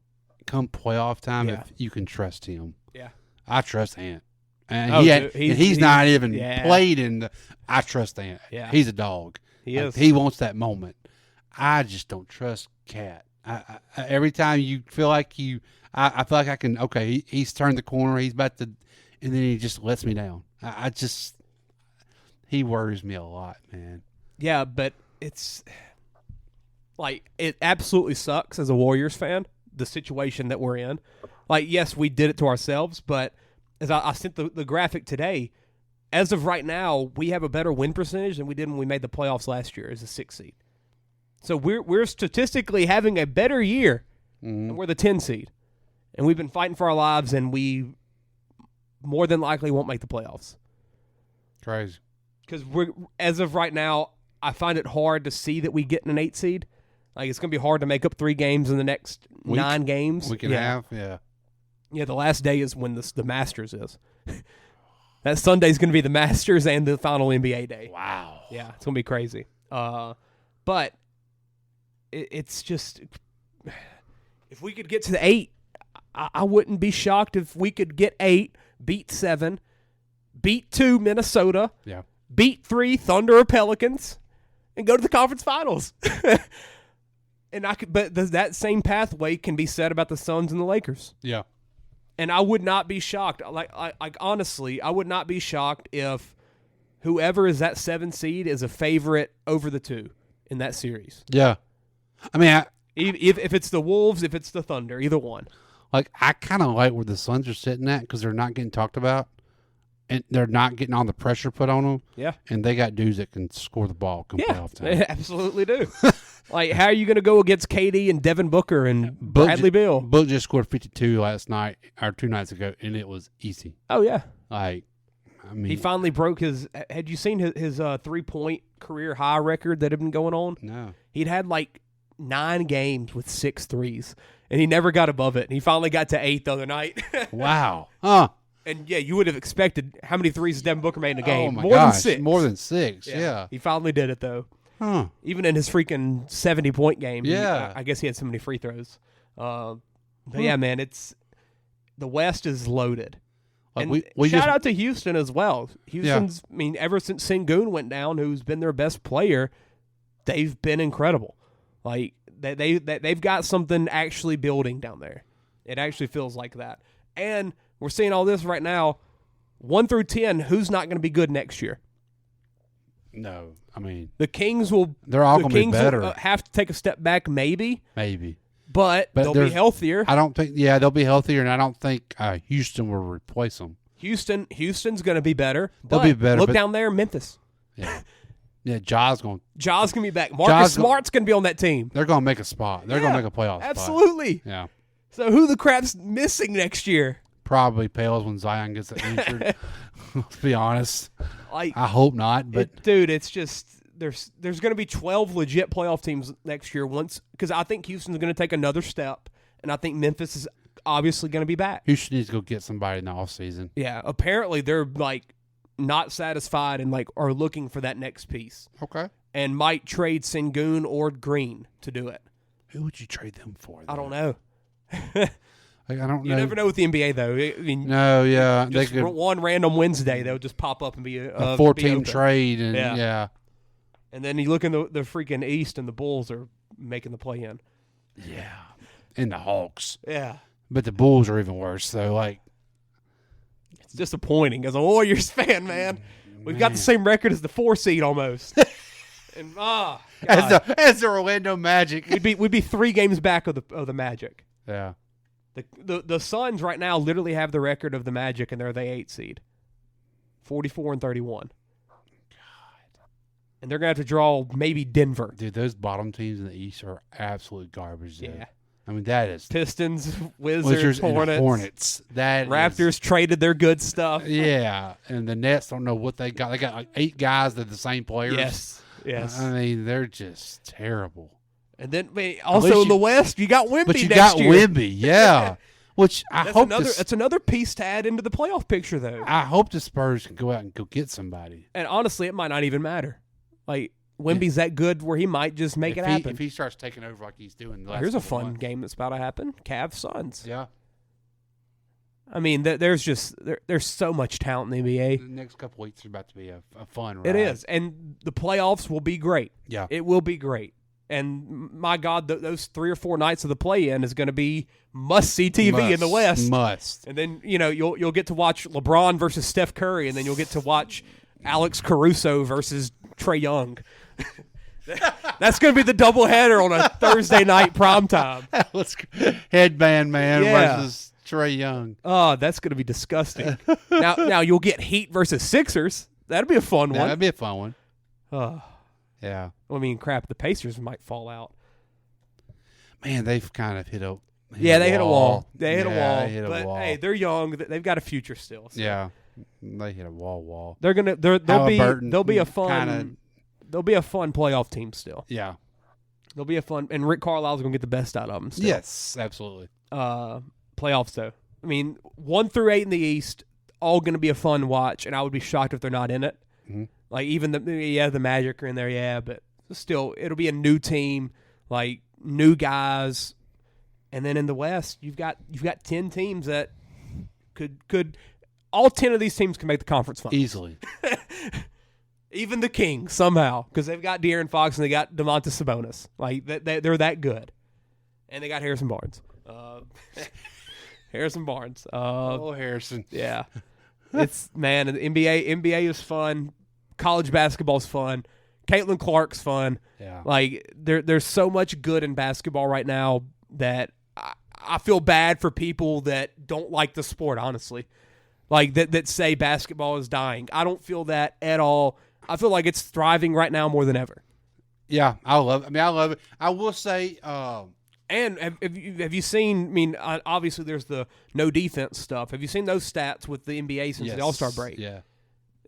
come playoff time if you can trust him. Yeah, I trust Ant, and he's not even played in the. I trust Ant. Yeah, he's a dog. He is. He wants that moment. I just don't trust Cat. I every time you feel like I feel like I can. Okay, he's turned the corner. He's about to, and then he just lets me down. He worries me a lot, man. Yeah, but it's like it absolutely sucks as a Warriors fan, the situation that we're in. Like, yes, we did it to ourselves, but as I sent the graphic today, as of right now, we have a better win percentage than we did when we made the playoffs last year as a 6 seed. So we're statistically having a better year, and we're the 10 seed. And we've been fighting for our lives, and we more than likely won't make the playoffs. Crazy. Because as of right now, I find it hard to see that we get an 8 seed. Like, it's going to be hard to make up 3 games in the next 9 games. We can have, yeah. Yeah, the last day is when the Masters is. That Sunday's going to be the Masters and the final NBA day. Wow. Yeah, it's going to be crazy. But it's just, if we could get to the 8, I wouldn't be shocked if we could get 8, beat 7, beat 2 Minnesota, yeah, beat 3 Thunder or Pelicans, and go to the conference finals. And but that same pathway can be said about the Suns and the Lakers. Yeah. And I would not be shocked. Like honestly, I would not be shocked if whoever is that 7 seed is a favorite over the 2 in that series. Yeah. I mean, if it's the Wolves, if it's the Thunder, either one. Like, I kind of like where the Suns are sitting at because they're not getting talked about, and they're not getting all the pressure put on them. Yeah. And they got dudes that can score the ball. Playoff time. They absolutely do. Like, how are you going to go against KD and Devin Booker and Bradley Beal? Book just scored 52 last night, or 2 nights ago, and it was easy. Oh, yeah. Like, I mean. He finally broke his – had you seen his 3-point career high record that had been going on? No. He'd had like 9 games with 6 threes, and he never got above it. And he finally got to 8 the other night. Wow. Huh. And, yeah, you would have expected how many threes Devin Booker made in a game. Oh, my More gosh. than 6. More than 6, yeah. He finally did it, though. Huh. Even in his freaking 70-point game, yeah. I guess he had so many free throws. But yeah, man, the West is loaded. Like, And we shout just, out to Houston as well. Houston's, I mean, ever since Sengun went down, who's been their best player, they've been incredible. Like they've got something actually building down there. It actually feels like that. And we're seeing all this right now. 1 through 10, who's not going to be good next year? No, I mean, The Kings will. they're all going to be better. Will, have to take a step back, maybe. But they'll be healthier. I don't think. Yeah, they'll be healthier, and I don't think Houston will replace them. Houston's going to be better. They'll be better. Look down there, Memphis. Yeah, yeah. Ja's going to be back. Marcus Smart's going to be on that team. They're going to make a spot. They're going to make a playoff spot. Absolutely. Yeah. So who the crap's missing next year? Probably Pales when Zion gets injured. Let's be honest. Like, I hope not, but dude, it's just there's going to be 12 legit playoff teams next year because I think Houston's going to take another step, and I think Memphis is obviously going to be back. Houston needs to go get somebody in the offseason. Yeah, apparently they're like not satisfied and like are looking for that next piece. Okay. And might trade Sengun or Green to do it. Who would you trade them for? Though? I don't know. I don't know. You never know with the NBA, though. I mean, no, yeah. Just they could, one random Wednesday, they'll just pop up and be a 4-team trade. And yeah. And then you look in the freaking East, and the Bulls are making the play-in. Yeah. And the Hawks. Yeah. But the Bulls are even worse, though. Like, it's disappointing as a Warriors fan, man. We've got the same record as the 4 seed almost. And as the Orlando Magic. We'd be 3 games back of the Magic. Yeah. The Suns right now literally have the record of the Magic, and they're the 8 seed. 44-31. God. And they're going to have to draw maybe Denver. Dude, those bottom teams in the East are absolute garbage. Though. Yeah. I mean, that is Pistons, Wizards, and Hornets. Raptors traded their good stuff. Yeah, and the Nets don't know what they got. They got like 8 guys that are the same players. Yes. I mean, they're just terrible. And then also in the West, you got Wemby. But you next got year. Wemby, yeah. Which I hope that's another piece to add into the playoff picture, though. I hope the Spurs can go out and go get somebody. And honestly, it might not even matter. Like, Wemby's that good where he might just make it happen. If he starts taking over like he's doing the last Here's a fun months. game that's about to happen. Cavs Suns. Yeah. I mean, there's so much talent in the NBA. The next couple weeks are about to be a fun ride. It is. And the playoffs will be great. Yeah. It will be great. And, my God, those 3 or 4 nights of the play-in is going to be must-see TV in the West. Must. And then, you'll get to watch LeBron versus Steph Curry, and then you'll get to watch Alex Caruso versus Trae Young. That's going to be the doubleheader on a Thursday night primetime. Headband man versus Trae Young. Oh, that's going to be disgusting. Now you'll get Heat versus Sixers. That'd be a fun one. That'd be a fun one. Yeah. I mean, crap, the Pacers might fall out. Man, they've kind of hit a hit a wall. They hit a wall. But hey, they're young. They've got a future still. So. Yeah, they hit a wall. They'll be a fun playoff team still. Yeah, they'll be a fun, and Rick Carlisle's gonna get the best out of them. Still. Yes, absolutely. Playoffs though. I mean, 1 through 8 in the East, all gonna be a fun watch, and I would be shocked if they're not in it. Mm-hmm. Like even the Magic are in there, but still, it'll be a new team, like new guys. And then in the West, you've got 10 teams that could all 10 of these teams can make the conference finals easily. Even the Kings somehow, because they've got De'Aaron Fox and they got Domantas Sabonis. Like they're that good, and they got Harrison Barnes. Harrison Barnes. Harrison. Yeah, it's man. The NBA is fun. College basketball's fun. Caitlin Clark's fun. Yeah, like there's so much good in basketball right now that I feel bad for people that don't like the sport, honestly. Like that say basketball is dying. I don't feel that at all. I feel like it's thriving right now more than ever. Yeah, I love it. I mean, I love it. I will say and have you seen, I mean, obviously there's the no defense stuff. Have you seen those stats with the NBA since the All-Star break? Yeah.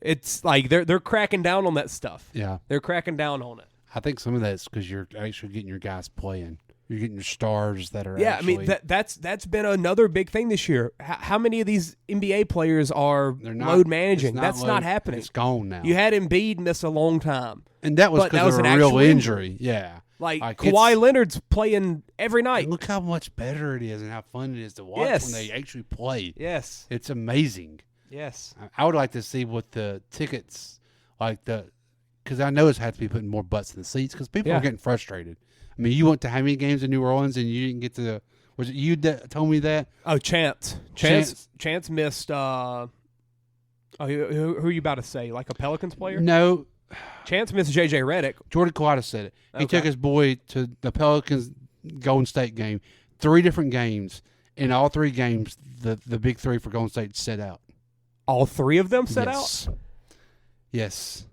It's like they're cracking down on that stuff. Yeah. They're cracking down on it. I think some of that's because you're actually getting your guys playing. You're getting your stars that are I mean, that's been another big thing this year. How many of these NBA players are load managing? That's not happening. It's gone now. You had Embiid miss a long time. And that was because of a real injury. Yeah. Like Kawhi Leonard's playing every night. Look how much better it is and how fun it is to watch when they actually play. Yes. It's amazing. Yes. I would like to see what the tickets, because I know it's had to be putting more butts in the seats because people are getting frustrated. I mean, you went to how many games in New Orleans and you didn't get to – was it you that told me that? Oh, Chance missed who are you about to say? Like a Pelicans player? No. Chance missed J.J. Redick. Jordan Kawhi said it. He took his boy to the Pelicans Golden State game, 3 different games. In all 3 games, the big 3 for Golden State set out. All 3 of them set out? Yes.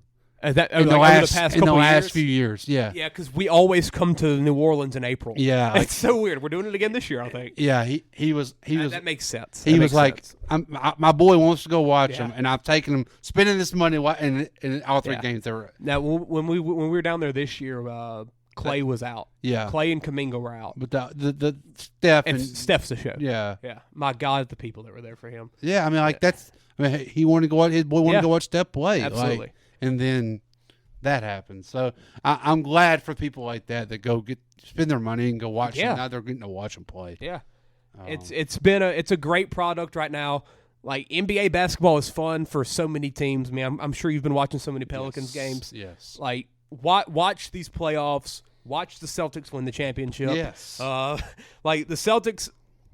In the last few years, yeah. Yeah, because we always come to New Orleans in April. Yeah. It's so weird. We're doing it again this year, I think. Yeah, he was. That makes sense. He was like, my boy wants to go watch him, and I've taken him, spending this money in all 3 games. They were. Now, when we were down there this year, Clay was out. Yeah. Clay and Kuminga were out. But the Steph and Steph's the show. Yeah. Yeah. My God, the people that were there for him. Yeah, I mean, that's. I mean, he wanted to go watch. His boy wanted to go watch Steph play. Absolutely. And then that happened. So I'm glad for people like that go spend their money and go watch them. Now they're getting to watch them play. Yeah. It's a great product right now. Like NBA basketball is fun for so many teams. I mean, I'm sure you've been watching so many Pelicans games. Yes. Like watch these playoffs. Watch the Celtics win the championship. Yes. Like the Celtics,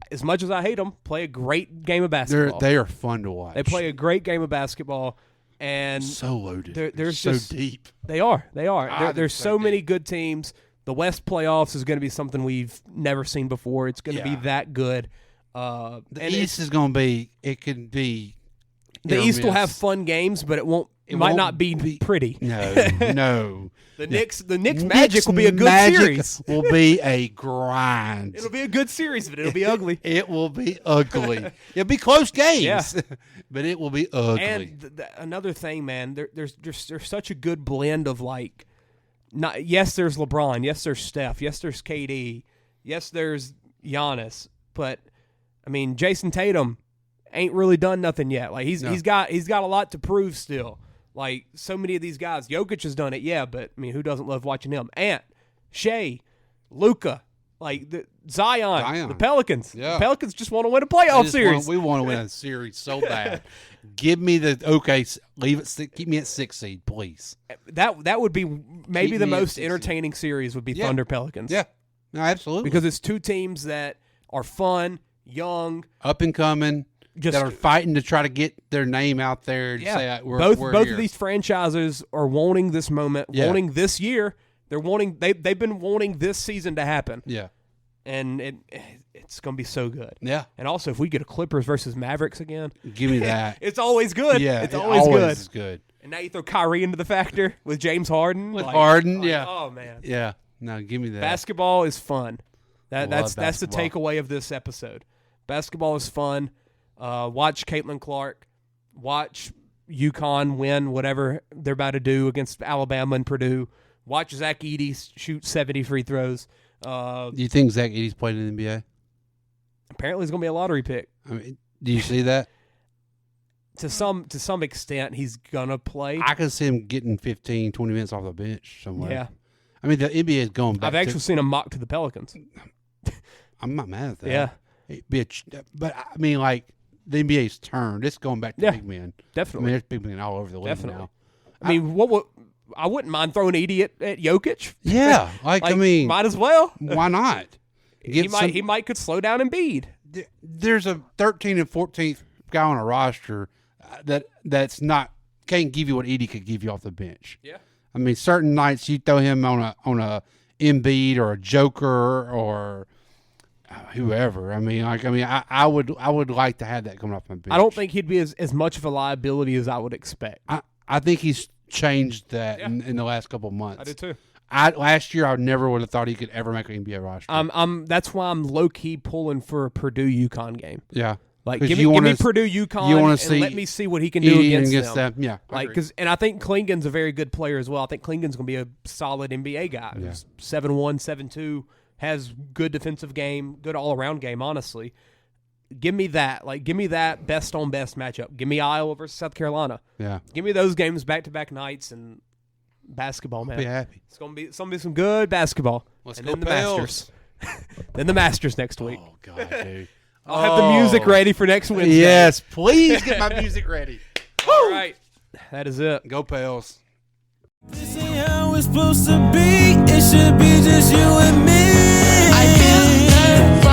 as much as I hate them, play a great game of basketball. They are fun to watch. They play a great game of basketball, and so loaded. They're so just deep. They are. There's so many good teams. The West playoffs is going to be something we've never seen before. It's going to be that good. The East is going to be. It could be. The East will have fun games, but it won't. It might not be pretty. No. The Knicks Magic will be a good series. Will be a grind. It'll be a good series, but it'll be ugly. It will be ugly. It'll be close games, but it will be ugly. And another thing, man, there's such a good blend of like, yes, there's LeBron, yes, there's Steph, yes, there's KD, yes, there's Giannis, but I mean, Jason Tatum ain't really done nothing yet. Like he's got a lot to prove still. Like, so many of these guys. Jokic has done it, but, I mean, who doesn't love watching him? Ant, Shea, Luka, like, Zion, the Pelicans. Yeah. The Pelicans just want to win a playoff series. We want to win a series so bad. Give me leave it, keep me at 6 seed, please. That would be maybe the most entertaining series would be Thunder Pelicans. Yeah, no, absolutely. Because it's 2 teams that are fun, young. Up and coming. just that are fighting to try to get their name out there. And say, we're both here. of these franchises are wanting this moment, wanting this year. They're wanting. They've been wanting this season to happen. Yeah, and it's gonna be so good. Yeah, and also if we get a Clippers versus Mavericks again, give me that. It's always good. Yeah, it's always good. And now you throw Kyrie into the factor with James Harden. Harden, yeah. Oh man. Yeah. No, give me that. Basketball is fun. That's the basketball. takeaway of this episode. Basketball is fun. Watch Caitlin Clark. Watch UConn win whatever they're about to do against Alabama and Purdue. Watch Zach Edey shoot 70 free throws. Do you think Zach Edey's played in the NBA? Apparently, he's going to be a lottery pick. I mean, do you see that? To some extent, he's going to play. I can see him getting 15, 20 minutes off the bench somewhere. Yeah. I mean, the NBA is going back. I've actually seen him mock to the Pelicans. I'm not mad at that. Yeah. But, I mean, like, the NBA's turned. It's going back to big men. Definitely. I mean, there's big men all over the league now. I mean, I wouldn't mind throwing Edey at Jokic. Yeah. I mean. Might as well. Why not? He might could slow down Embiid. There's a 13th and 14th guy on a roster that's not can't give you what Edey could give you off the bench. Yeah. I mean, certain nights you throw him on a Embiid or a Joker or whoever. I mean, I would like to have that coming off my bench. I don't think he'd be as much of a liability as I would expect. I think he's changed that in the last couple of months. I do too. Last year, I never would have thought he could ever make an NBA roster. That's why I'm low key pulling for a Purdue UConn game. Yeah, like give me Purdue UConn and let me see what he can do against them. Yeah, and I think Klingon's a very good player as well. I think Klingon's going to be a solid NBA guy. Yeah. 7'1", 7'2", has good defensive game, good all around game. Honestly, give me that. Give me that best on best matchup. Give me Iowa versus South Carolina. Yeah, give me those games back to back nights and. Basketball, man. I'll be happy. It's gonna be some good basketball. Let's and go then the Pels. Masters. Then the Masters next week. Oh God, dude! I'll have the music ready for next Wednesday. Yes, please get my music ready. All right, that is it. Go Pels. This ain't how it's supposed to be. It should be just you and me. I feel